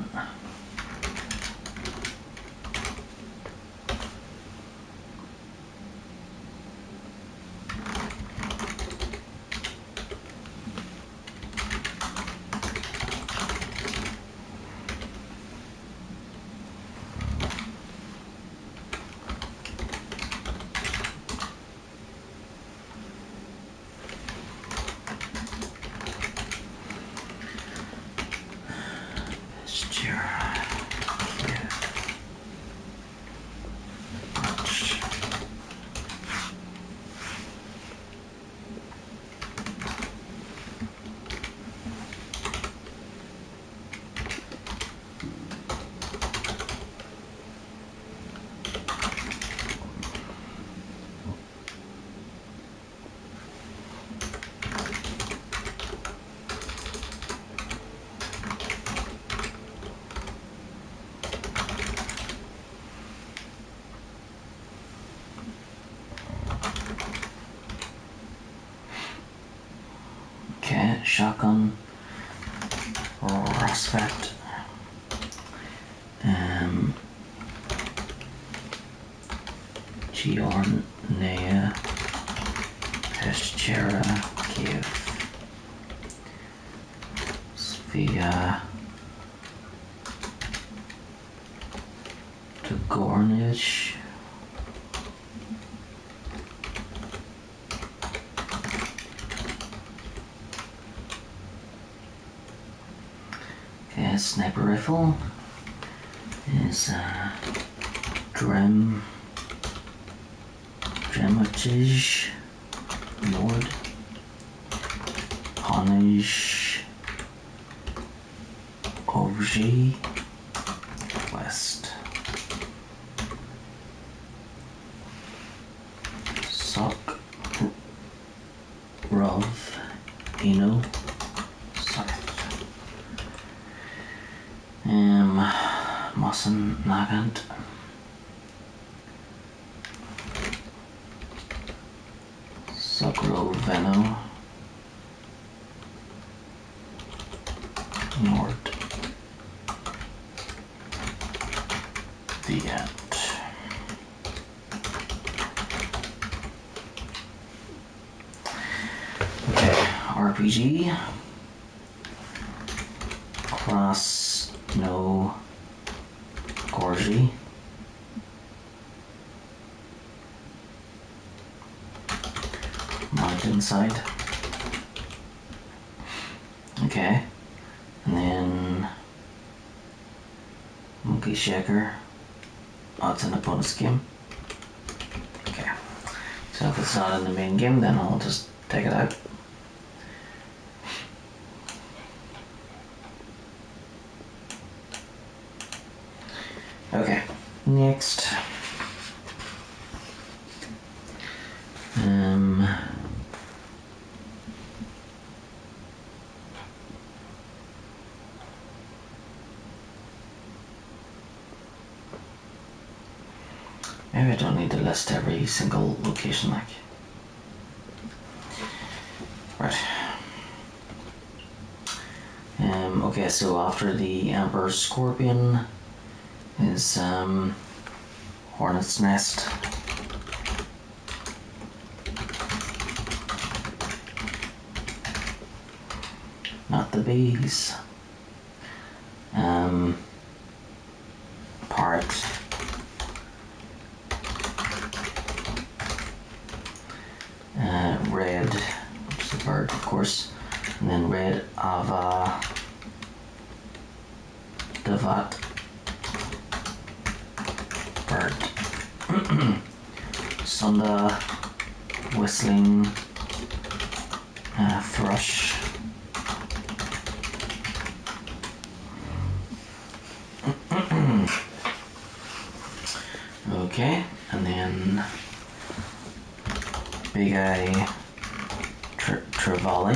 Okay, shotgun, prospect. Tiornea Peschera Kiev Svia Dagornish okay, sniper rifle is Drematish Nord Honish Ovji West Sok Rov Eno South Mossen Nagant Sokro Veno Nord the end. Okay, RPG class no Gorgi mountainside. Okay, and then Monkey Shaker. Oh, it's in the bonus game. Okay, so if it's not in the main game, then I'll just take it out. Okay, next. Maybe I don't need to list every single location like. Right. Okay, so after the Emperor Scorpion is Hornet's Nest. Not the bees. Part. Red, which is a bird, of course, and then Red Ava Davat bird. Sunda whistling thrush. Okay, and then Big Eye Trevally.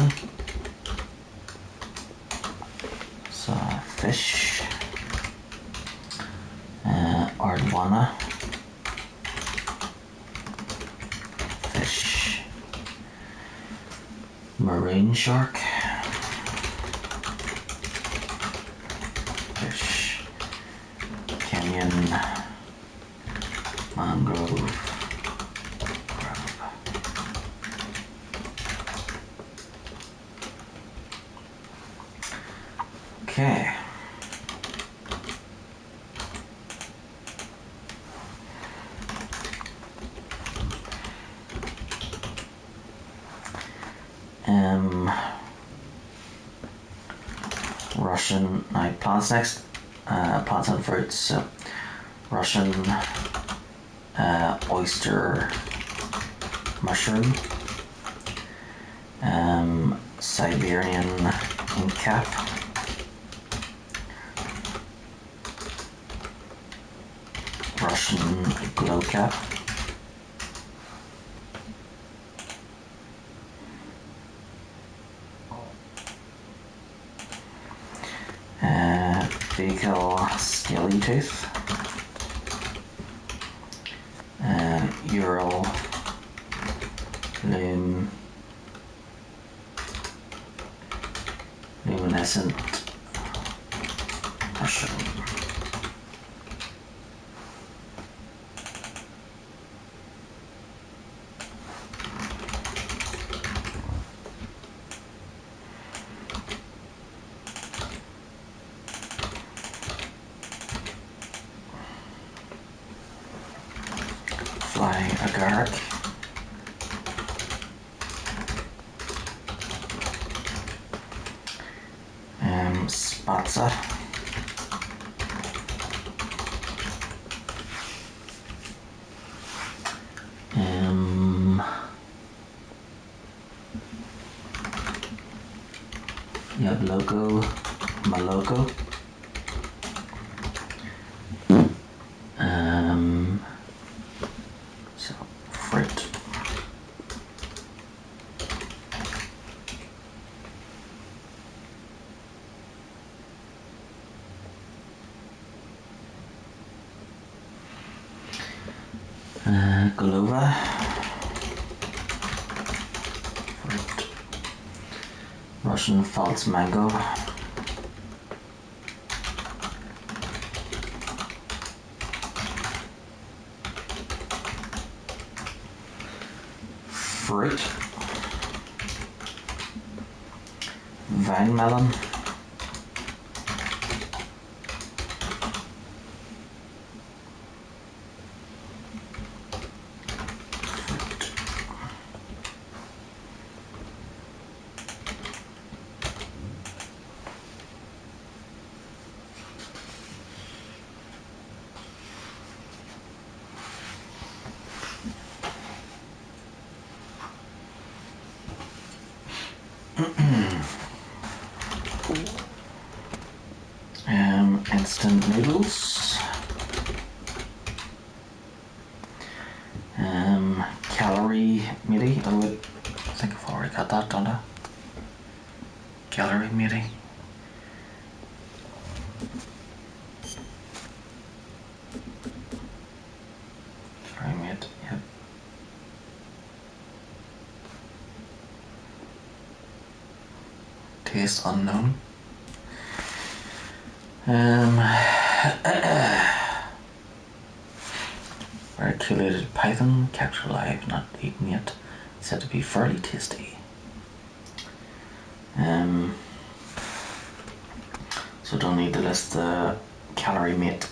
So fish. Ardwana. Fish. Marine shark. Fish. Canyon. Mangrove. Okay. Russian, plants next. Plants and fruits. So Russian oyster mushroom. Siberian inkcap. Russian glowcap. Fecal scaly tooth. Ural luminescent mushroom. fly agaric. Spatza. Yabloco, Maloko. So fruit. Golova. Fruit. Russian false mango. Fruit. Vine melon. Instant noodles. Calorie meaty. Oh, I think I've already got that, don't I? Calorie meaty. Calorie meat, yep. Taste unknown. Articulated python, captured alive, not eaten yet. Said to be fairly tasty. So don't need to list the calorie meat.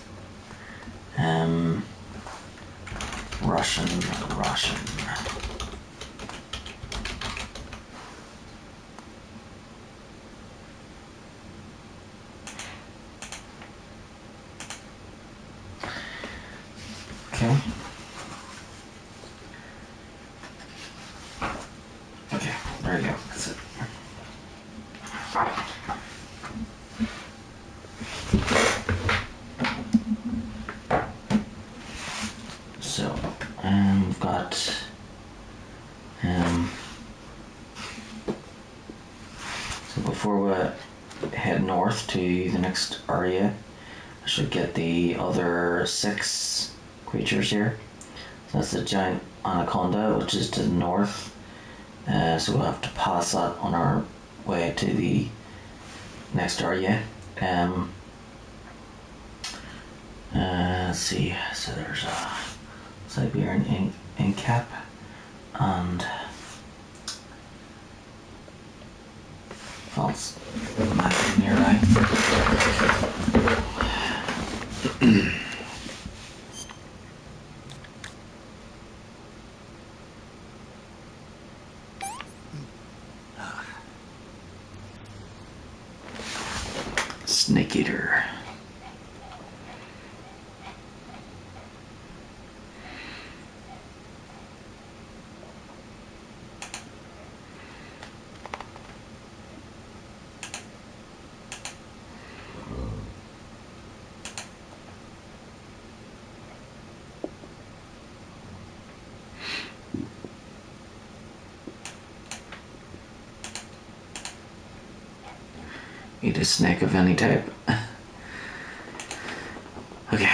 Russian. Okay. Okay, there we go. That's it. So, we've got so before we head north to the next area, I should get the other 6 creatures here. So that's the giant anaconda, which is to the north. So we'll have to pass that on our way to the next area. Let's see. So there's a Siberian Incap and false nearby. Snake Eater. Eat a snake of any type. Okay.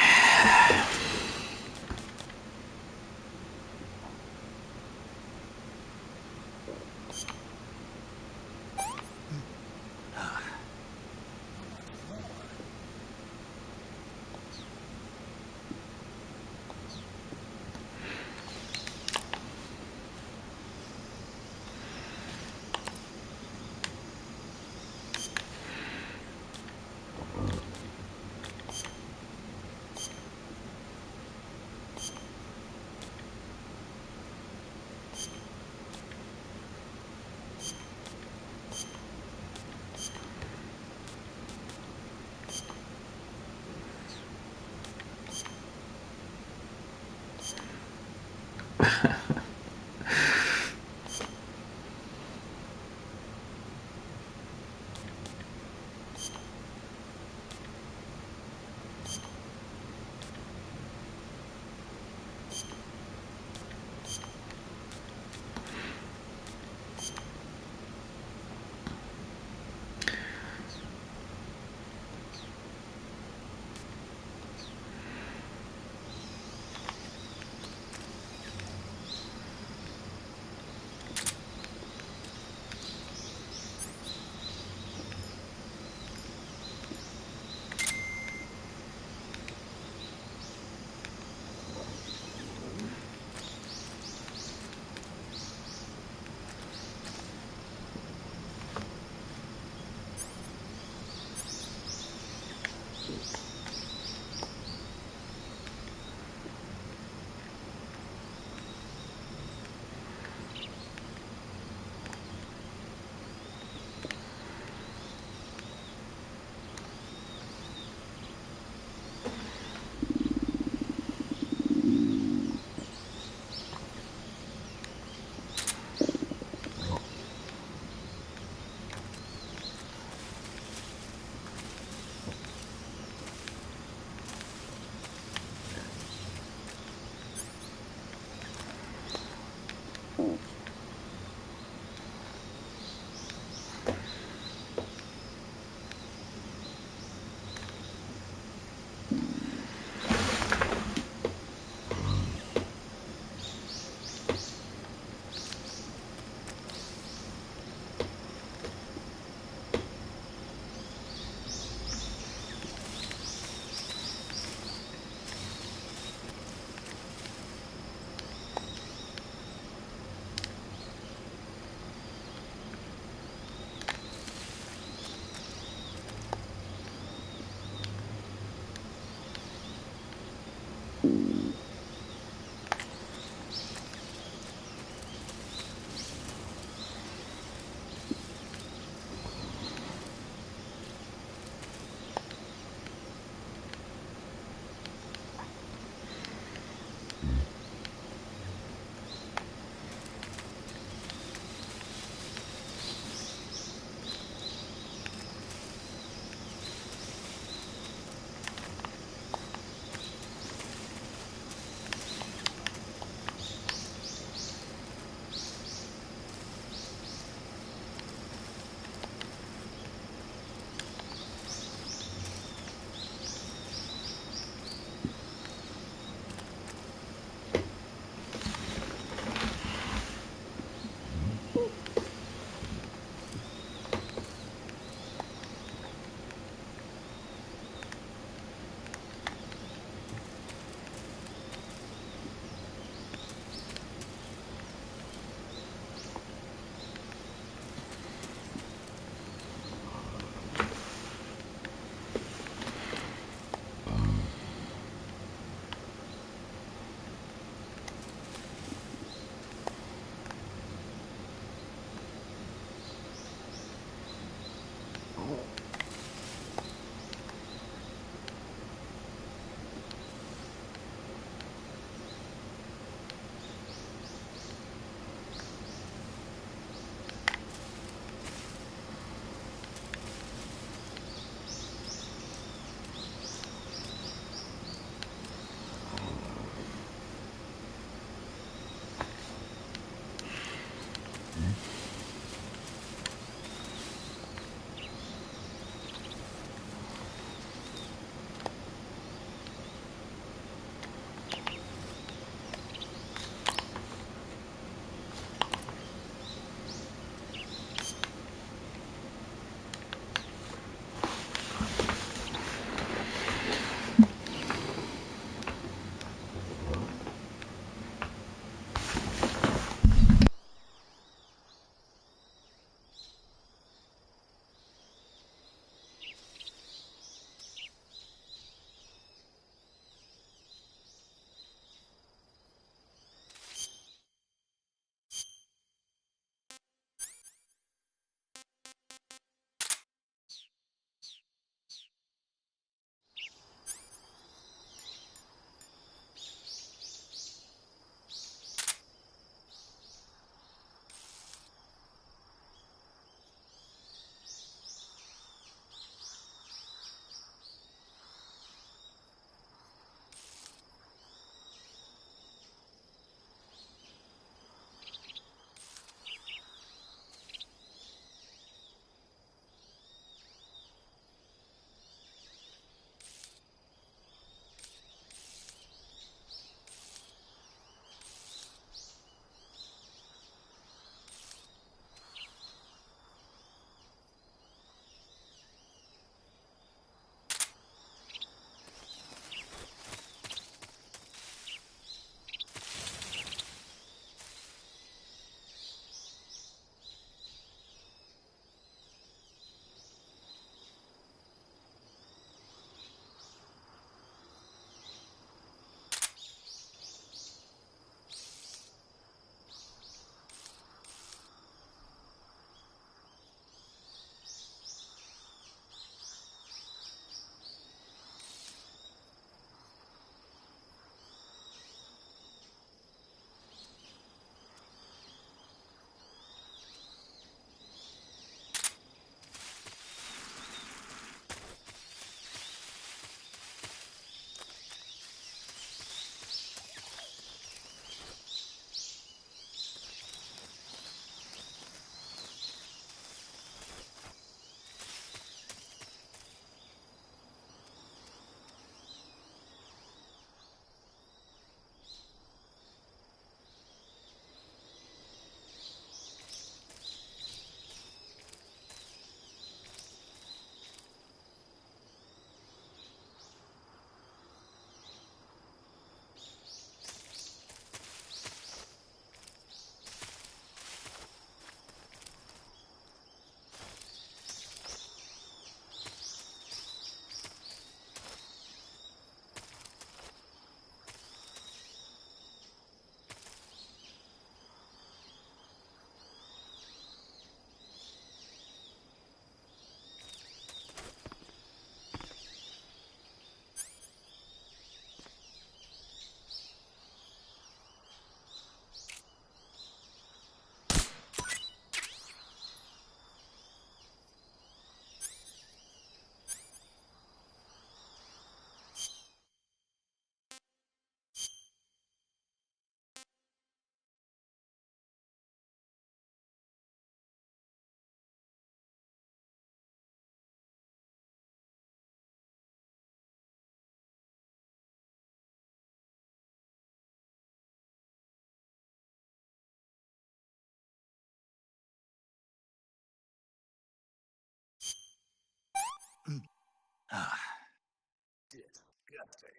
Disgusting.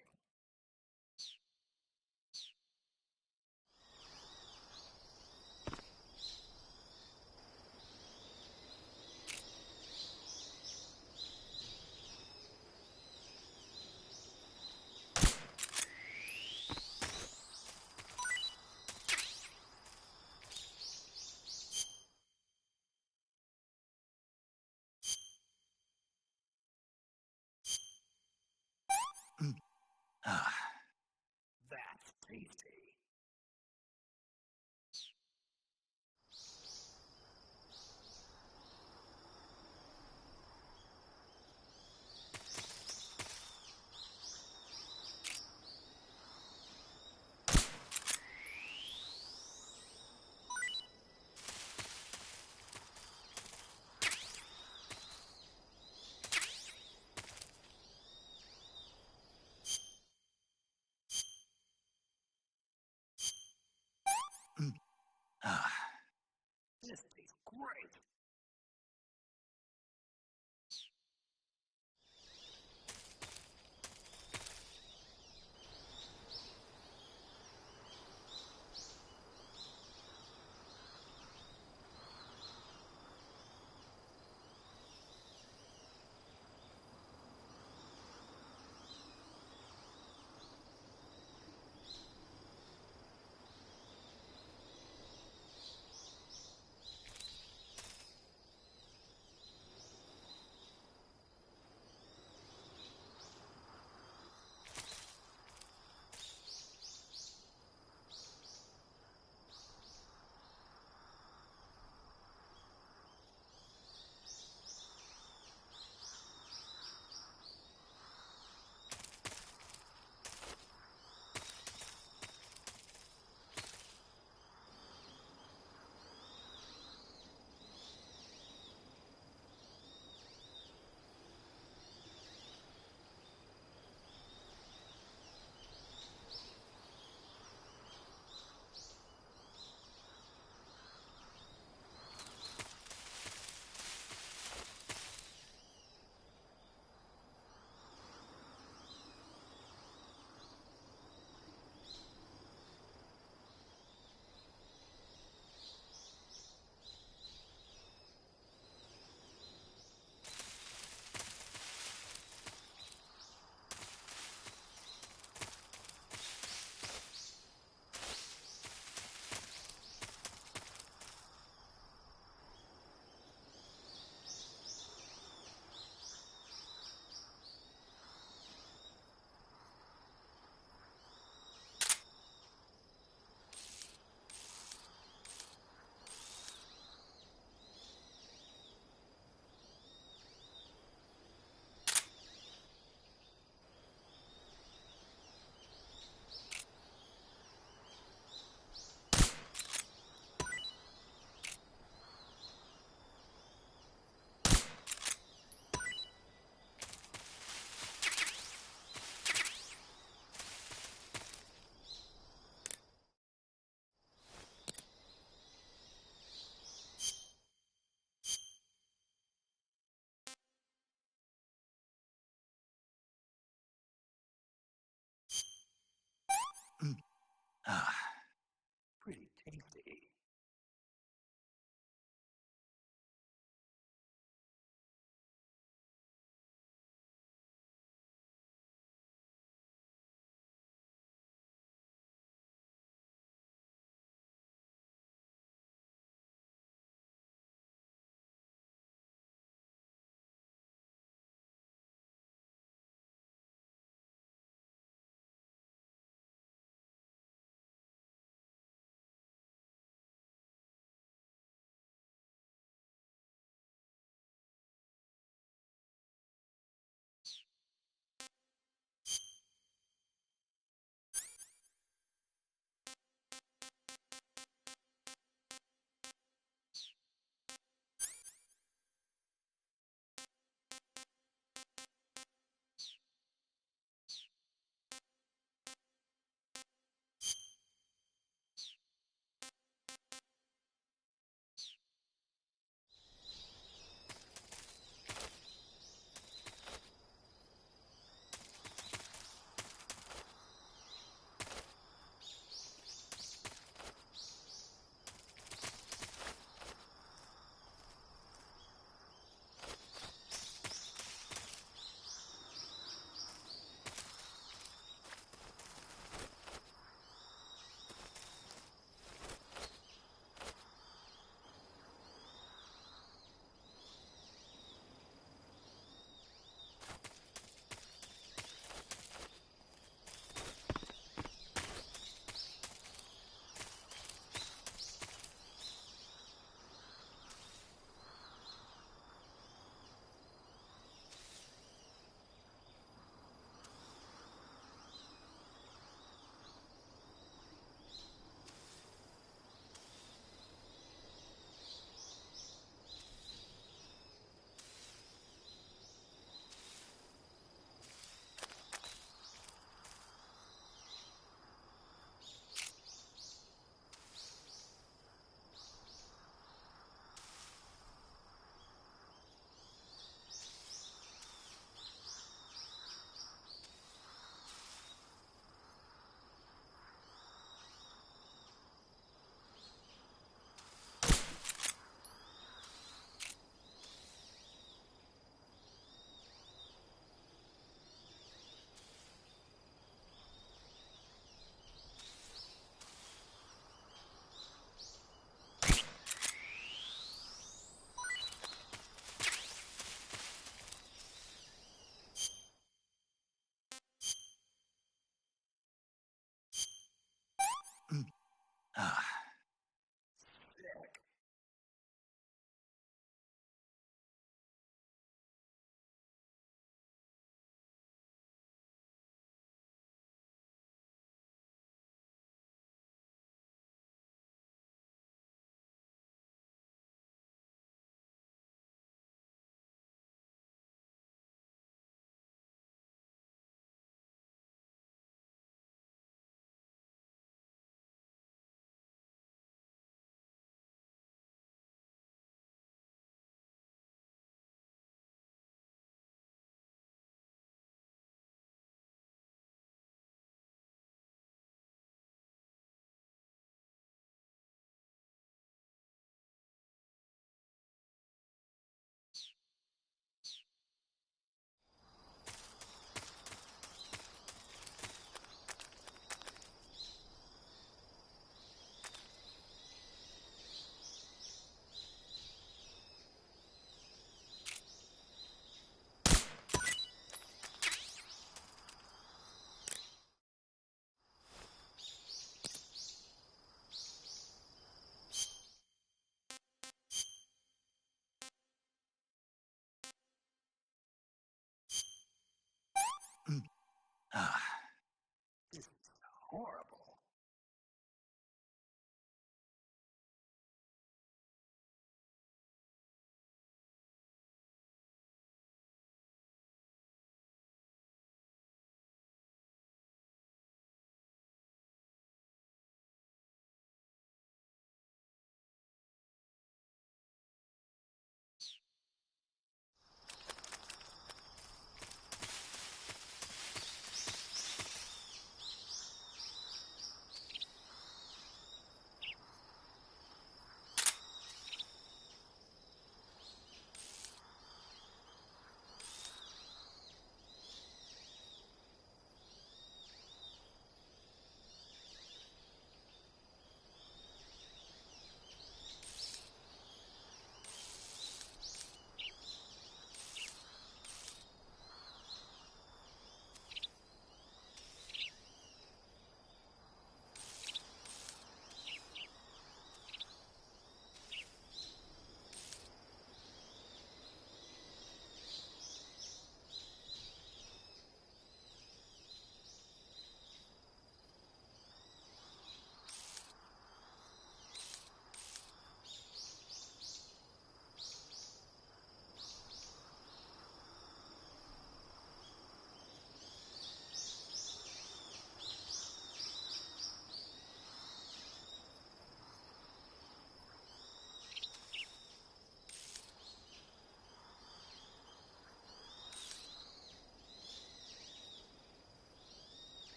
That's tasty. This tastes great. Pretty tasty.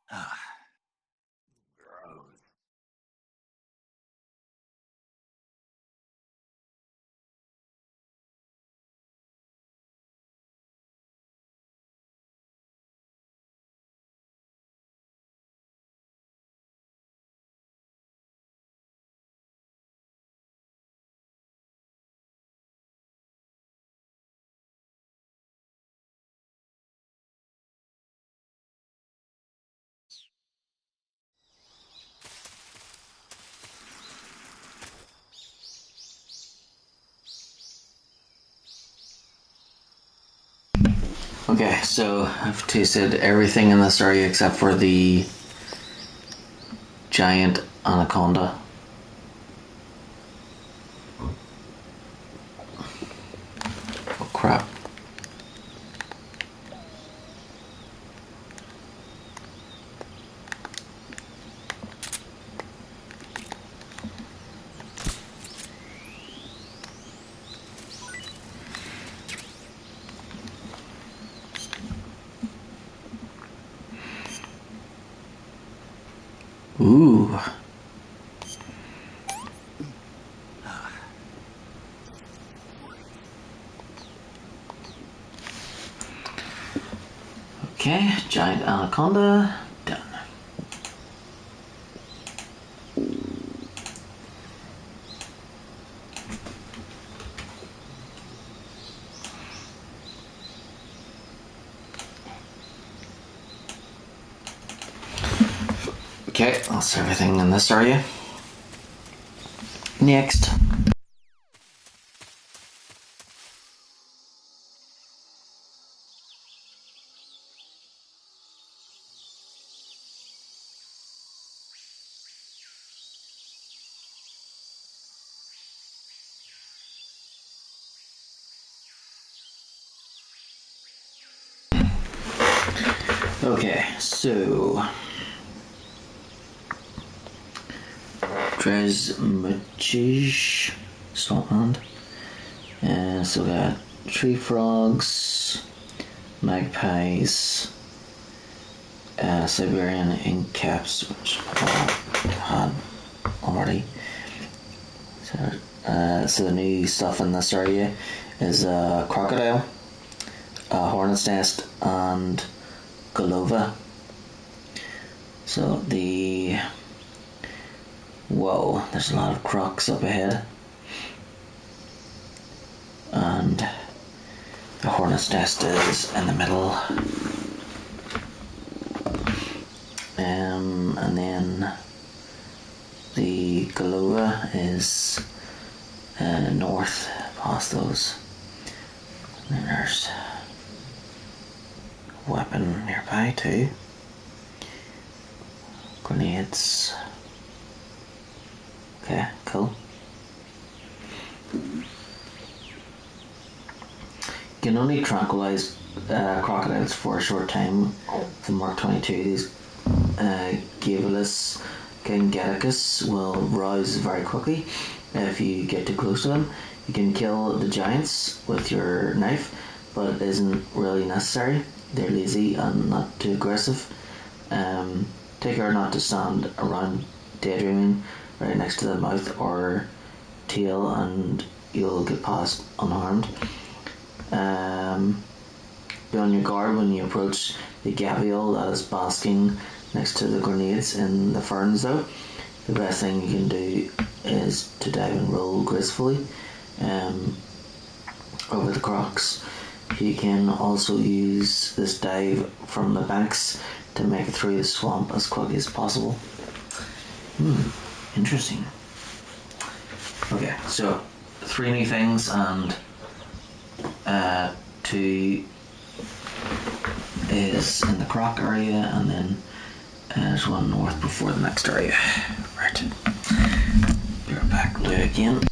Gross. Okay, so I've tasted everything in this area except for the giant anaconda. Oh crap. Ooh. Okay, giant anaconda, done. Okay, that's everything in this area. Next. Okay, so Dresmuchig Saltland. And so we got tree frogs, magpies, Siberian ink caps, which I had already. So the new stuff in this area is crocodile, hornet's nest, and golova. So whoa, there's a lot of crocs up ahead, and the hornet's nest is in the middle. And then the golova is north past those. And then there's a weapon nearby too. Grenades. Okay, cool. You can only tranquilize crocodiles for a short time. The Mark 22, these Gavilis Gangeticus will rouse very quickly if you get too close to them. You can kill the giants with your knife, but it isn't really necessary. They're lazy and not too aggressive. Take care not to stand around daydreaming right next to the mouth or tail, and you'll get past unharmed. Be on your guard when you approach the gavial that is basking next to the grenades in the ferns though. The best thing you can do is to dive and roll gracefully over the crocs. You can also use this dive from the banks to make it through the swamp as quickly as possible. Interesting. Okay, so 3 new things and 2 is in the croc area, and then there's one north before the next area. Right. Be right back, we'll do it again.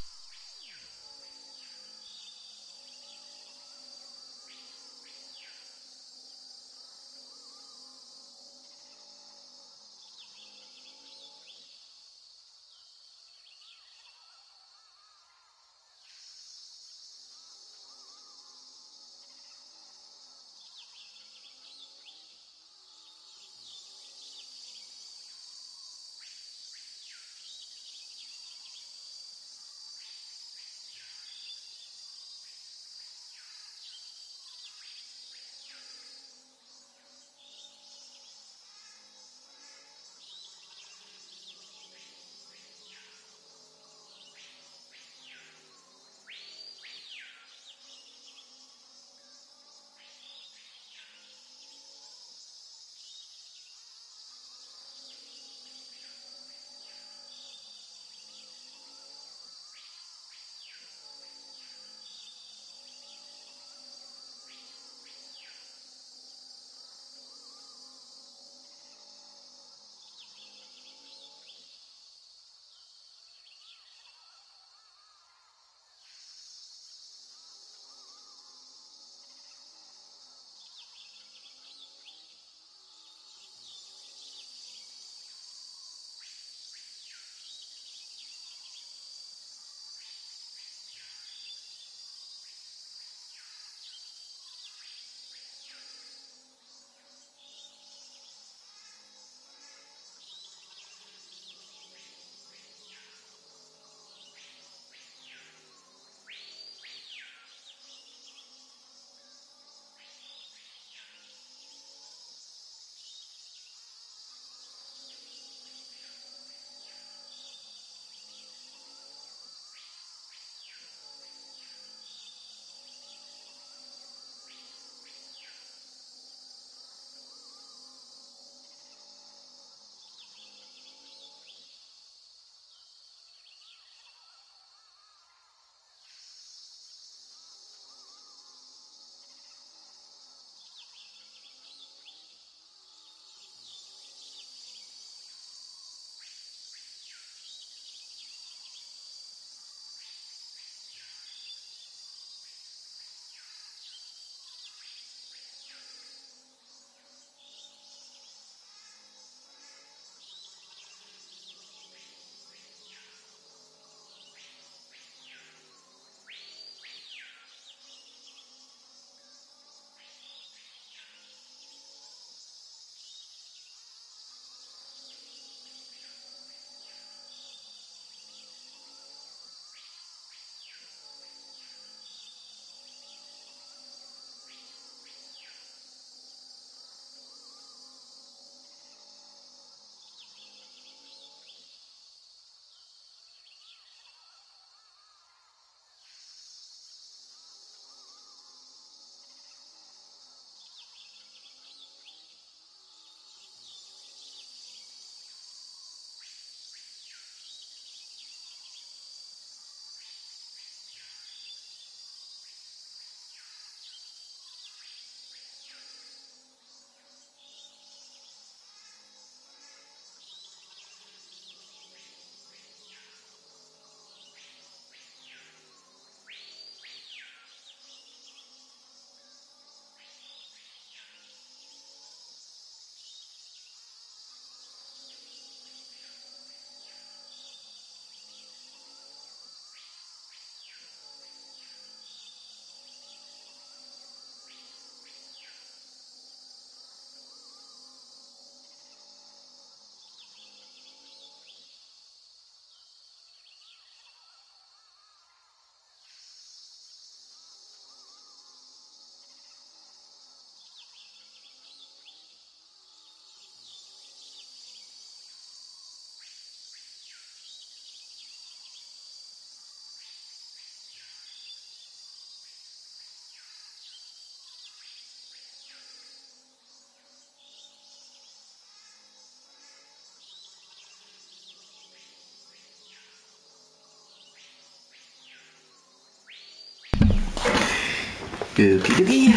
Okie dokie.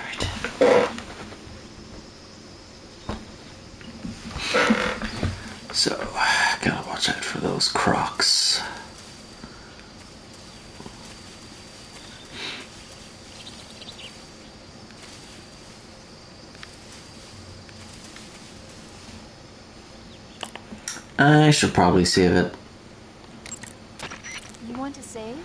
Right. So, gotta watch out for those crocs. I should probably save it. You want to save?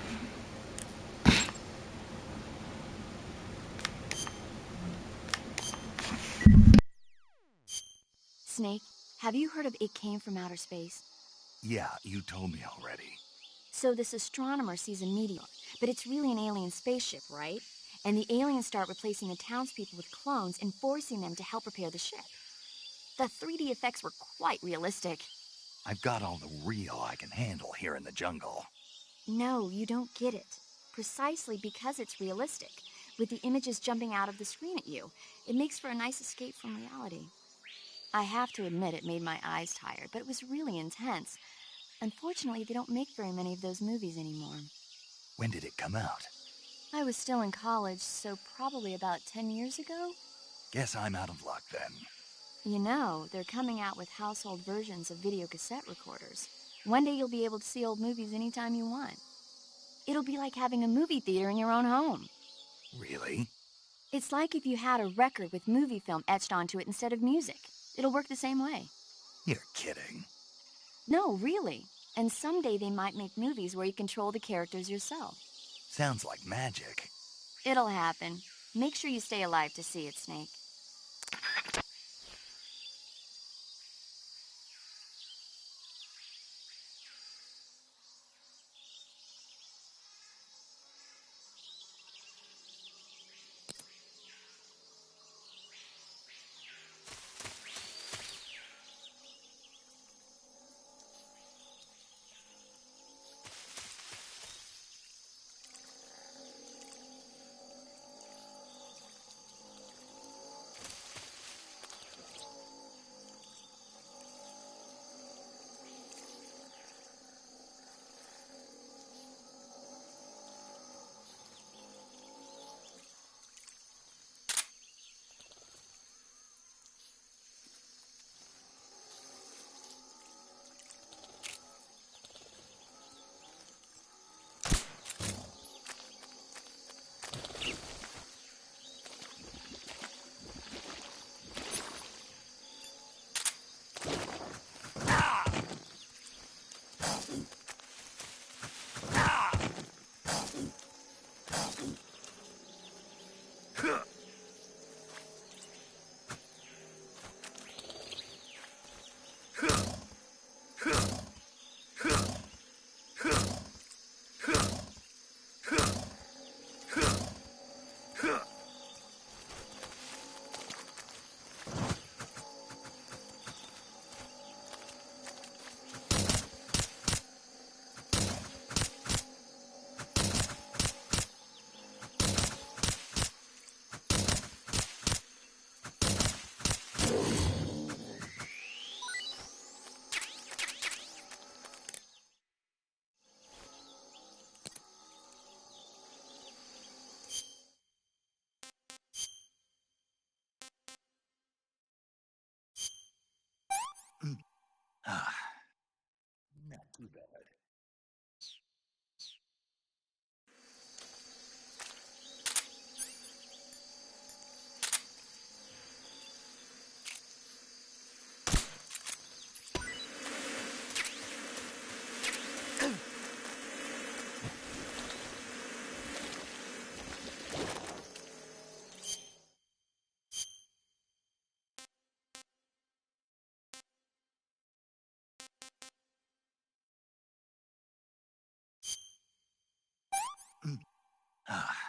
Snake, have you heard of It Came from Outer Space? Yeah, you told me already. So this astronomer sees a meteor, but it's really an alien spaceship, right? And the aliens start replacing the townspeople with clones and forcing them to help repair the ship. The 3D effects were quite realistic. I've got all the real I can handle here in the jungle. No, you don't get it. Precisely because it's realistic, with the images jumping out of the screen at you, it makes for a nice escape from reality. I have to admit it made my eyes tired, but it was really intense. Unfortunately, they don't make very many of those movies anymore. When did it come out? I was still in college, so probably about 10 years ago? Guess I'm out of luck then. You know, they're coming out with household versions of video cassette recorders. One day you'll be able to see old movies anytime you want. It'll be like having a movie theater in your own home. Really? It's like if you had a record with movie film etched onto it instead of music. It'll work the same way. You're kidding. No, really. And someday they might make movies where you control the characters yourself. Sounds like magic. It'll happen. Make sure you stay alive to see it, Snake. Ah, not too bad. Ah.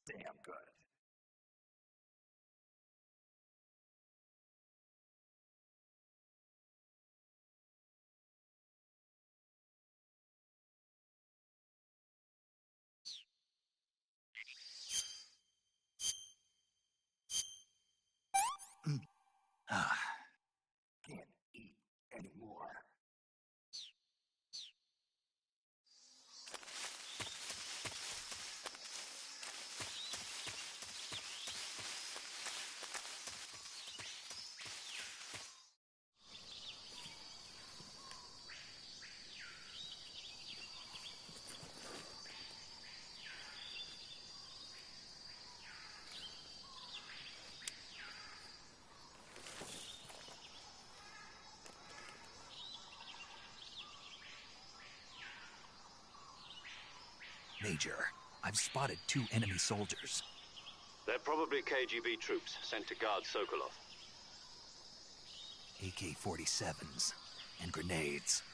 damn good. Ah, can't eat anymore. Major, I've spotted 2 enemy soldiers. They're probably KGB troops sent to guard Sokolov. AK-47s and grenades.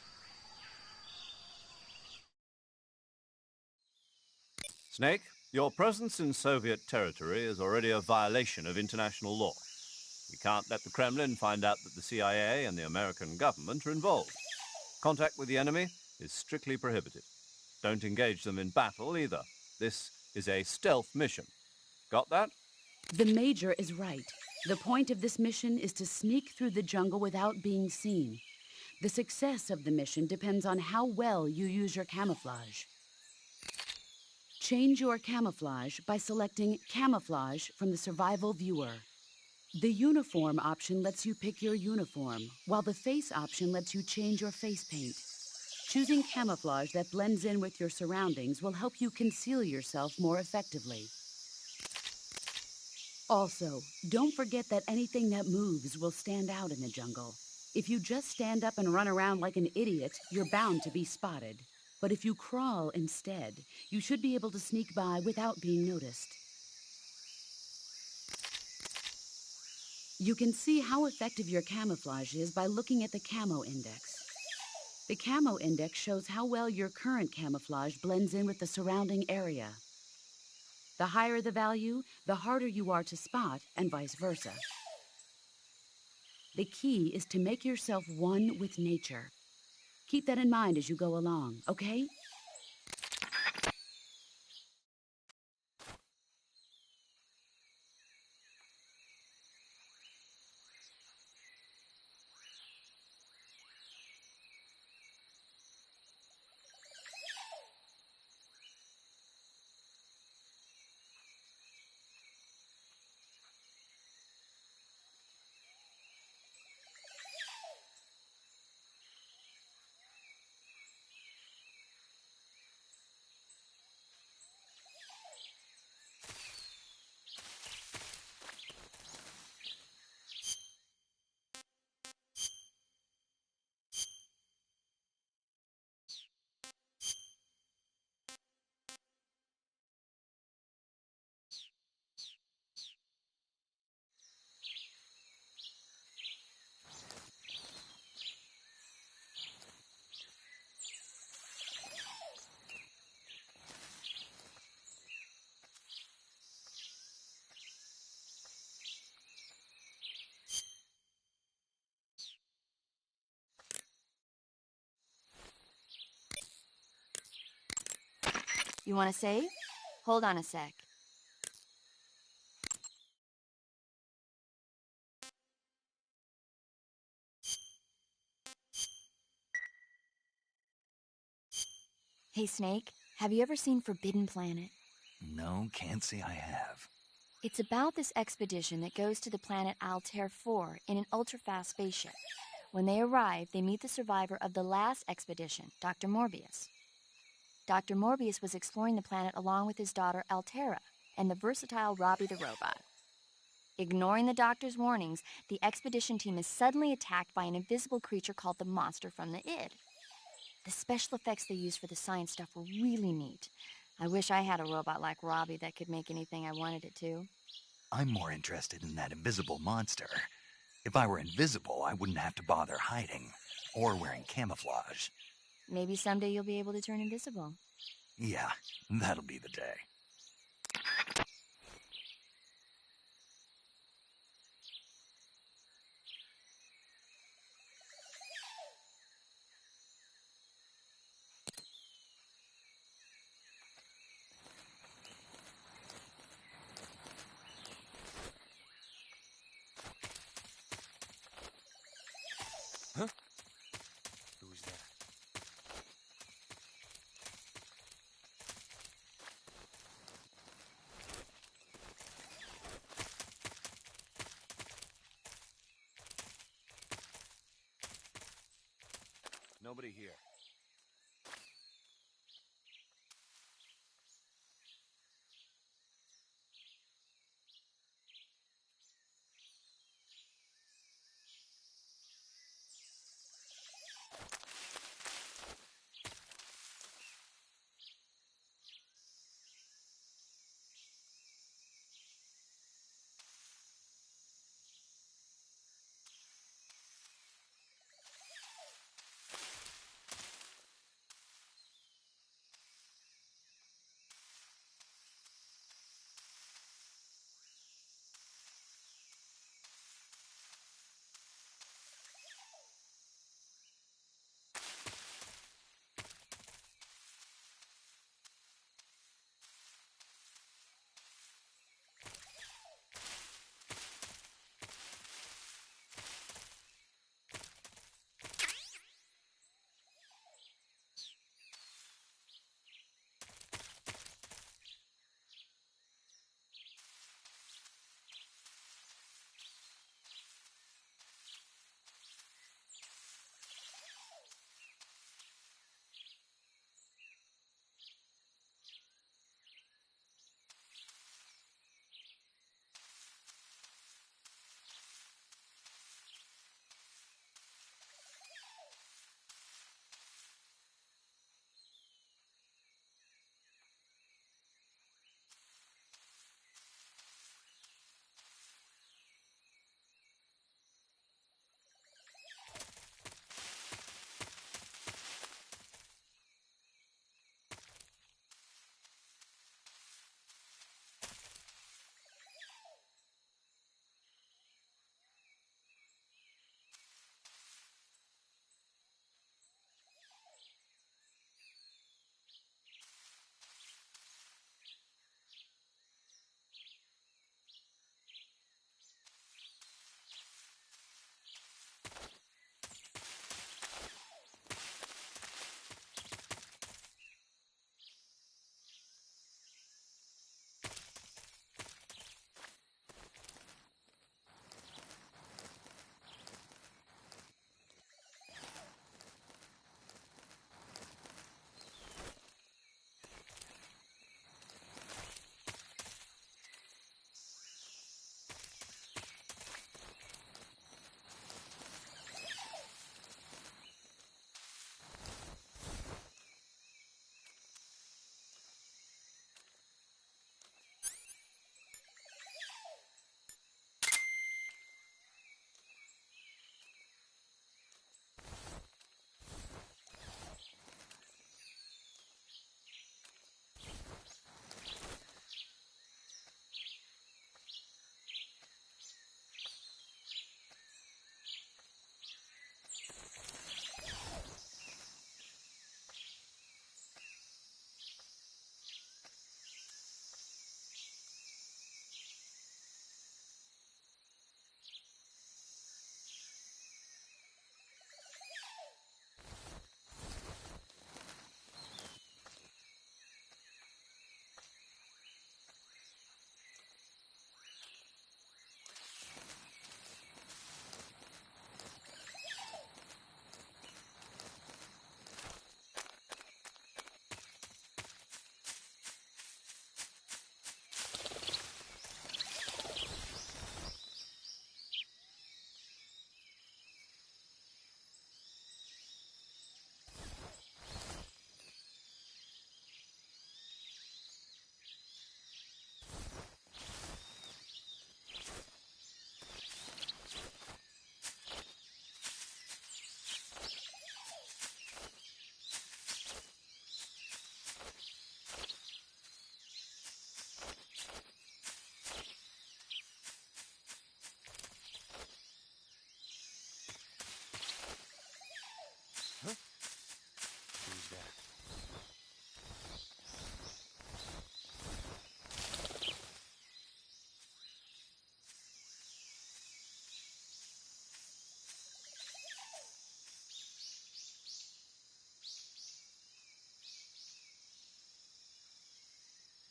Snake, your presence in Soviet territory is already a violation of international law. We can't let the Kremlin find out that the CIA and the American government are involved. Contact with the enemy is strictly prohibited. Don't engage them in battle either. This is a stealth mission. Got that? The Major is right. The point of this mission is to sneak through the jungle without being seen. The success of the mission depends on how well you use your camouflage. Change your camouflage by selecting Camouflage from the Survival Viewer. The Uniform option lets you pick your uniform, while the Face option lets you change your face paint. Choosing camouflage that blends in with your surroundings will help you conceal yourself more effectively. Also, don't forget that anything that moves will stand out in the jungle. If you just stand up and run around like an idiot, you're bound to be spotted. But if you crawl instead, you should be able to sneak by without being noticed. You can see how effective your camouflage is by looking at the Camo Index. The Camo Index shows how well your current camouflage blends in with the surrounding area. The higher the value, the harder you are to spot, and vice versa. The key is to make yourself one with nature. Keep that in mind as you go along, okay? You want to save? Hold on a sec. Hey, Snake, have you ever seen Forbidden Planet? No, can't say I have. It's about this expedition that goes to the planet Altair 4 in an ultra-fast spaceship. When they arrive, they meet the survivor of the last expedition, Dr. Morbius. Dr. Morbius was exploring the planet along with his daughter Altera and the versatile Robbie the robot. Ignoring the doctor's warnings, the expedition team is suddenly attacked by an invisible creature called the Monster from the Id. The special effects they used for the science stuff were really neat. I wish I had a robot like Robbie that could make anything I wanted it to. I'm more interested in that invisible monster. If I were invisible, I wouldn't have to bother hiding or wearing camouflage. Maybe someday you'll be able to turn invisible. Yeah, that'll be the day. Nobody here. Who's that?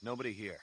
Nobody here.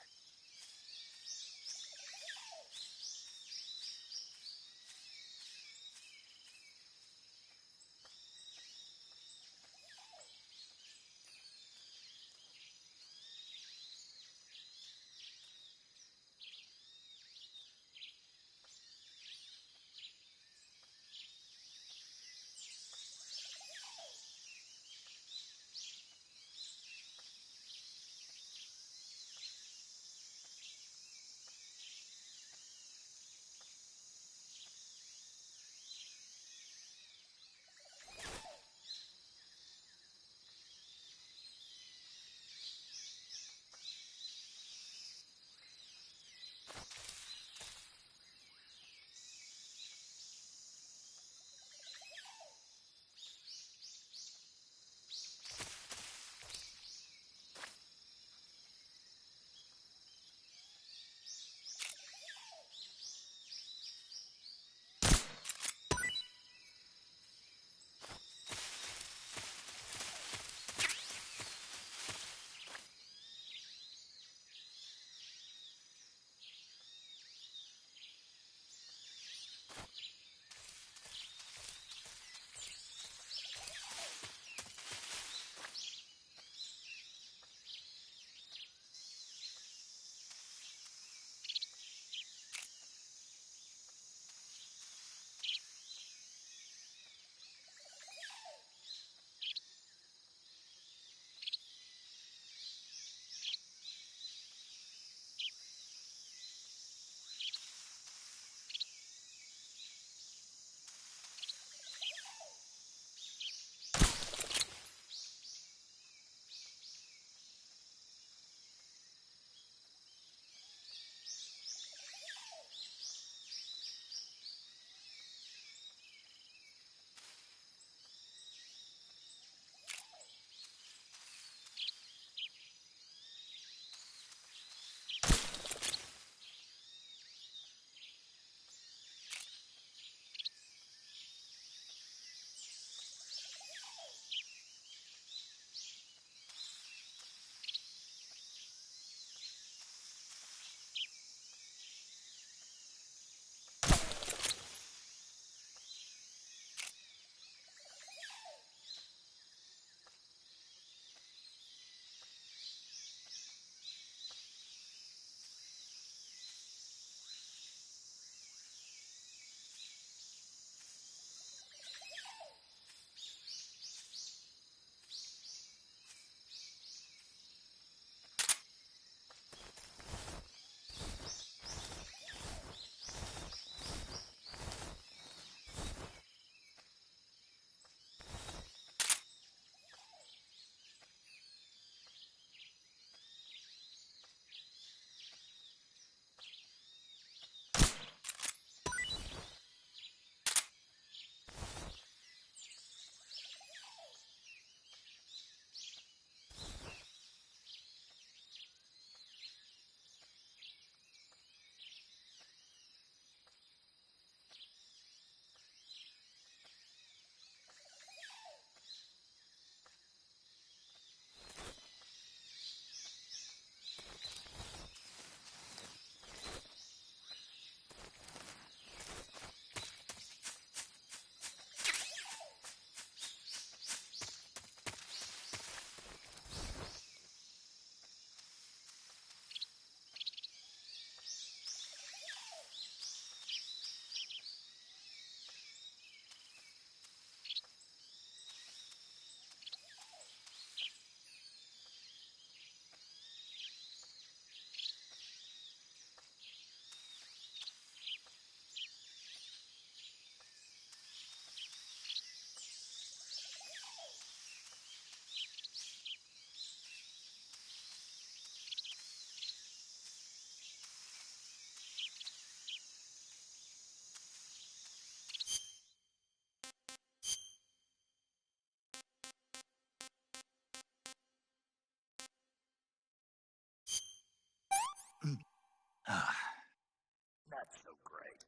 Not so great.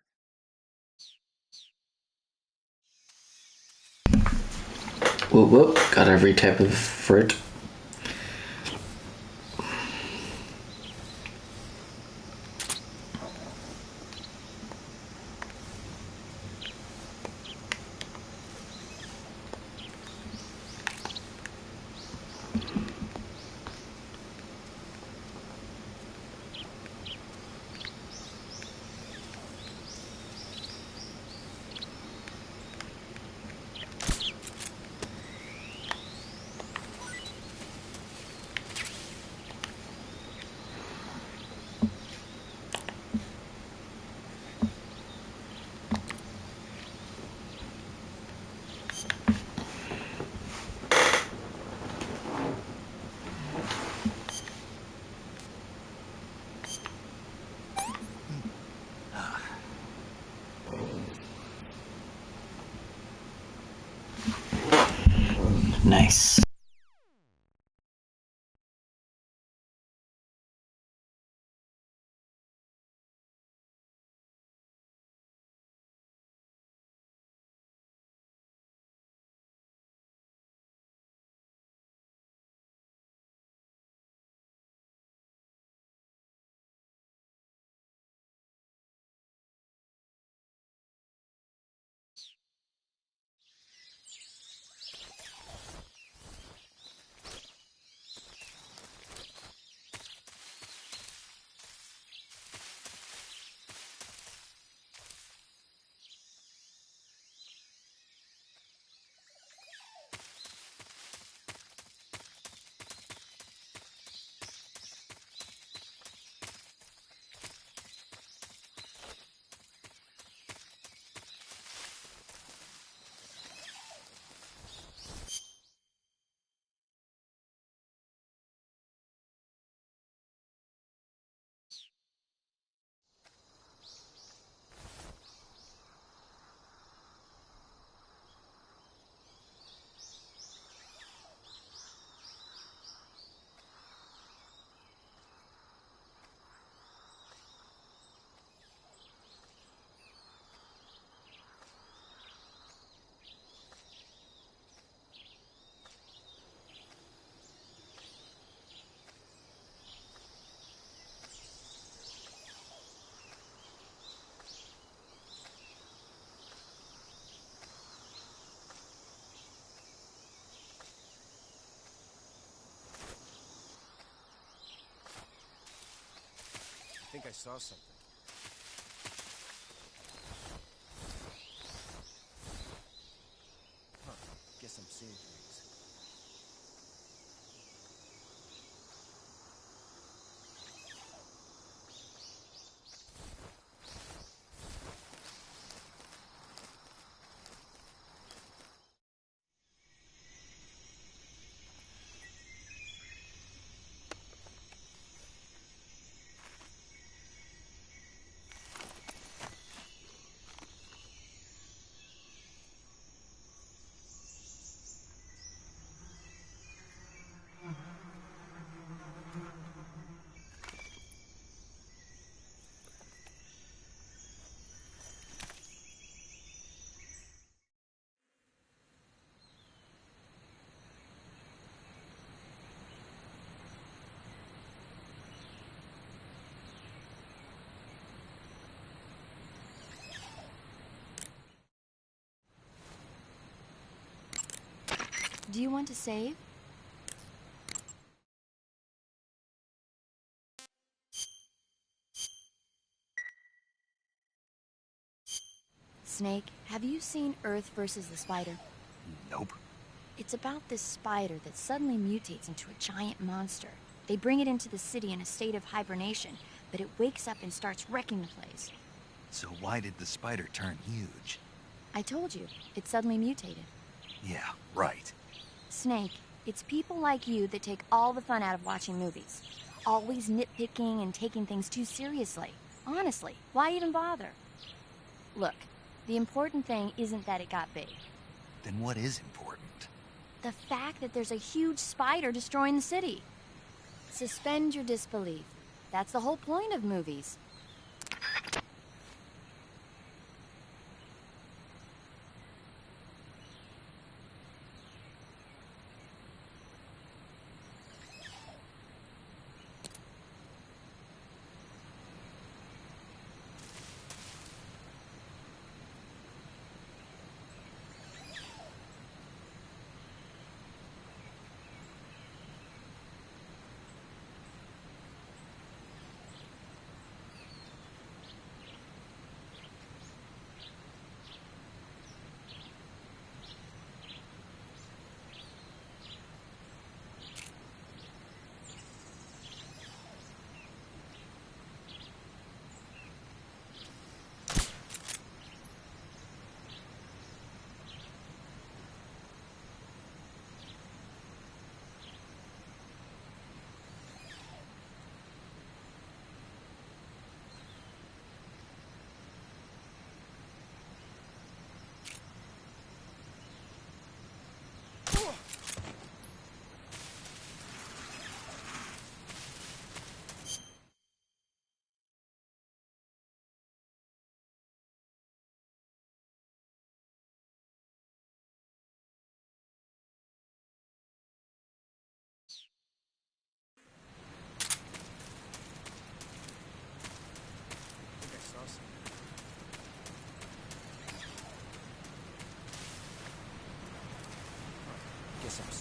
Whoop whoop, got every type of fruit. Nice. I think I saw something. Huh. Guess I'm seeing things. Do you want to save? Snake, have you seen Earth versus the Spider? Nope. It's about this spider that suddenly mutates into a giant monster. They bring it into the city in a state of hibernation, but it wakes up and starts wrecking the place. So why did the spider turn huge? I told you, it suddenly mutated. Yeah, right. Snake, it's people like you that take all the fun out of watching movies. Always nitpicking and taking things too seriously. Honestly, why even bother? Look, the important thing isn't that it got big. Then what is important? The fact that there's a huge spider destroying the city. Suspend your disbelief. That's the whole point of movies.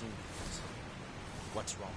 seeing things. What's wrong?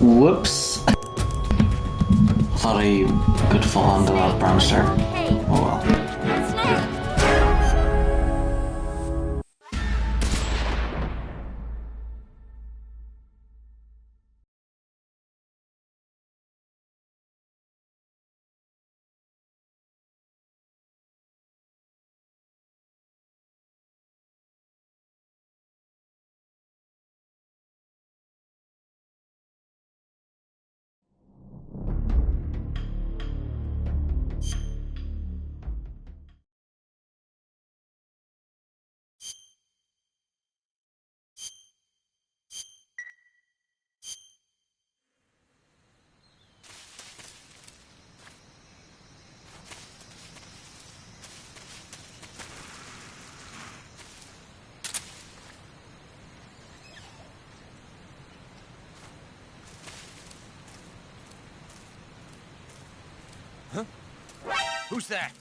Whoops. thought he could fall into that branch there. Oh well. Who's that?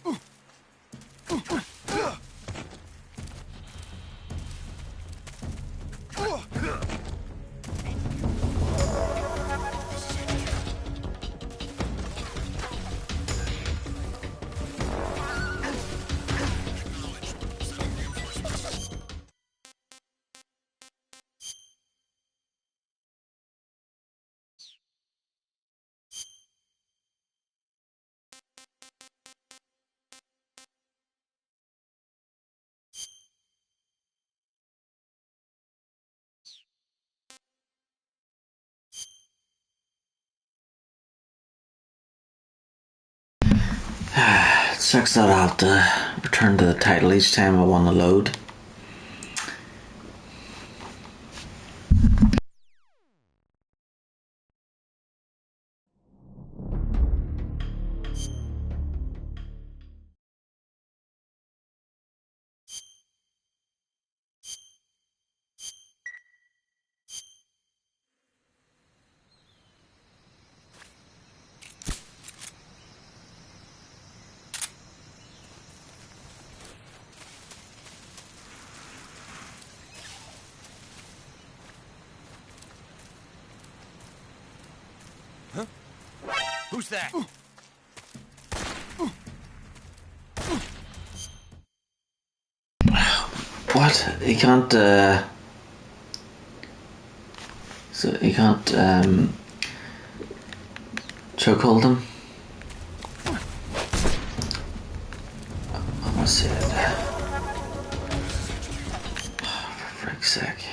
It sucks that I have to return to the title each time I want to load. Who's that? What? He can't, so he can't, chokehold him? I must say it. For frick's sake.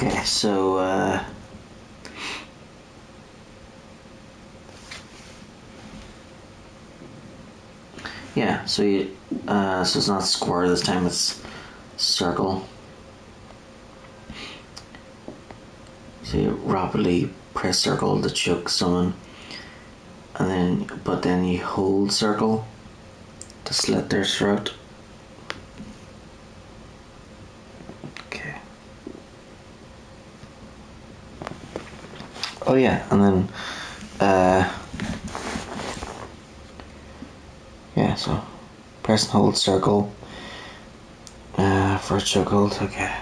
Okay, so yeah, so you so it's not square this time, it's circle. So you rapidly press circle to choke someone, and then you hold circle to slit their throat. Okay. Oh yeah, and then yeah, so press and hold circle for a chokehold. Okay.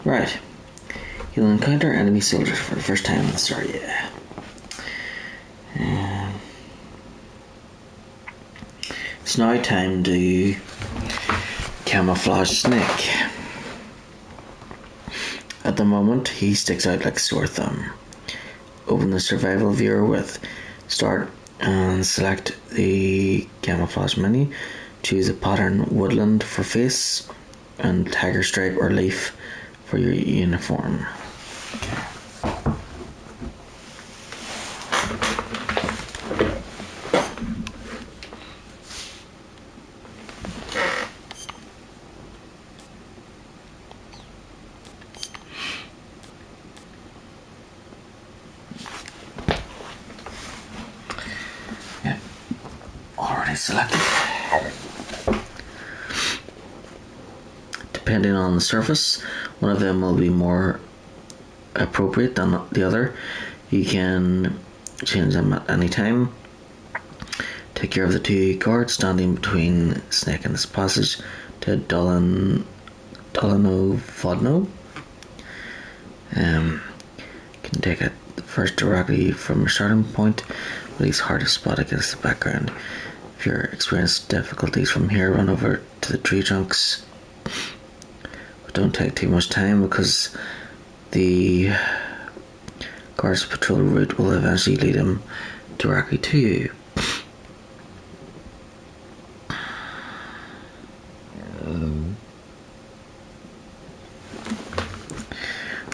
Right. You'll encounter enemy soldiers for the first time in the story, yeah. It's now time to camouflage Snake. At the moment, he sticks out like a sore thumb. Open the survival viewer with Start and select the camouflage menu. Choose a pattern woodland for face and tiger stripe or leaf for your uniform. Yeah, already selected. Depending on the surface, one of them will be more appropriate than the other. You can change them at any time. Take care of the two guards standing between Snake and this passage to Dolano Vodno. Can take it first directly from your starting point, but it's hard to spot against the background. If you're experiencing difficulties from here, run over to the tree trunks. But don't take too much time because the guards patrol route will eventually lead them directly to you.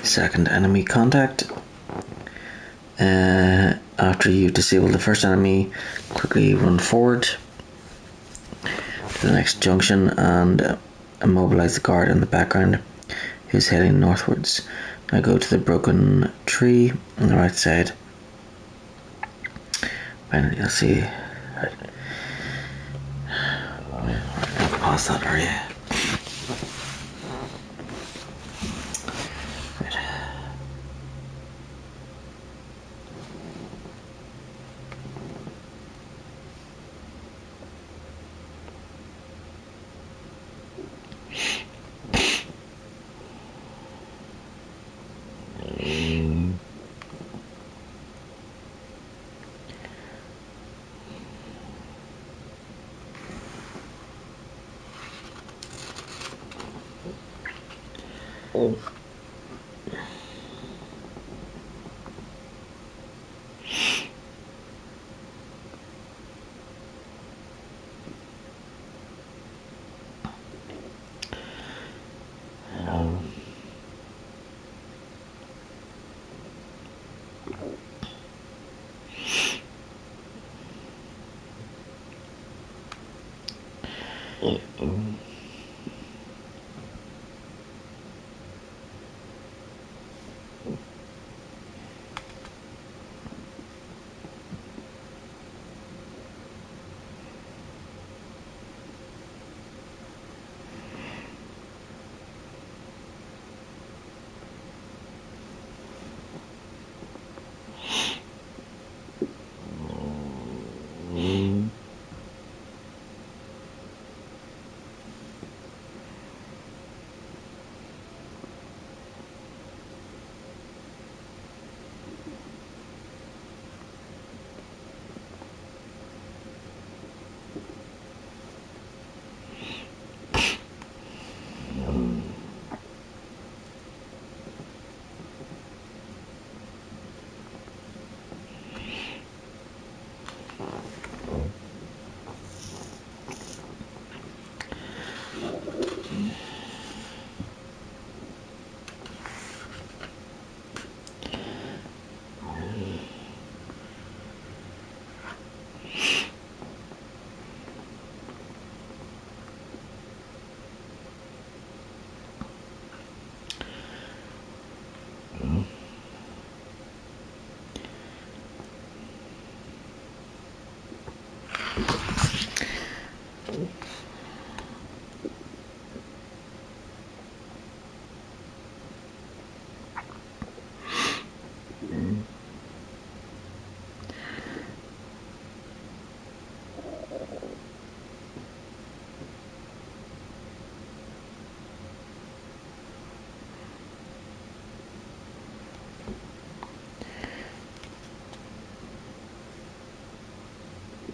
Second enemy contact. After you disable the first enemy, quickly run forward to the next junction and immobilize the guard in the background who's heading northwards. Now go to the broken tree on the right side. And you'll see past that area. Oh.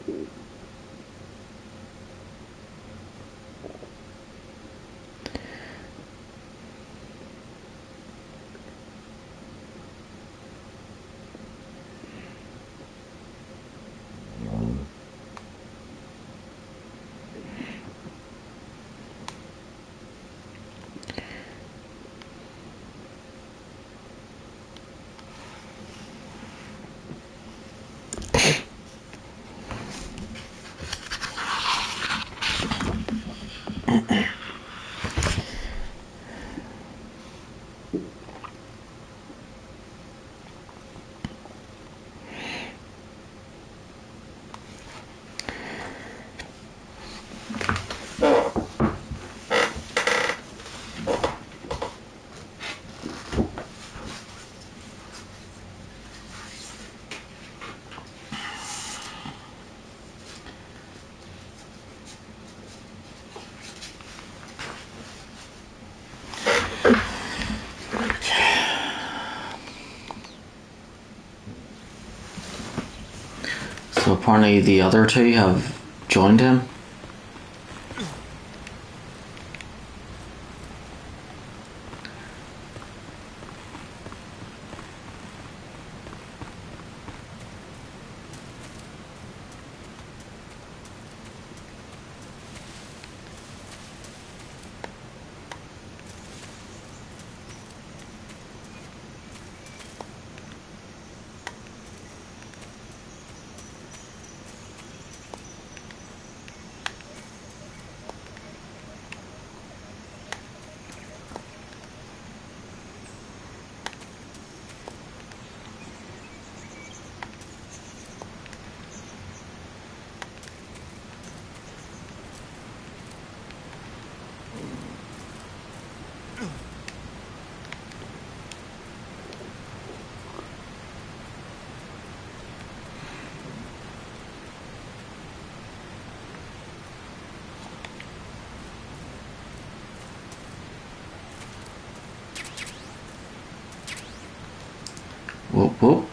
So apparently the other two have joined him. Whoop whoop.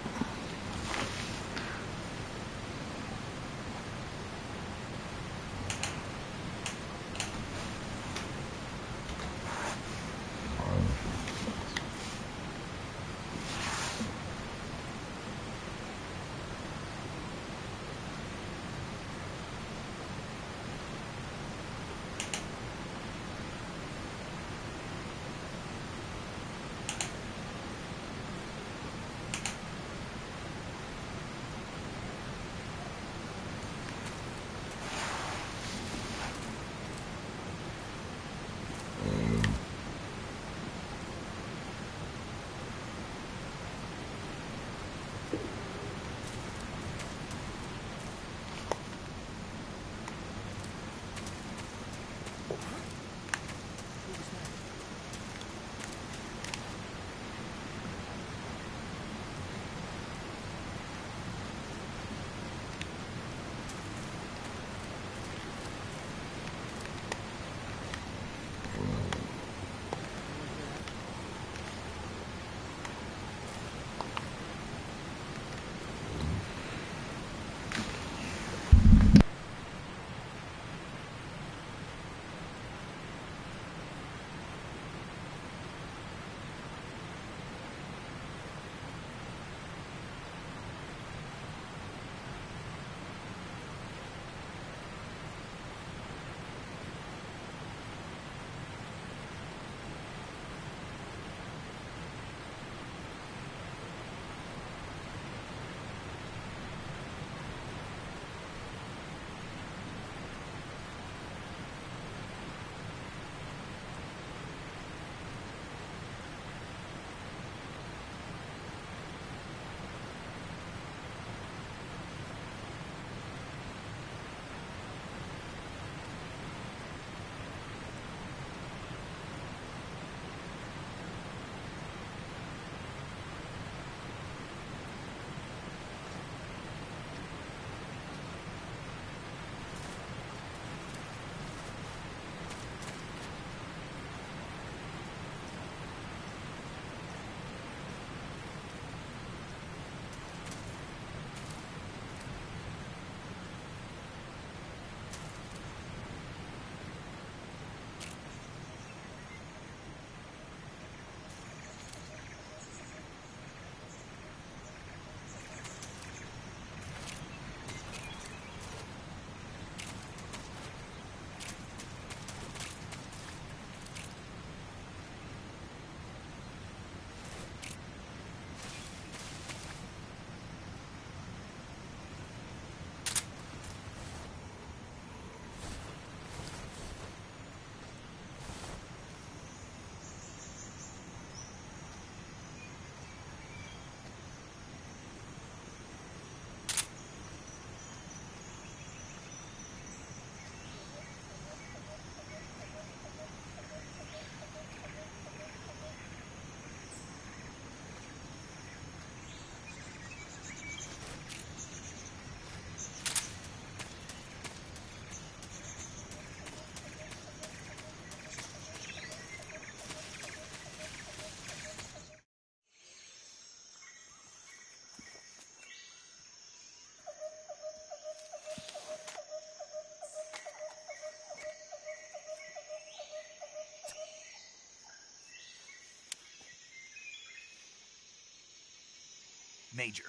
Major,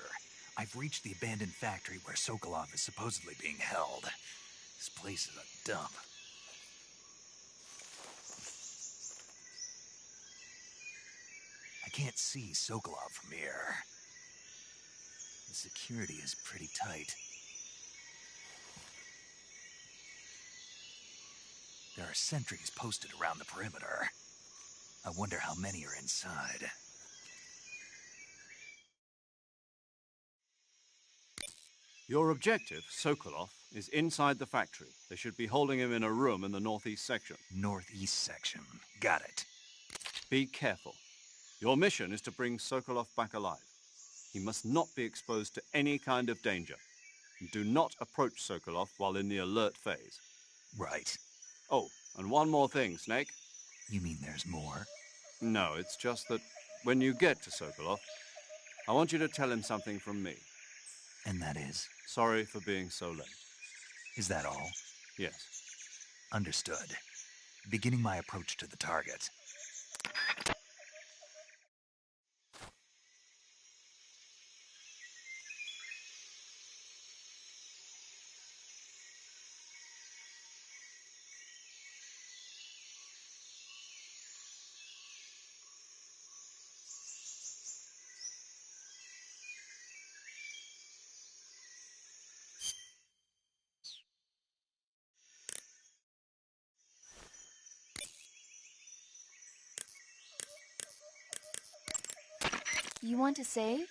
I've reached the abandoned factory where Sokolov is supposedly being held. This place is a dump. I can't see Sokolov from here. The security is pretty tight. There are sentries posted around the perimeter. I wonder how many are inside. Your objective, Sokolov, is inside the factory. They should be holding him in a room in the northeast section. Northeast section. Got it. Be careful. Your mission is to bring Sokolov back alive. He must not be exposed to any kind of danger. Do not approach Sokolov while in the alert phase. Right. Oh, and one more thing, Snake. You mean there's more? No, it's just that when you get to Sokolov, I want you to tell him something from me. And that is? Sorry for being so late. Is that all? Yes. Understood. Beginning my approach to the target. You want to save?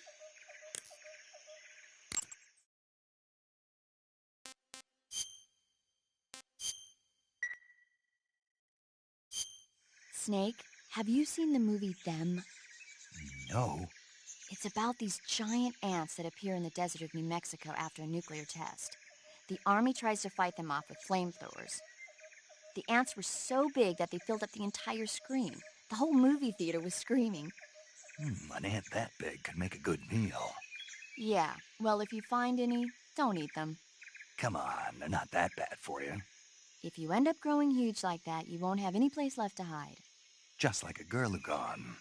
Snake, have you seen the movie Them? No. It's about these giant ants that appear in the desert of New Mexico after a nuclear test. The army tries to fight them off with flamethrowers. The ants were so big that they filled up the entire screen. The whole movie theater was screaming. An ant that big could make a good meal. Yeah, well, if you find any, don't eat them. Come on, they're not that bad for you. If you end up growing huge like that, you won't have any place left to hide. Just like a Gurlugon.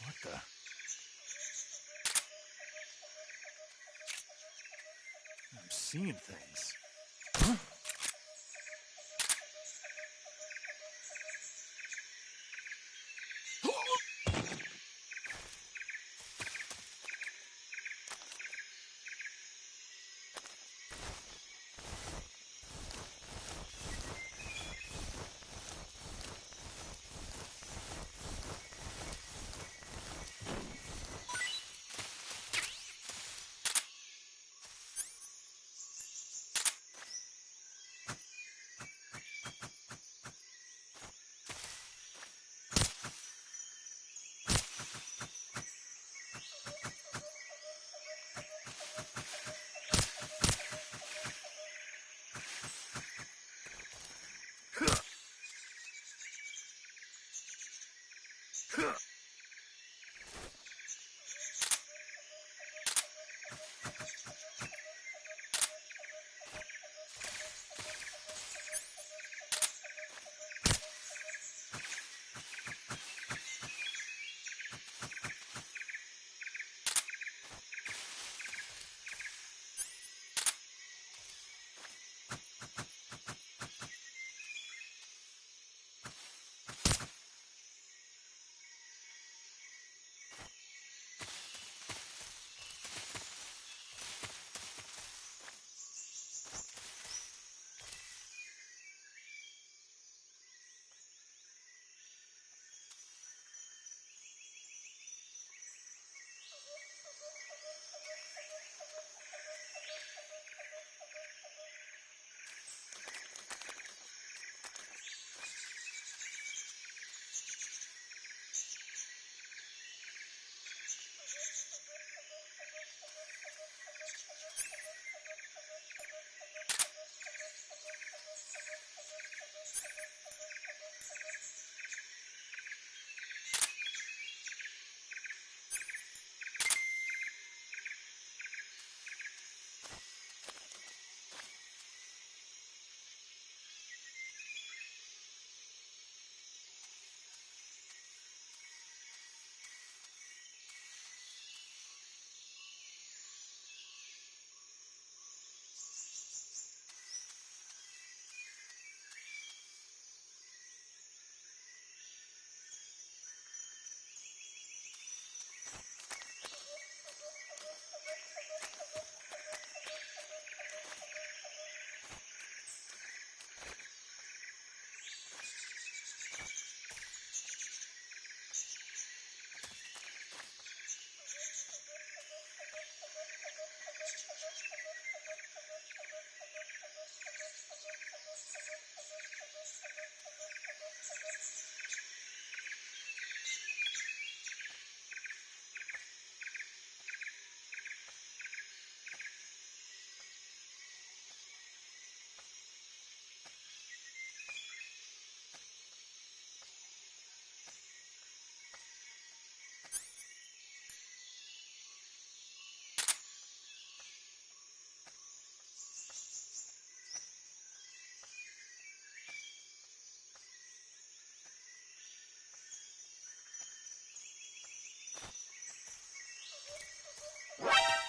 What the? I'm seeing things. Huh?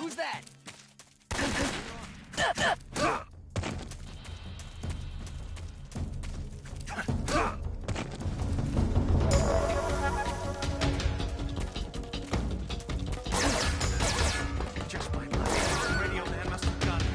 Who's that? Just my luck. The radio man must have got me.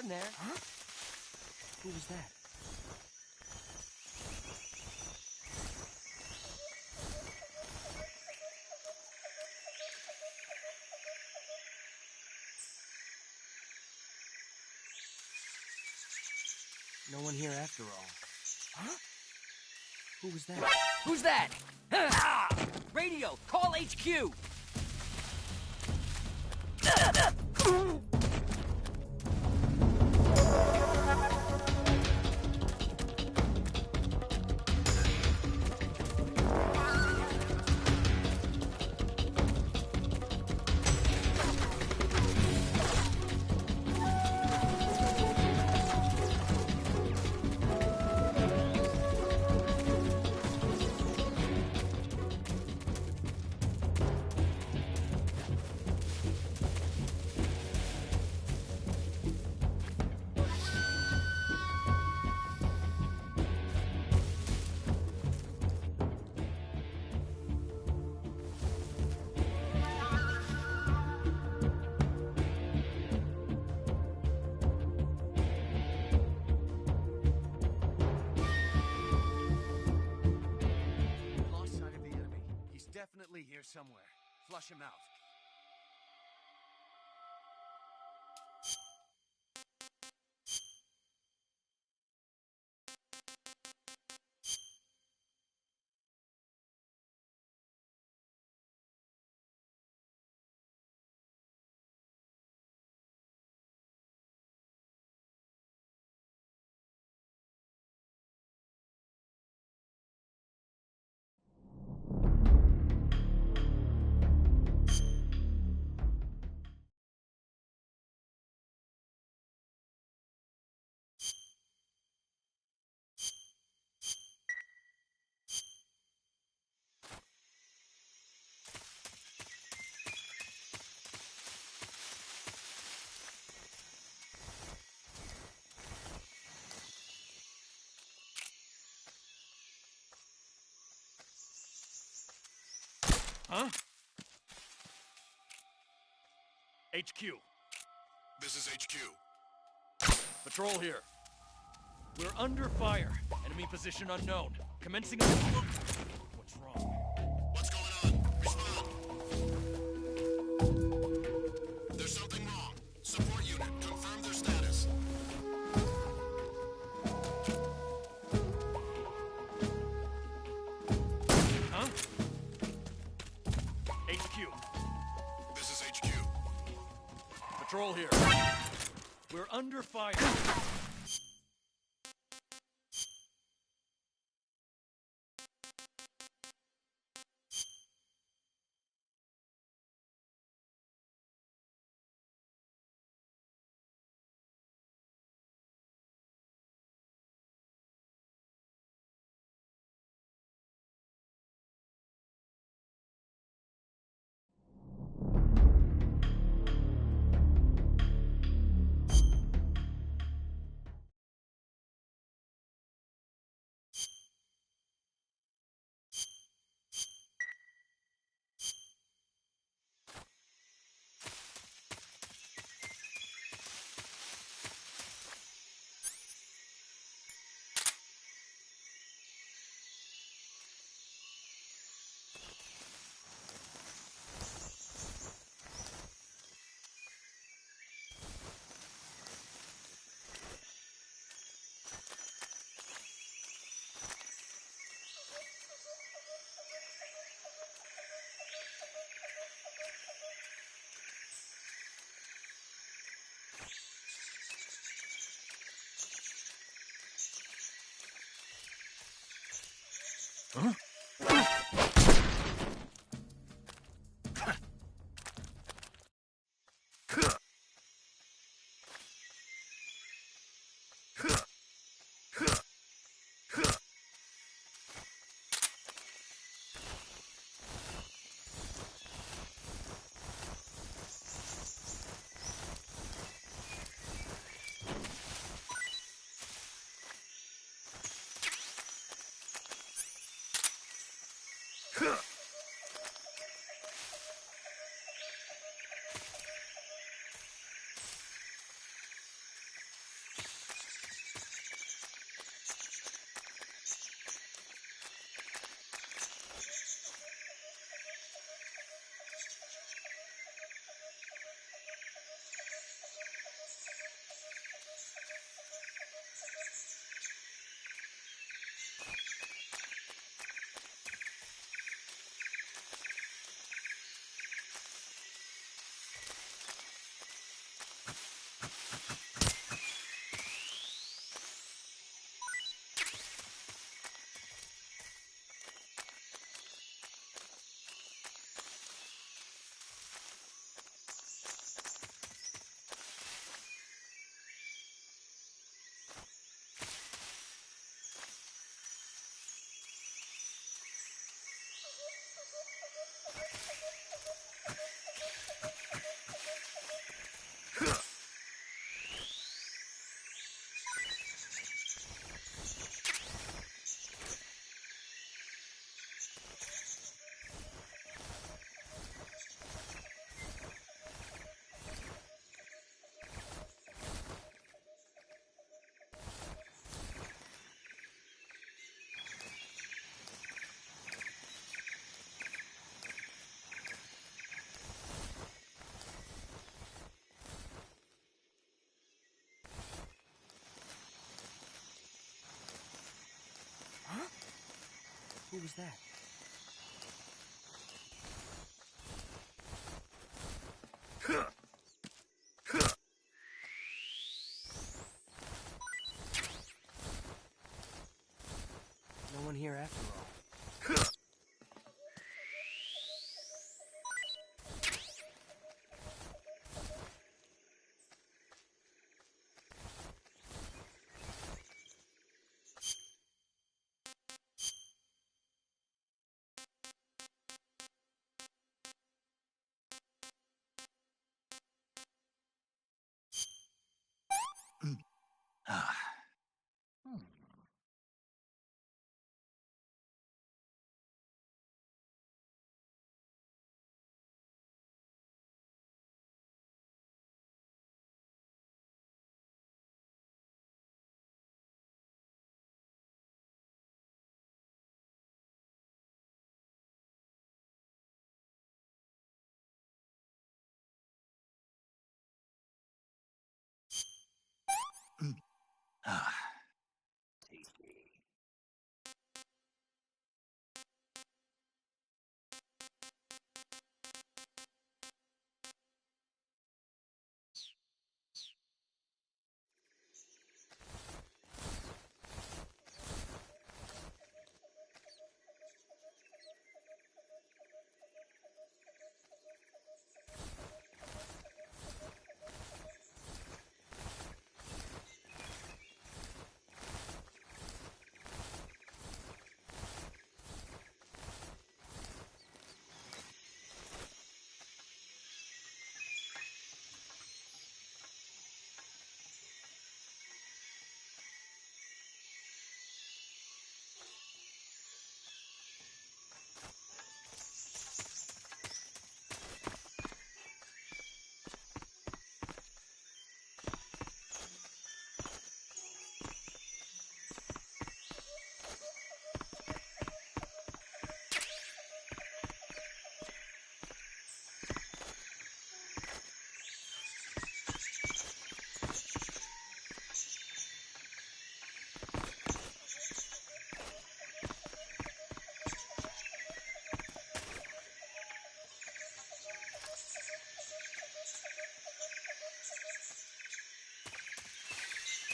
in there. Huh? Who was that? No one here after all. Huh? Who was that? Who's that? Ah! Radio! Call HQ! Definitely here somewhere. Flush him out. Huh? HQ. This is HQ. Patrol here. We're under fire. Enemy position unknown. Commencing. What's wrong? What's going on? Respond. There's something wrong. Support unit, confirm their status. Huh? HQ. This is HQ. Patrol here. We're under fire. was that? No one here after all.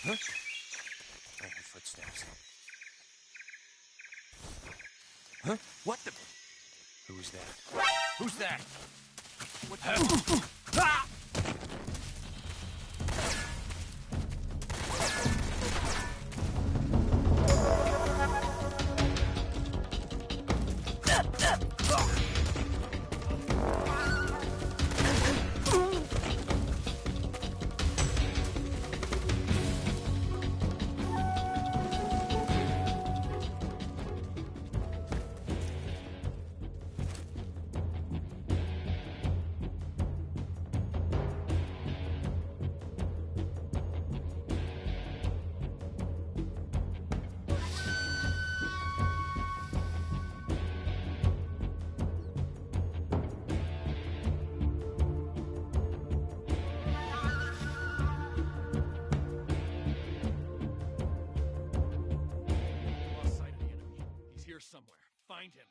Huh? I heard footsteps. Huh? What the? Who's that? Who's that? What the? Ah! Lost sight of the enemy. He's here somewhere. Find him.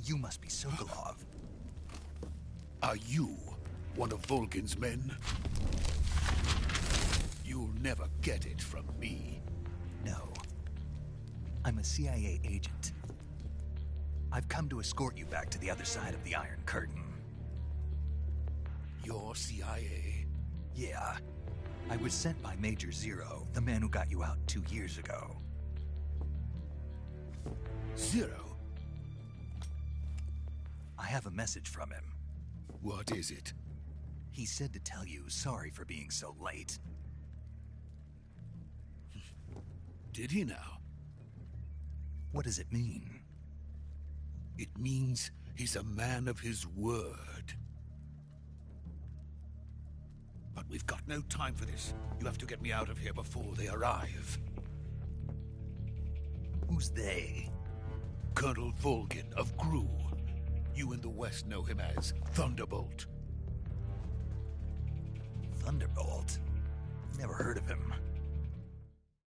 You must be Sokolov. Are you one of Volgin's men? You'll never get it from me. No. I'm a CIA agent. I've come to escort you back to the other side of the Iron Curtain. You're CIA? Yeah. I was sent by Major Zero, the man who got you out 2 years ago. Zero? I have a message from him. What is it? He said to tell you sorry for being so late. Did he now? What does it mean? It means he's a man of his word. But we've got no time for this. You have to get me out of here before they arrive. Who's they? Colonel Volgin of Gru. You in the West know him as Thunderbolt. Thunderbolt? Never heard of him.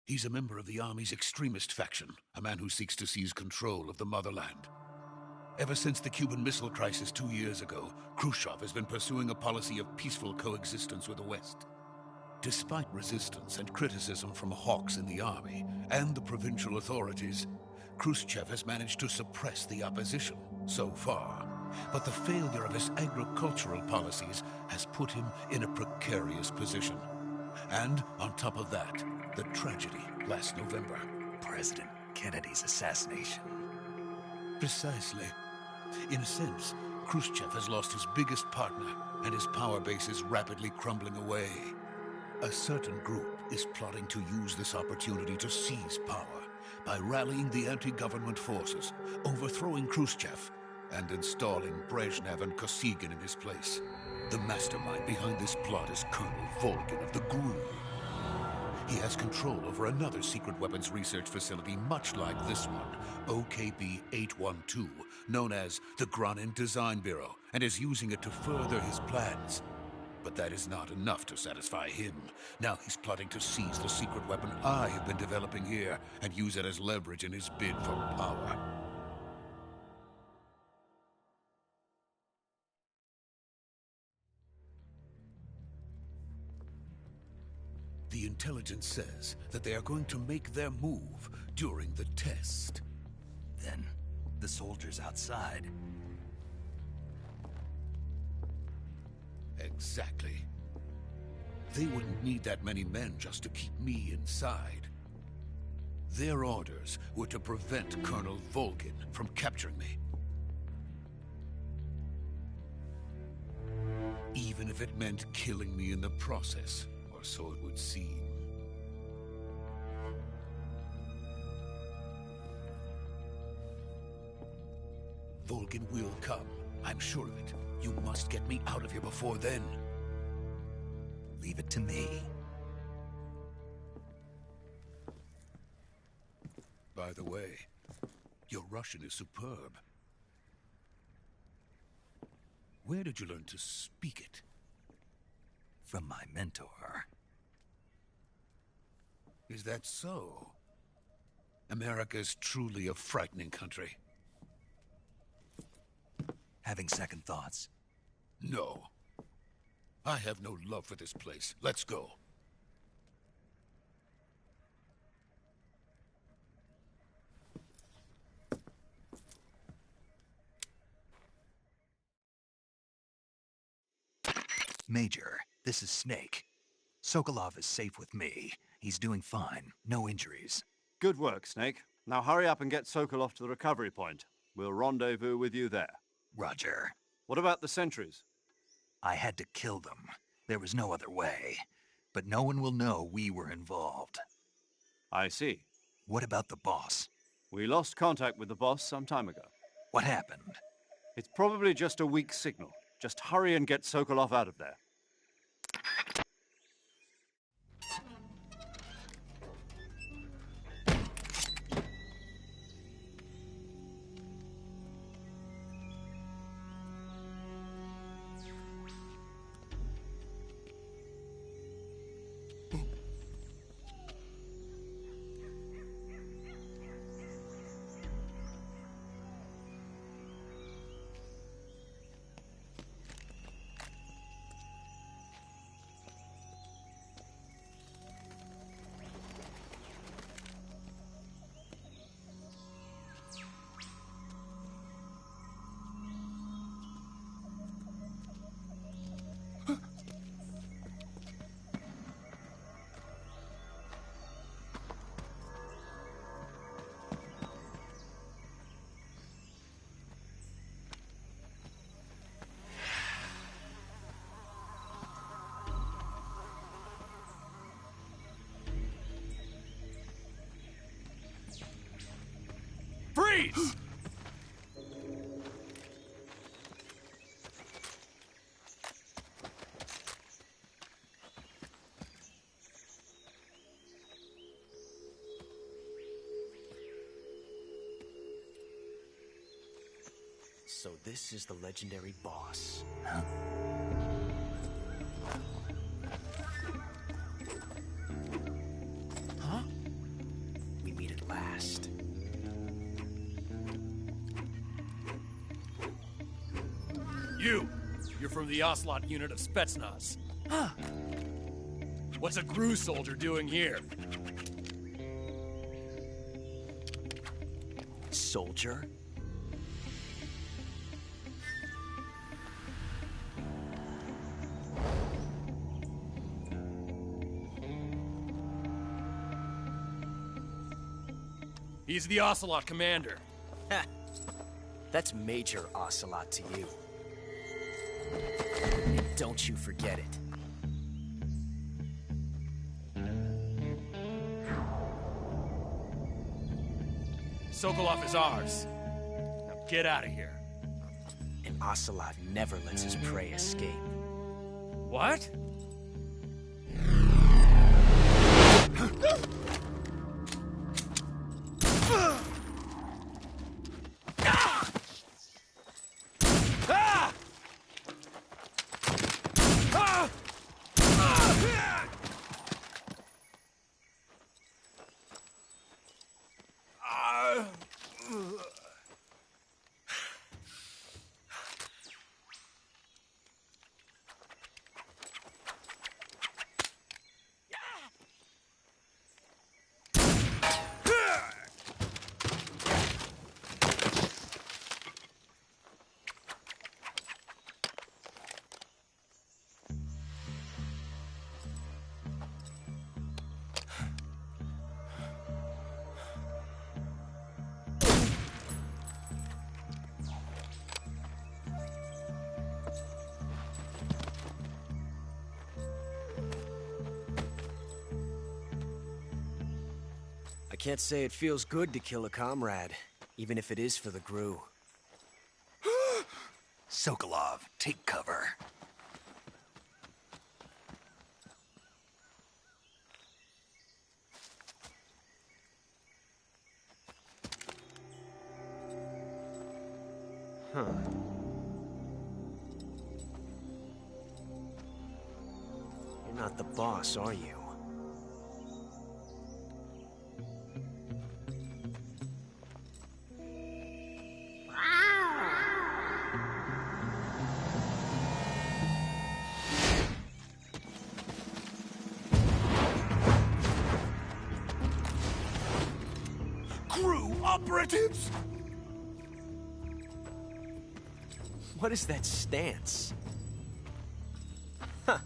He's a member of the Army's extremist faction, a man who seeks to seize control of the motherland. Ever since the Cuban Missile Crisis 2 years ago, Khrushchev has been pursuing a policy of peaceful coexistence with the West. Despite resistance and criticism from hawks in the army and the provincial authorities, Khrushchev has managed to suppress the opposition so far. But the failure of his agricultural policies has put him in a precarious position. And on top of that, the tragedy last November. President Kennedy's assassination. Precisely. In a sense, Khrushchev has lost his biggest partner, and his power base is rapidly crumbling away. A certain group is plotting to use this opportunity to seize power by rallying the anti-government forces, overthrowing Khrushchev, and installing Brezhnev and Kosygin in his place. The mastermind behind this plot is Colonel Volgin of the Gru. He has control over another secret weapons research facility much like this one, OKB-812, known as the Granin Design Bureau, and is using it to further his plans. But that is not enough to satisfy him. Now he's plotting to seize the secret weapon I have been developing here and use it as leverage in his bid for power. The intelligence says that they are going to make their move during the test. Then, the soldiers outside. Exactly. They wouldn't need that many men just to keep me inside. Their orders were to prevent Colonel Volgin from capturing me. Even if it meant killing me in the process, or so it would seem. Volgin will come. I'm sure of it. You must get me out of here before then. Leave it to me. By the way, your Russian is superb. Where did you learn to speak it? From my mentor. Is that so? America is truly a frightening country. Having second thoughts? No. I have no love for this place. Let's go. Major, this is Snake. Sokolov is safe with me. He's doing fine. No injuries. Good work, Snake. Now hurry up and get Sokolov to the recovery point. We'll rendezvous with you there. Roger. What about the sentries? I had to kill them. There was no other way. But no one will know we were involved. I see. What about the boss? We lost contact with the boss some time ago. What happened? It's probably just a weak signal. Just hurry and get Sokolov out of there. Freeze! So this is the legendary boss. Huh? Huh? We meet at last. You're from the Ocelot unit of Spetsnaz. Huh. What's a GRU soldier doing here? Soldier? He's the Ocelot commander. Ha! That's Major Ocelot to you. And don't you forget it. Sokolov is ours. Now get out of here. And Ocelot never lets his prey escape. What? I can't say it feels good to kill a comrade, even if it is for the GRU. Sokolov, take cover. Huh. You're not the boss, are you? operatives! What is that stance? Huh.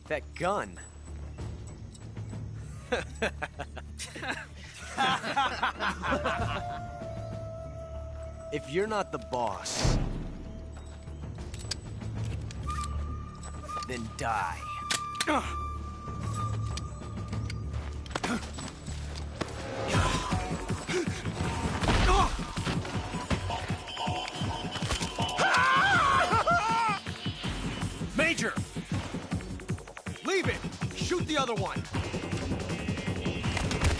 That gun. If you're not the boss, then die. Major! Leave it! Shoot the other one!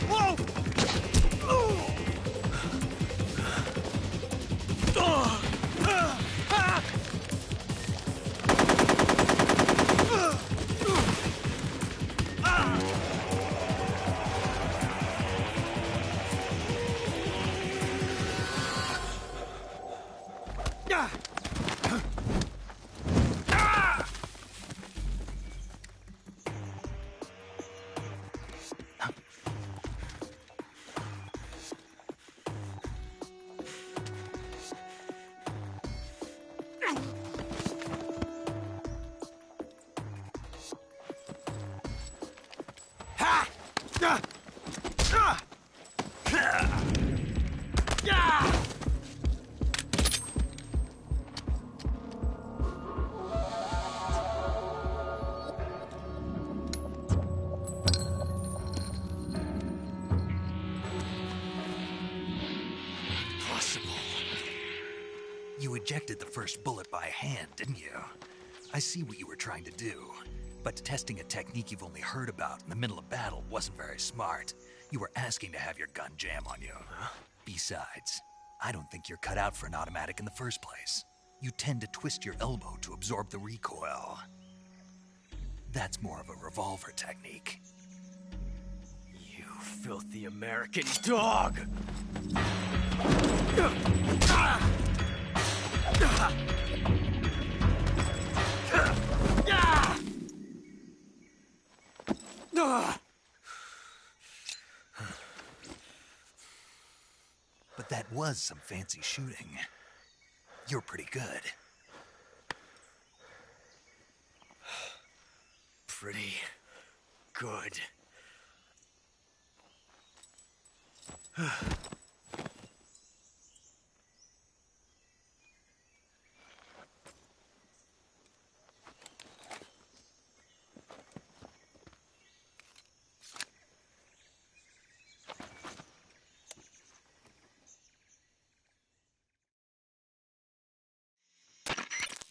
Whoa! You ejected the first bullet by hand, didn't you? I see what you were trying to do, but testing a technique you've only heard about in the middle of battle wasn't very smart. You were asking to have your gun jam on you. Huh? Besides, I don't think you're cut out for an automatic in the first place. You tend to twist your elbow to absorb the recoil. That's more of a revolver technique. You filthy American dog! But that was some fancy shooting. You're pretty good. Pretty good.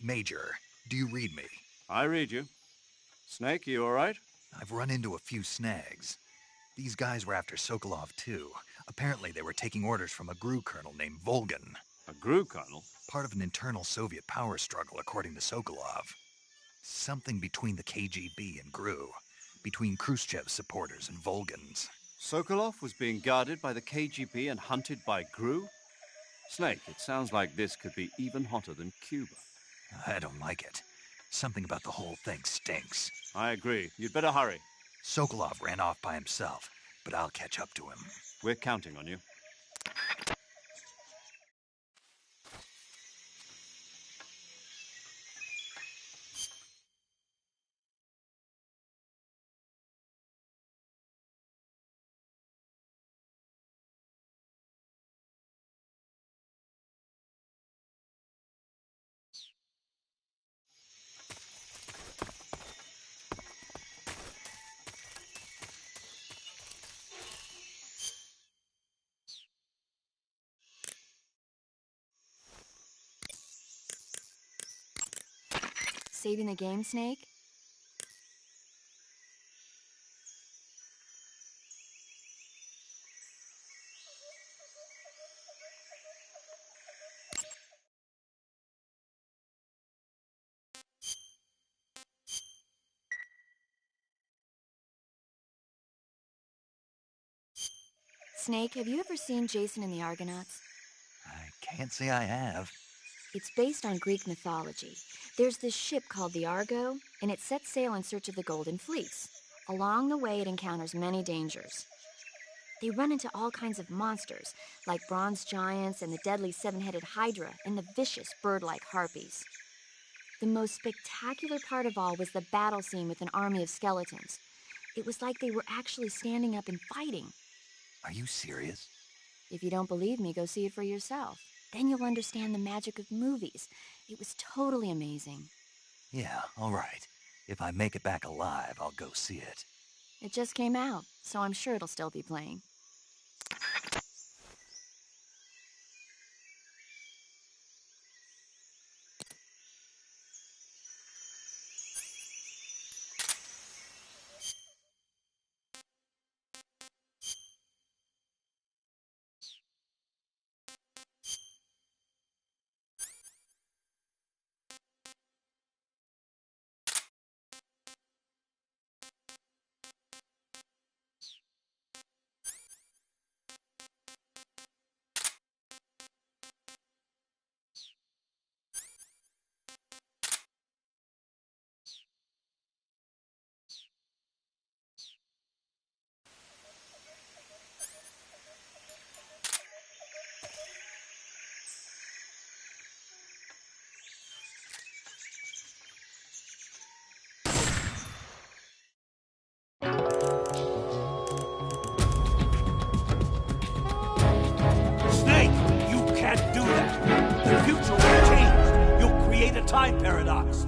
Major, do you read me? I read you. Snake, you all right? I've run into a few snags. These guys were after Sokolov, too. Apparently they were taking orders from a GRU colonel named Volgan. A GRU colonel? Part of an internal Soviet power struggle, according to Sokolov. Something between the KGB and GRU. Between Khrushchev's supporters and Volgan's. Sokolov was being guarded by the KGB and hunted by GRU? Snake, it sounds like this could be even hotter than Cuba. I don't like it. Something about the whole thing stinks. I agree. You'd better hurry. Sokolov ran off by himself, but I'll catch up to him. We're counting on you. Saving the game, Snake? Snake, have you ever seen Jason and the Argonauts? I can't say I have. It's based on Greek mythology. There's this ship called the Argo, and it sets sail in search of the Golden Fleece. Along the way, it encounters many dangers. They run into all kinds of monsters, like bronze giants and the deadly seven-headed hydra and the vicious bird-like harpies. The most spectacular part of all was the battle scene with an army of skeletons. It was like they were actually standing up and fighting. Are you serious? If you don't believe me, go see it for yourself. Then you'll understand the magic of movies. It was totally amazing. Yeah, all right. If I make it back alive, I'll go see it. It just came out, so I'm sure it'll still be playing. Snake, you can't do that. The future will change. You'll create a time paradox.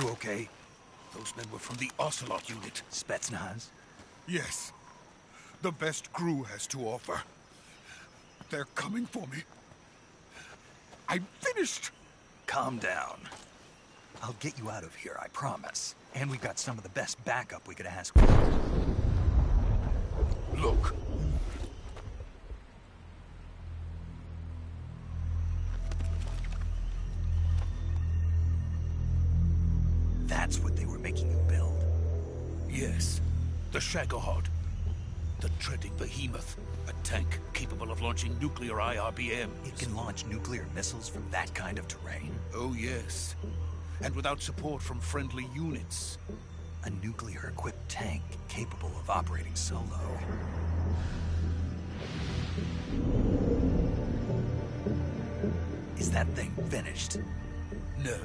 You okay? Those men were from the Ocelot unit. Spetsnaz? Yes. The best crew has to offer. They're coming for me. I'm finished! Calm down. I'll get you out of here, I promise. And we've got some of the best backup we could ask for. Look. That's what they were making you build? Yes. The Shagohod. The treading behemoth. A tank capable of launching nuclear IRBMs. It can launch nuclear missiles from that kind of terrain? Oh, yes. And without support from friendly units. A nuclear-equipped tank capable of operating solo. Is that thing finished? No.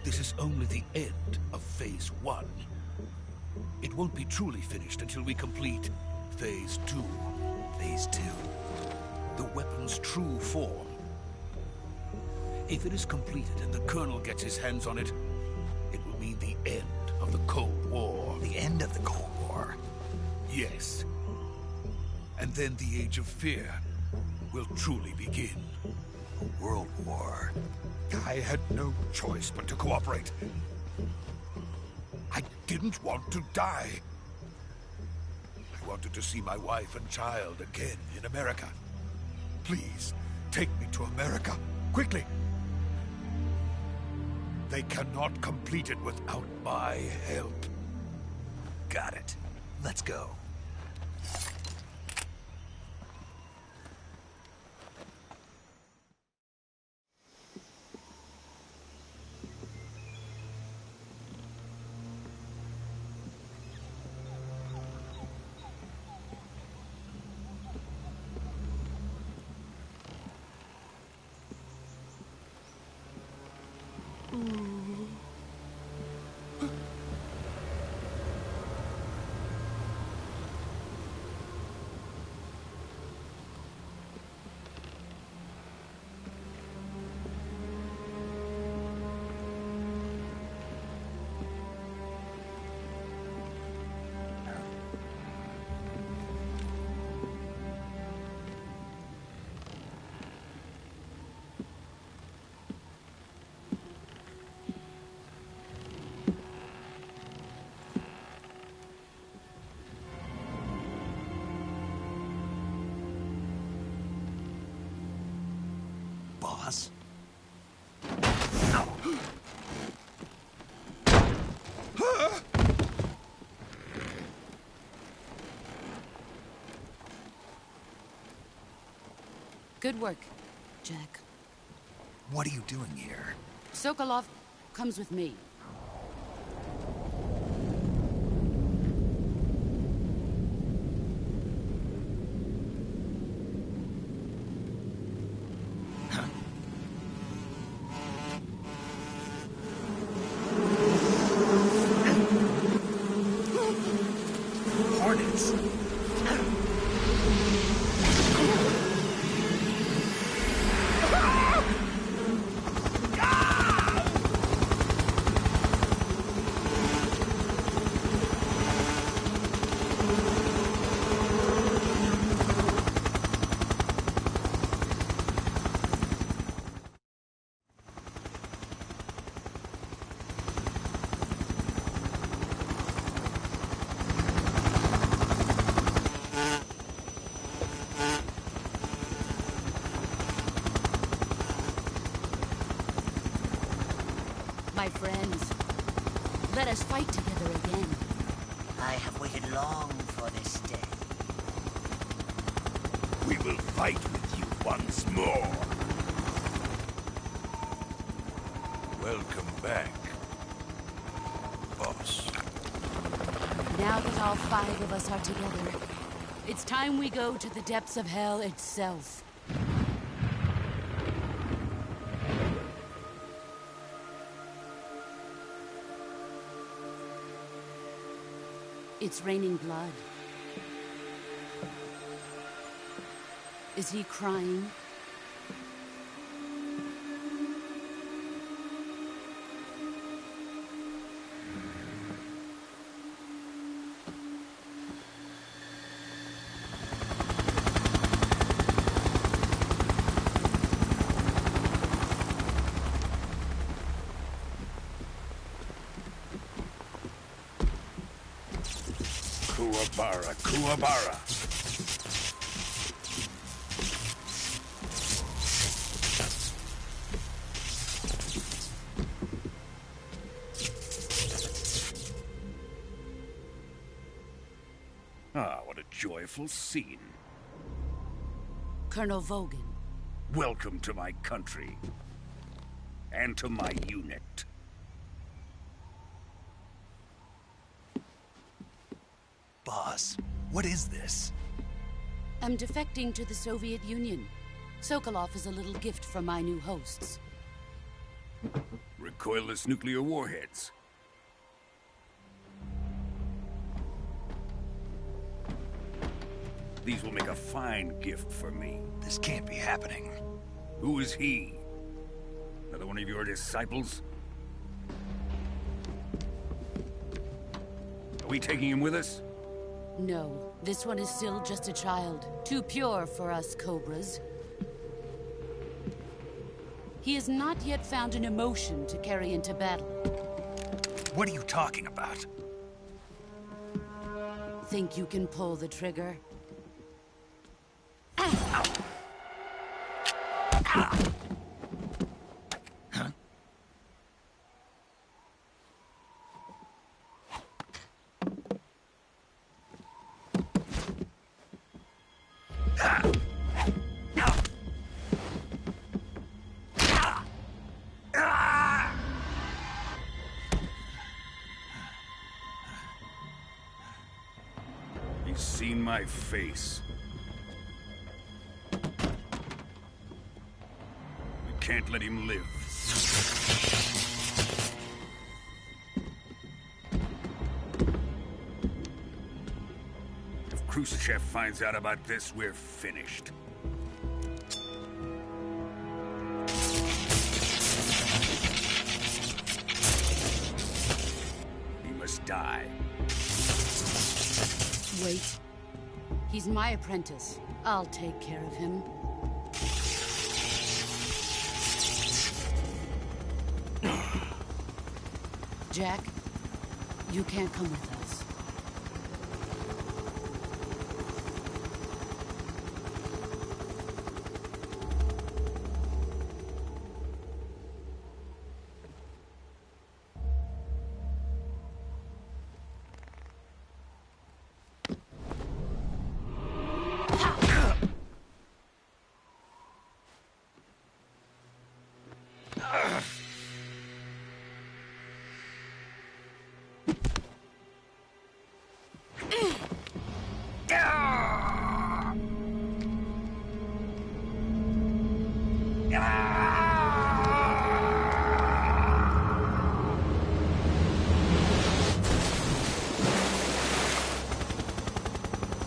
This is only the end of Phase 1. It won't be truly finished until we complete Phase 2. Phase 2? The weapon's true form. If it is completed and the Colonel gets his hands on it, it will mean the end of the Cold War. The end of the Cold War? Yes. And then the Age of Fear will truly begin. A world war? I had no choice but to cooperate. I didn't want to die. I wanted to see my wife and child again in America. Please, take me to America, quickly. They cannot complete it without my help. Got it. Let's go. Boss? Good work, Jack. What are you doing here? Sokolov comes with me. Hornets? My friends, let us fight together again. I have waited long for this day. We will fight with you once more. Welcome back, boss. Now that all 5 of us are together, it's time we go to the depths of hell itself. It's raining blood. Is he crying? Kuwabara, Kuwabara. Ah, what a joyful scene. Colonel Vogan. Welcome to my country. And to my unit. Boss, what is this? I'm defecting to the Soviet Union. Sokolov is a little gift from my new hosts. Recoilless nuclear warheads. These will make a fine gift for me. This can't be happening. Who is he? Another one of your disciples? Are we taking him with us? No, this one is still just a child. Too pure for us Cobras. He has not yet found an emotion to carry into battle. What are you talking about? Think you can pull the trigger? He's seen my face. We can't let him live. If Khrushchev finds out about this, we're finished. He must die. Wait. He's my apprentice. I'll take care of him. Jack, you can't come with us.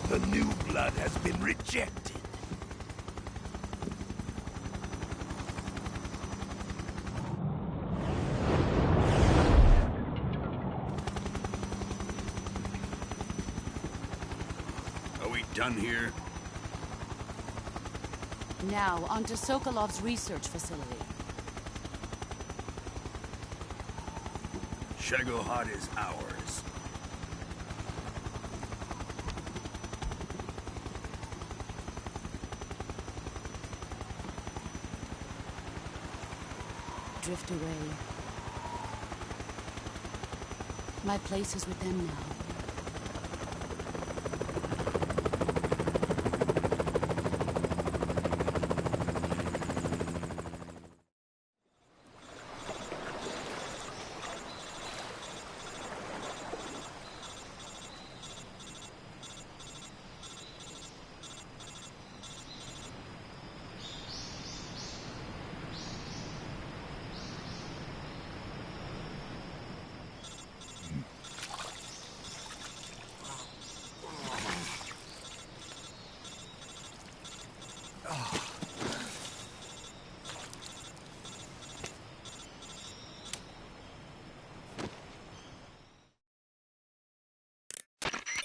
The new blood has been rejected. Are we done here? Now, onto Sokolov's research facility. Shagohod is ours. Drift away. My place is with them now.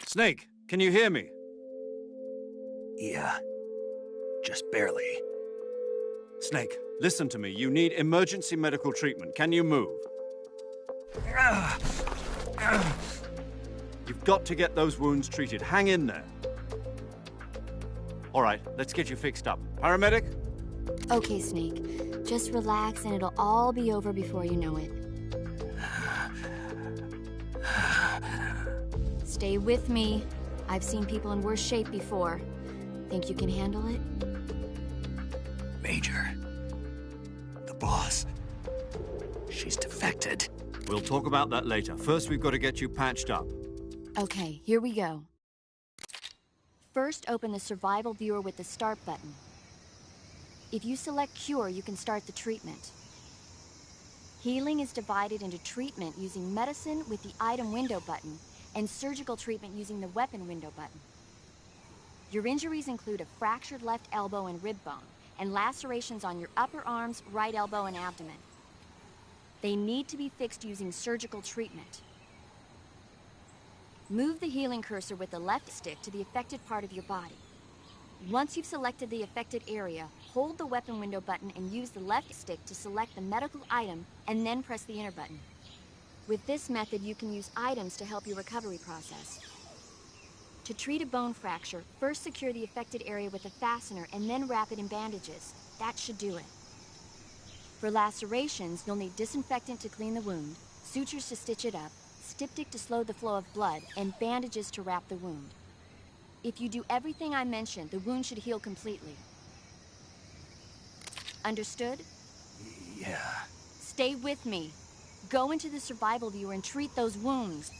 Snake, can you hear me? Yeah. Just barely. Snake, listen to me. You need emergency medical treatment. Can you move? You've got to get those wounds treated. Hang in there. All right, let's get you fixed up. Paramedic? Okay, Snake. Just relax and it'll all be over before you know it. Stay with me. I've seen people in worse shape before. Think you can handle it? Major. The boss. She's defected. We'll talk about that later. First, we've got to get you patched up. Okay, here we go. First, open the survival viewer with the start button. If you select cure, you can start the treatment. Healing is divided into treatment using medicine with the item window button and surgical treatment using the weapon window button. Your injuries include a fractured left elbow and rib bone and lacerations on your upper arms, right elbow, and abdomen. They need to be fixed using surgical treatment. Move the healing cursor with the left stick to the affected part of your body. Once you've selected the affected area, hold the weapon window button and use the left stick to select the medical item and then press the enter button. With this method, you can use items to help your recovery process. To treat a bone fracture, first secure the affected area with a fastener and then wrap it in bandages. That should do it. For lacerations, you'll need disinfectant to clean the wound, sutures to stitch it up, styptic to slow the flow of blood, and bandages to wrap the wound. If you do everything I mentioned, the wound should heal completely. Understood? Yeah. Stay with me. Go into the survival viewer and treat those wounds.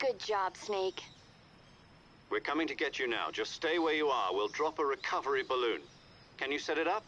Good job, Snake. We're coming to get you now. Just stay where you are. We'll drop a recovery balloon. Can you set it up?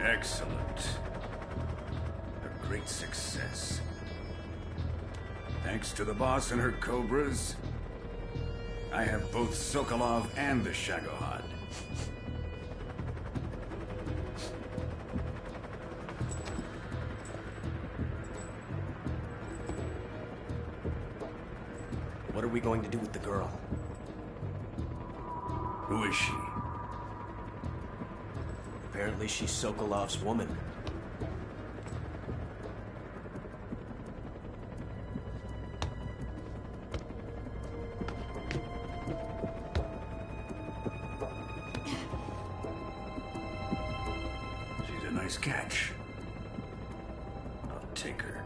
Excellent. A great success. Thanks to the boss and her cobras, I have both Sokolov and the Shagohod. What are we going to do with the girl? Who is she? Apparently she's Sokolov's woman. She's a nice catch. I'll take her.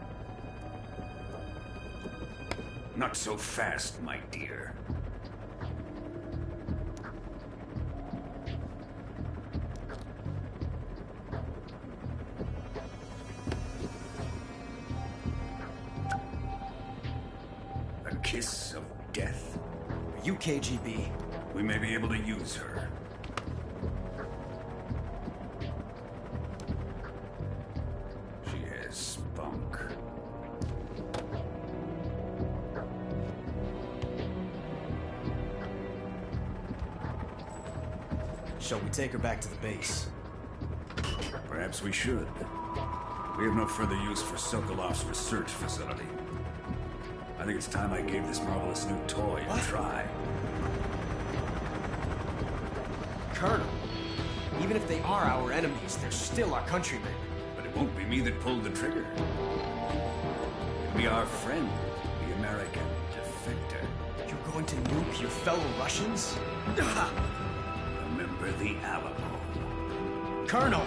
Not so fast, my dear. A kiss of death? Are you KGB? We may be able to use her. She has spunk. Shall we take her back to the base? Perhaps we should. We have no further use for Sokolov's research facility. I think it's time I gave this marvelous new toy a try. Colonel, even if they are our enemies, they're still our countrymen. But it won't be me that pulled the trigger. It'll be our friend, the American defector. You're going to nuke your fellow Russians? Remember the Alamo. Colonel!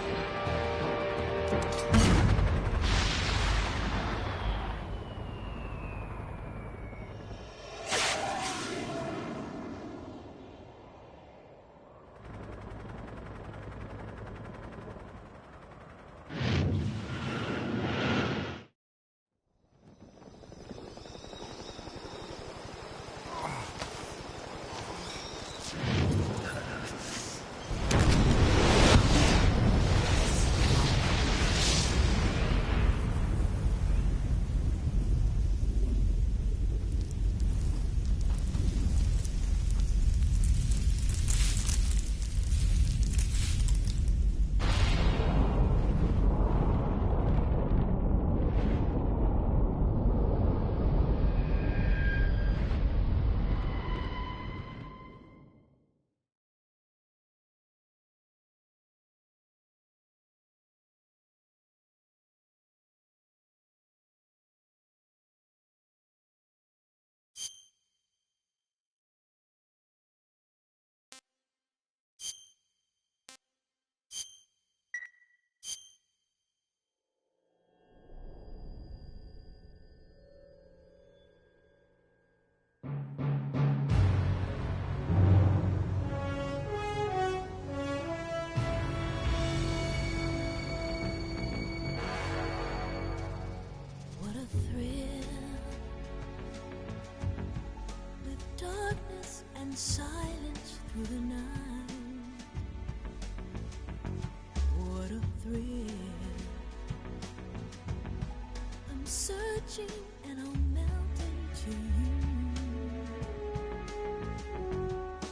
searching and I'll melt into you.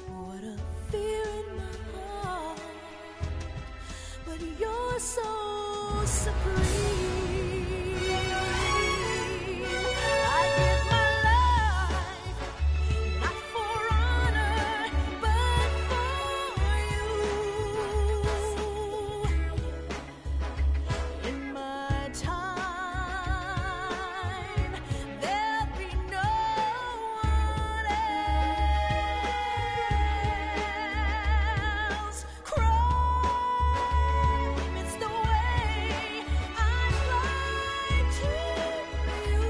What a fear in my heart, but you're so supreme. I give my life, not for honor, but for you. In my time, there'll be no one else. Crime, it's the way I fly to you.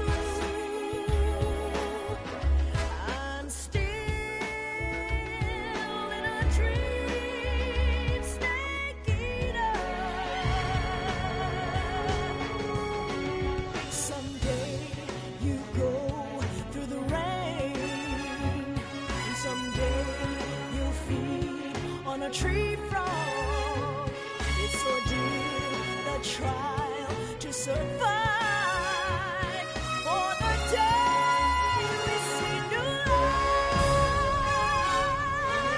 I'm still in a dream, snake eater. Someday you go through the rain, and someday you'll feed on a tree frog. It's ordeal, the trial to survive for the day we see new light.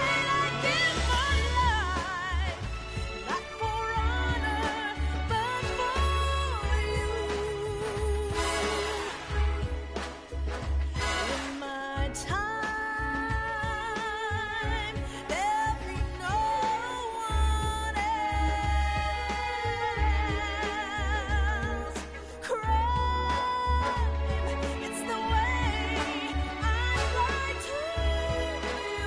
I give my life, not for honor, but for you. In my time, there'll be no one else. Crime, it's the way I fly to you.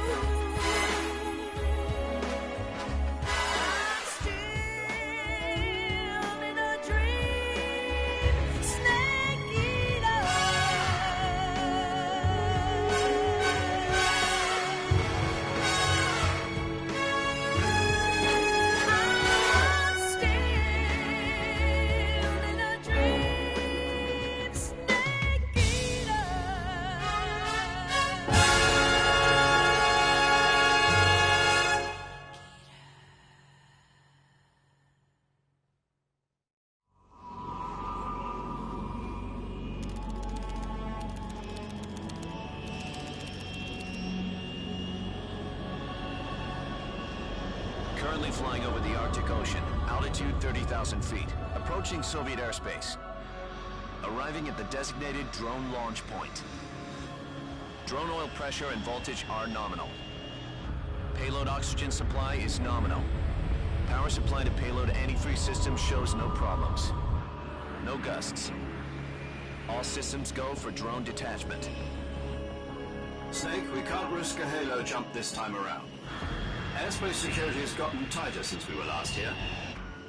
I'm still in a dream, snake eater. I'm still in a dream, snake eater. Currently flying over the Arctic Ocean, altitude 30,000 feet, approaching Soviet airspace. Arriving at the designated drone launch point. Drone oil pressure and voltage are nominal. Payload oxygen supply is nominal. Power supply to payload antifreeze system shows no problems. No gusts. All systems go for drone detachment. Snake, we can't risk a halo jump this time around. Airspace security has gotten tighter since we were last here.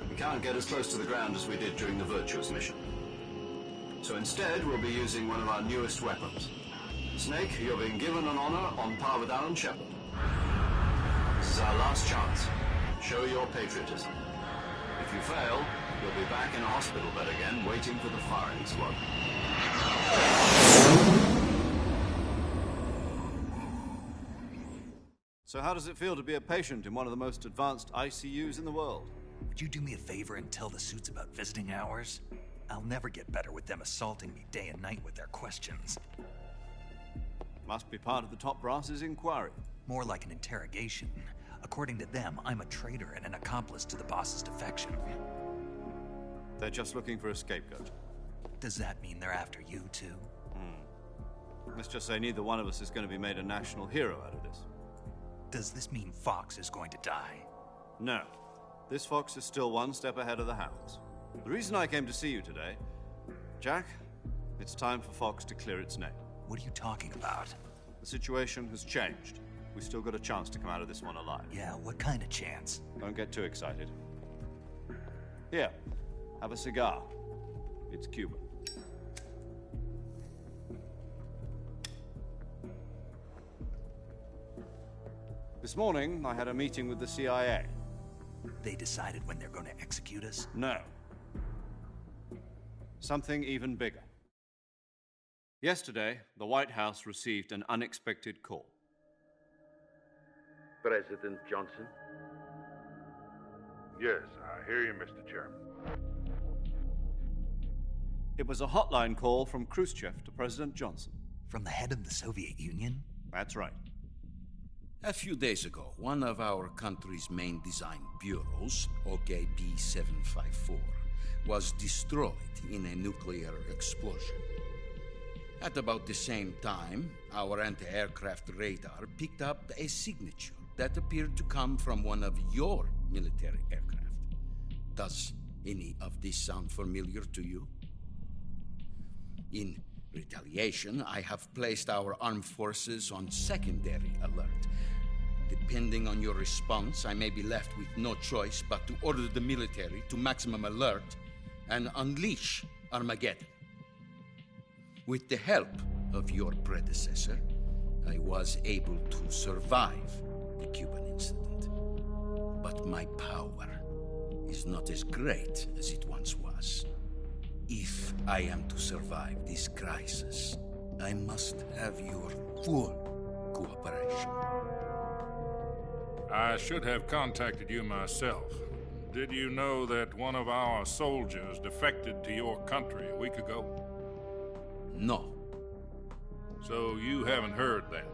We can't get as close to the ground as we did during the Virtuous mission. So instead, we'll be using one of our newest weapons. Snake, you're being given an honor on par with Alan Shepard. This is our last chance. Show your patriotism. If you fail, you'll be back in a hospital bed again, waiting for the firing squad. So how does it feel to be a patient in one of the most advanced ICUs in the world? Would you do me a favor and tell the suits about visiting hours? I'll never get better with them assaulting me day and night with their questions. Must be part of the top brass's inquiry. More like an interrogation. According to them, I'm a traitor and an accomplice to the boss's defection. They're just looking for a scapegoat. Does that mean they're after you, too? Let's just say neither one of us is going to be made a national hero out of this. Does this mean Fox is going to die? No. This Fox is still one step ahead of the Hounds. The reason I came to see you today, Jack, it's time for Fox to clear its name. What are you talking about? The situation has changed. We've still got a chance to come out of this one alive. Yeah, what kind of chance? Don't get too excited. Here, have a cigar. It's Cuban. This morning, I had a meeting with the CIA. They decided when they're going to execute us? No. Something even bigger. Yesterday, the White House received an unexpected call. President Johnson? Yes, I hear you, Mr. Chairman. It was a hotline call from Khrushchev to President Johnson. From the head of the Soviet Union? That's right. A few days ago, one of our country's main design bureaus, OKB 754, was destroyed in a nuclear explosion. At about the same time, our anti-aircraft radar picked up a signature that appeared to come from one of your military aircraft. Does any of this sound familiar to you? In retaliation, I have placed our armed forces on secondary alert. Depending on your response, I may be left with no choice but to order the military to maximum alert and unleash Armageddon. With the help of your predecessor, I was able to survive the Cuban incident. But my power is not as great as it once was. If I am to survive this crisis, I must have your full cooperation. I should have contacted you myself. Did you know that one of our soldiers defected to your country a week ago? No. So you haven't heard then.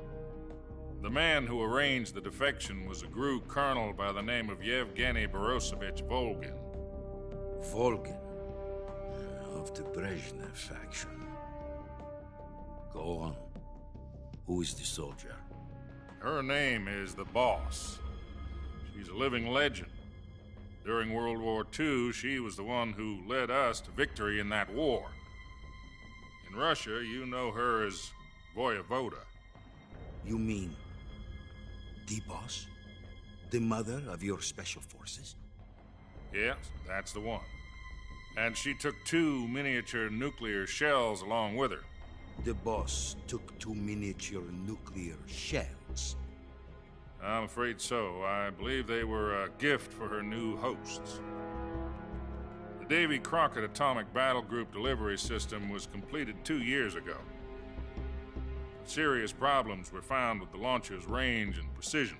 The man who arranged the defection was a GRU colonel by the name of Yevgeny Borosovich Volgin. Volgin? Of the Brezhnev faction. Go on. Who is the soldier? Her name is the Boss. She's a living legend. During World War II, she was the one who led us to victory in that war. In Russia, you know her as Voyevoda. You mean the Boss? The mother of your special forces? Yes, that's the one. And she took 2 miniature nuclear shells along with her. The Boss took 2 miniature nuclear shells? I'm afraid so. I believe they were a gift for her new hosts. The Davy Crockett Atomic Battle Group delivery system was completed 2 years ago. Serious problems were found with the launcher's range and precision.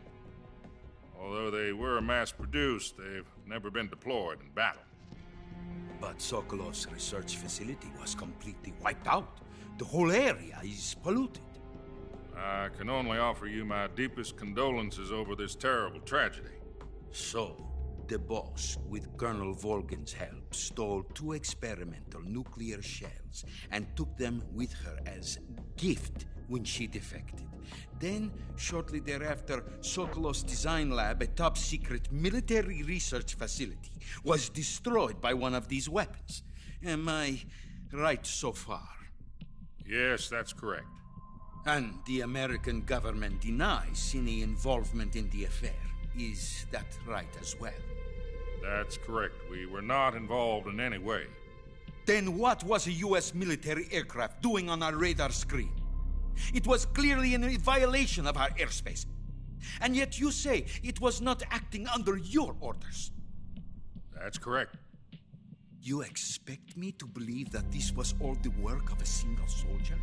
Although they were mass-produced, they've never been deployed in battle. But Sokolov's research facility was completely wiped out. The whole area is polluted. I can only offer you my deepest condolences over this terrible tragedy. So, the Boss, with Colonel Volgin's help, stole 2 experimental nuclear shells and took them with her as gift when she defected. Then, shortly thereafter, Sokolov's design lab, a top-secret military research facility, was destroyed by one of these weapons. Am I right so far? Yes, that's correct. And the American government denies any involvement in the affair. Is that right as well? That's correct. We were not involved in any way. Then what was a U.S. military aircraft doing on our radar screen? It was clearly in violation of our airspace. And yet you say it was not acting under your orders. That's correct. You expect me to believe that this was all the work of a single soldier?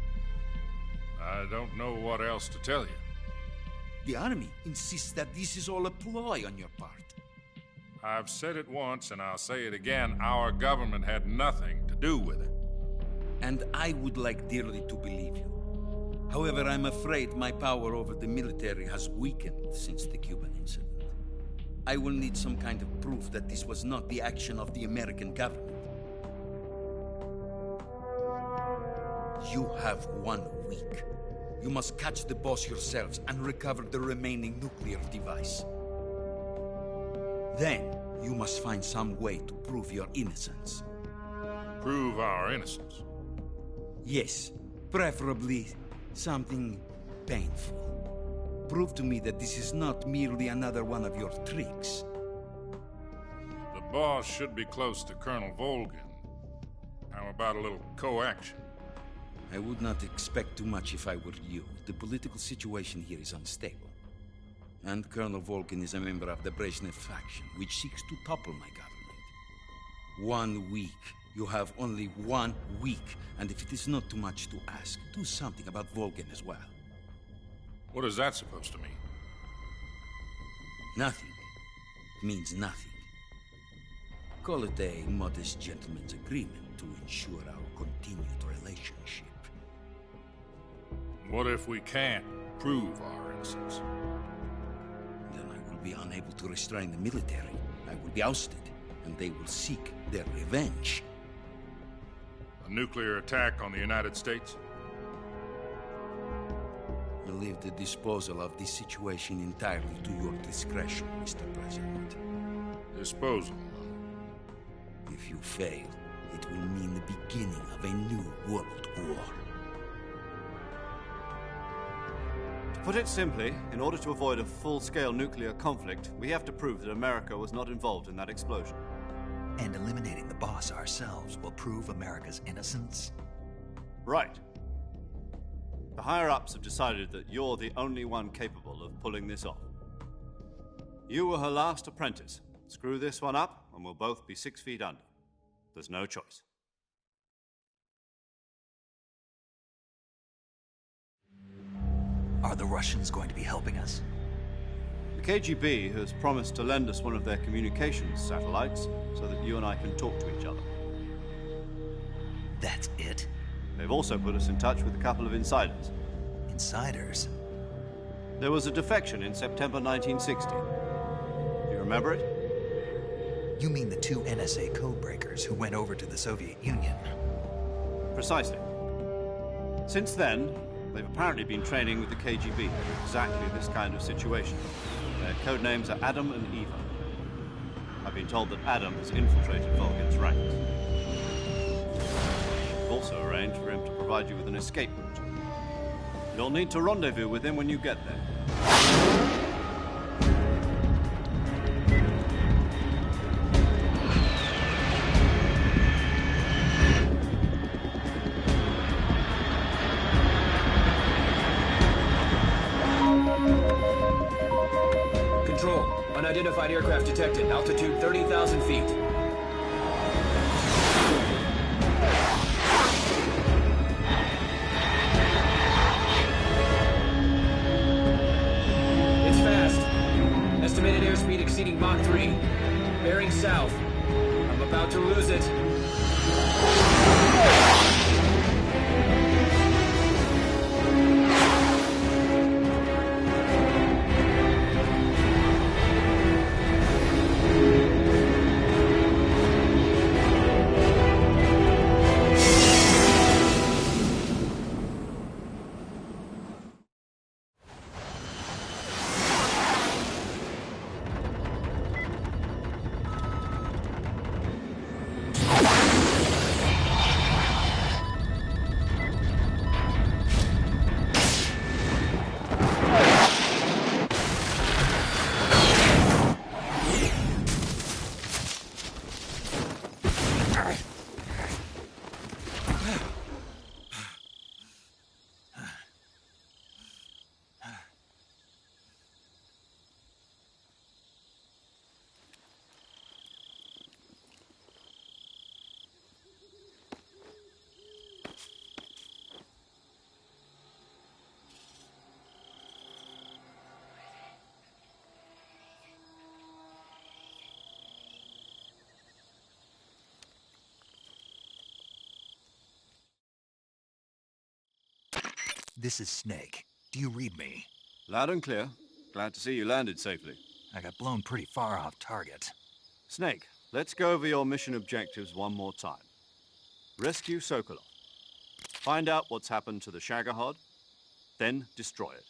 I don't know what else to tell you. The Army insists that this is all a ploy on your part. I've said it once, and I'll say it again. Our government had nothing to do with it. And I would like dearly to believe you. However, I'm afraid my power over the military has weakened since the Cuban incident. I will need some kind of proof that this was not the action of the American government. You have 1 week. You must catch the Boss yourselves and recover the remaining nuclear device. Then, you must find some way to prove your innocence. Prove our innocence? Yes, preferably something painful. Prove to me that this is not merely another one of your tricks. The Boss should be close to Colonel Volgin. How about a little coaction? I would not expect too much if I were you. The political situation here is unstable. And Colonel Volgin is a member of the Brezhnev faction, which seeks to topple my government. 1 week. You have only 1 week. And if it is not too much to ask, do something about Volgin as well. What is that supposed to mean? Nothing. It means nothing. Call it a modest gentleman's agreement to ensure our continued relationship. What if we can't prove our innocence? Then I will be unable to restrain the military. I will be ousted, and they will seek their revenge. A nuclear attack on the United States? I leave the disposal of this situation entirely to your discretion, Mr. President. Disposal? If you fail, it will mean the beginning of a new world war. To put it simply, in order to avoid a full-scale nuclear conflict, we have to prove that America was not involved in that explosion. And eliminating the boss ourselves will prove America's innocence? Right. The higher-ups have decided that you're the only one capable of pulling this off. You were her last apprentice. Screw this one up, and we'll both be 6 feet under. There's no choice. Are the Russians going to be helping us? The KGB has promised to lend us one of their communications satellites so that you and I can talk to each other. That's it? They've also put us in touch with a couple of insiders. Insiders? There was a defection in September 1960. Do you remember it? You mean the 2 NSA codebreakers who went over to the Soviet Union? Precisely. Since then, they've apparently been training with the KGB in exactly this kind of situation. Their codenames are Adam and Eva. I've been told that Adam has infiltrated Volgin's ranks. We've also arranged for him to provide you with an escape route. You'll need to rendezvous with him when you get there. Control, unidentified aircraft detected, altitude 30,000 feet. It's fast. Estimated airspeed exceeding Mach 3. Bearing south. I'm about to lose it. This is Snake. Do you read me? Loud and clear. Glad to see you landed safely. I got blown pretty far off target. Snake, let's go over your mission objectives one more time. Rescue Sokolov. Find out what's happened to the Shagohod, then destroy it.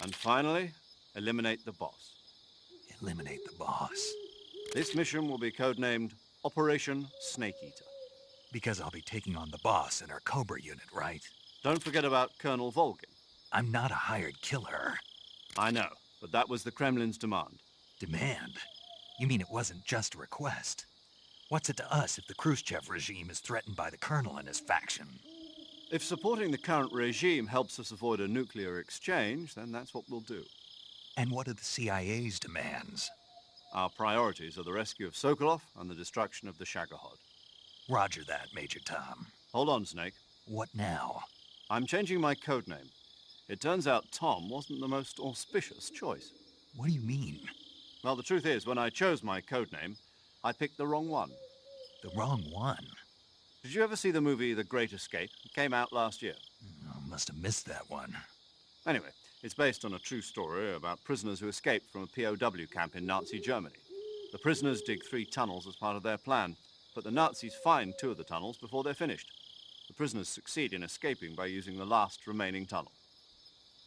And finally, eliminate the boss. Eliminate the boss? This mission will be codenamed Operation Snake Eater. Because I'll be taking on the boss and our Cobra unit, right? Don't forget about Colonel Volgin. I'm not a hired killer. I know, but that was the Kremlin's demand. Demand? You mean it wasn't just a request? What's it to us if the Khrushchev regime is threatened by the Colonel and his faction? If supporting the current regime helps us avoid a nuclear exchange, then that's what we'll do. And what are the CIA's demands? Our priorities are the rescue of Sokolov and the destruction of the Shagohod. Roger that, Major Tom. Hold on, Snake. What now? I'm changing my codename. It turns out Tom wasn't the most auspicious choice. What do you mean? Well, the truth is, when I chose my codename, I picked the wrong one. The wrong one? Did you ever see the movie The Great Escape? It came out last year. Oh, must have missed that one. Anyway, it's based on a true story about prisoners who escaped from a POW camp in Nazi Germany. The prisoners dig 3 tunnels as part of their plan, but the Nazis find 2 of the tunnels before they're finished. The prisoners succeed in escaping by using the last remaining tunnel.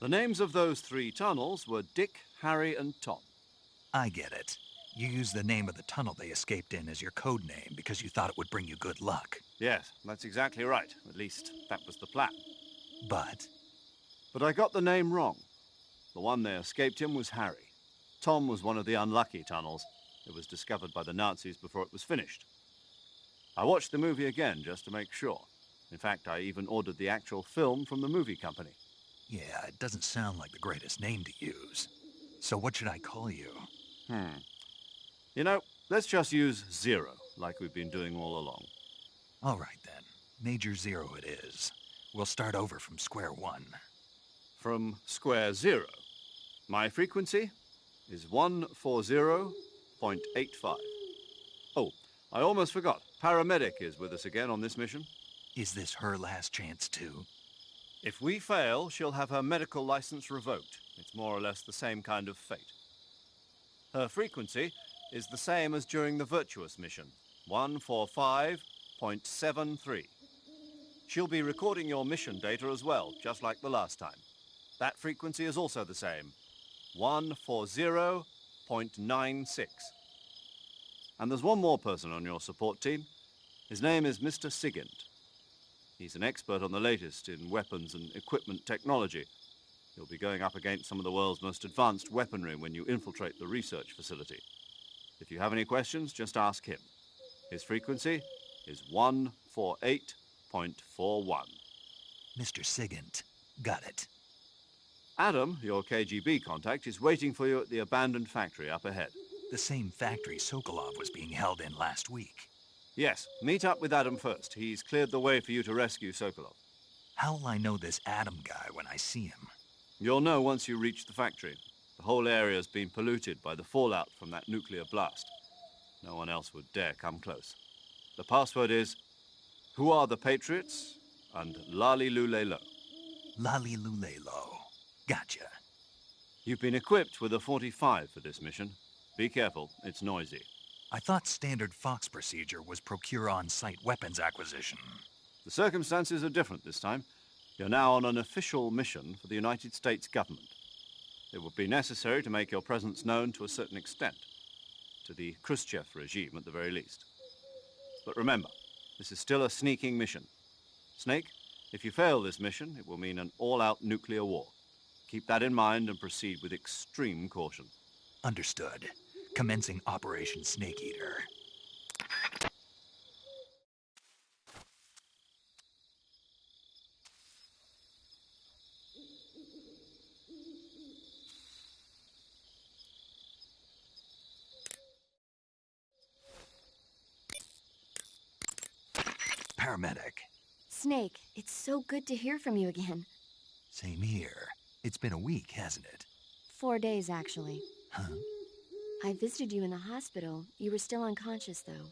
The names of those 3 tunnels were Dick, Harry, and Tom. I get it. You used the name of the tunnel they escaped in as your code name because you thought it would bring you good luck. Yes, that's exactly right. At least, that was the plan. But I got the name wrong. The one they escaped in was Harry. Tom was one of the unlucky tunnels. It was discovered by the Nazis before it was finished. I watched the movie again just to make sure. In fact, I even ordered the actual film from the movie company. yeah, it doesn't sound like the greatest name to use. So what should I call you? You know, let's just use Zero, like we've been doing all along. All right, then. Major Zero it is. We'll start over from square one. From square 0. My frequency is 140.85. Oh, I almost forgot. Paramedic is with us again on this mission. Is this her last chance, too? If we fail, she'll have her medical license revoked. It's more or less the same kind of fate. Her frequency is the same as during the Virtuous mission, 145.73. She'll be recording your mission data as well, just like the last time. That frequency is also the same, 140.96. And there's one more person on your support team. His name is Mr. Sigint. He's an expert on the latest in weapons and equipment technology. You'll be going up against some of the world's most advanced weaponry when you infiltrate the research facility. If you have any questions, just ask him. His frequency is 148.41. Mr. Sigint. Got it. Adam, your KGB contact, is waiting for you at the abandoned factory up ahead. The same factory Sokolov was being held in last week. Yes, meet up with Adam first. He's cleared the way for you to rescue Sokolov. How will I know this Adam guy when I see him? You'll know once you reach the factory. The whole area's been polluted by the fallout from that nuclear blast. No one else would dare come close. The password is, "Who are the Patriots?" and Lali Lule Lo. Lali Lule Lo. Gotcha. You've been equipped with a 45 for this mission. Be careful, it's noisy. I thought standard Fox procedure was procure on-site weapons acquisition. The circumstances are different this time. You're now on an official mission for the United States government. It would be necessary to make your presence known to a certain extent. To the Khrushchev regime, at the very least. But remember, this is still a sneaking mission. Snake, if you fail this mission, it will mean an all-out nuclear war. Keep that in mind and proceed with extreme caution. Understood. Commencing Operation Snake Eater. Paramedic. Snake, it's so good to hear from you again. Same here. It's been a week, hasn't it? 4 days, actually. Huh? I visited you in the hospital. You were still unconscious, though.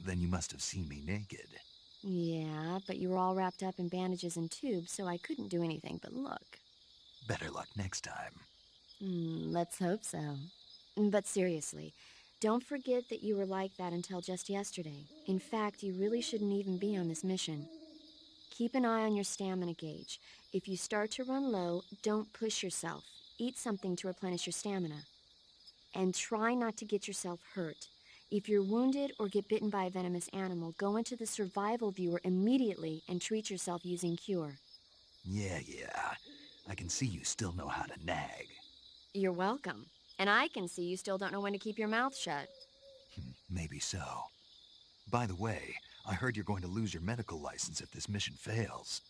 Then you must have seen me naked. Yeah, but you were all wrapped up in bandages and tubes, so I couldn't do anything but look. Better luck next time. Let's hope so. But seriously, don't forget that you were like that until just yesterday. In fact, you really shouldn't even be on this mission. Keep an eye on your stamina gauge. If you start to run low, don't push yourself. Eat something to replenish your stamina. And try not to get yourself hurt. If you're wounded or get bitten by a venomous animal, go into the survival viewer immediately and treat yourself using Cure. Yeah. I can see you still know how to nag. You're welcome. And I can see you still don't know when to keep your mouth shut. Maybe so. By the way, I heard you're going to lose your medical license if this mission fails.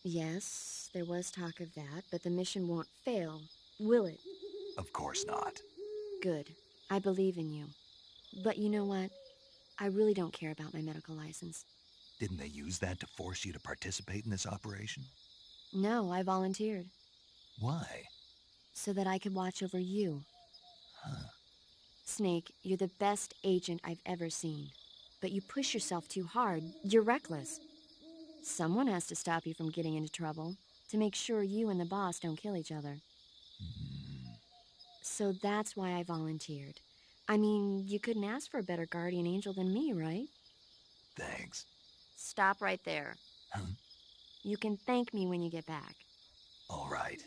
Yes, there was talk of that, but the mission won't fail, will it? Of course not. Good. I believe in you. But you know what? I really don't care about my medical license. Didn't they use that to force you to participate in this operation? No, I volunteered. Why? So that I could watch over you. Huh. Snake, you're the best agent I've ever seen. but you push yourself too hard, you're reckless. Someone has to stop you from getting into trouble, to make sure you and the boss don't kill each other. So that's why I volunteered. I mean, you couldn't ask for a better guardian angel than me, right? Thanks. Stop right there. Huh? You can thank me when you get back. All right.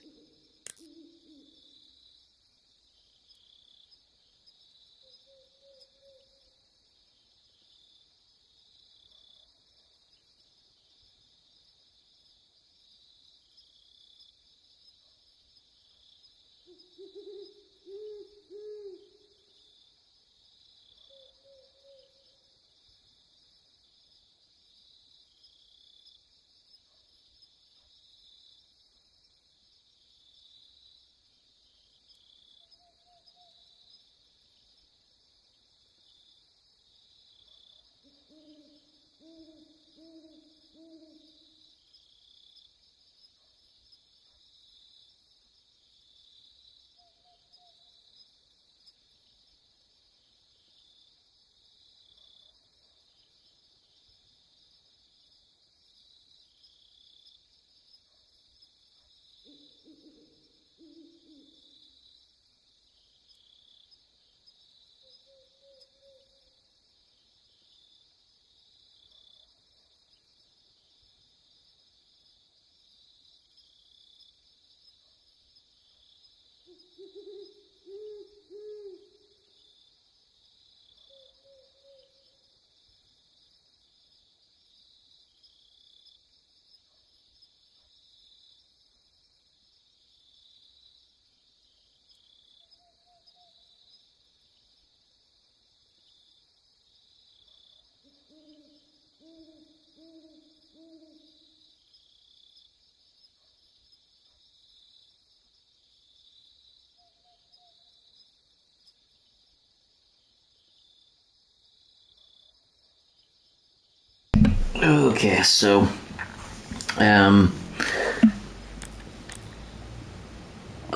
Okay, so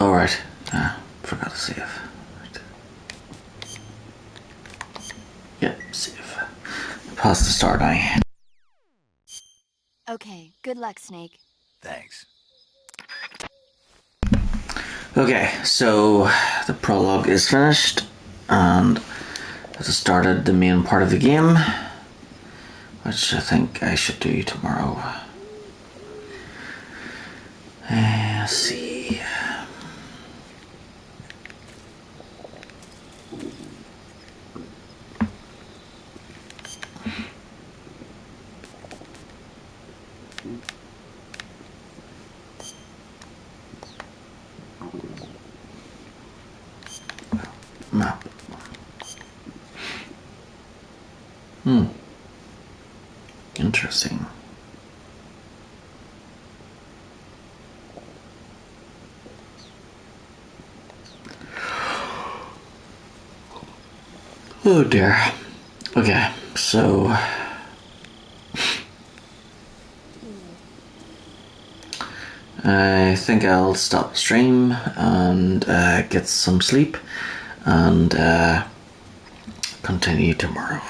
alright, forgot to save. Yep, save. Past the start now. Okay, good luck, Snake. Thanks. Okay, so the prologue is finished, and I just started the main part of the game, which I think I should do tomorrow. Let's see. Map. Interesting. Oh dear. Okay, so I think I'll stop the stream and get some sleep and continue tomorrow.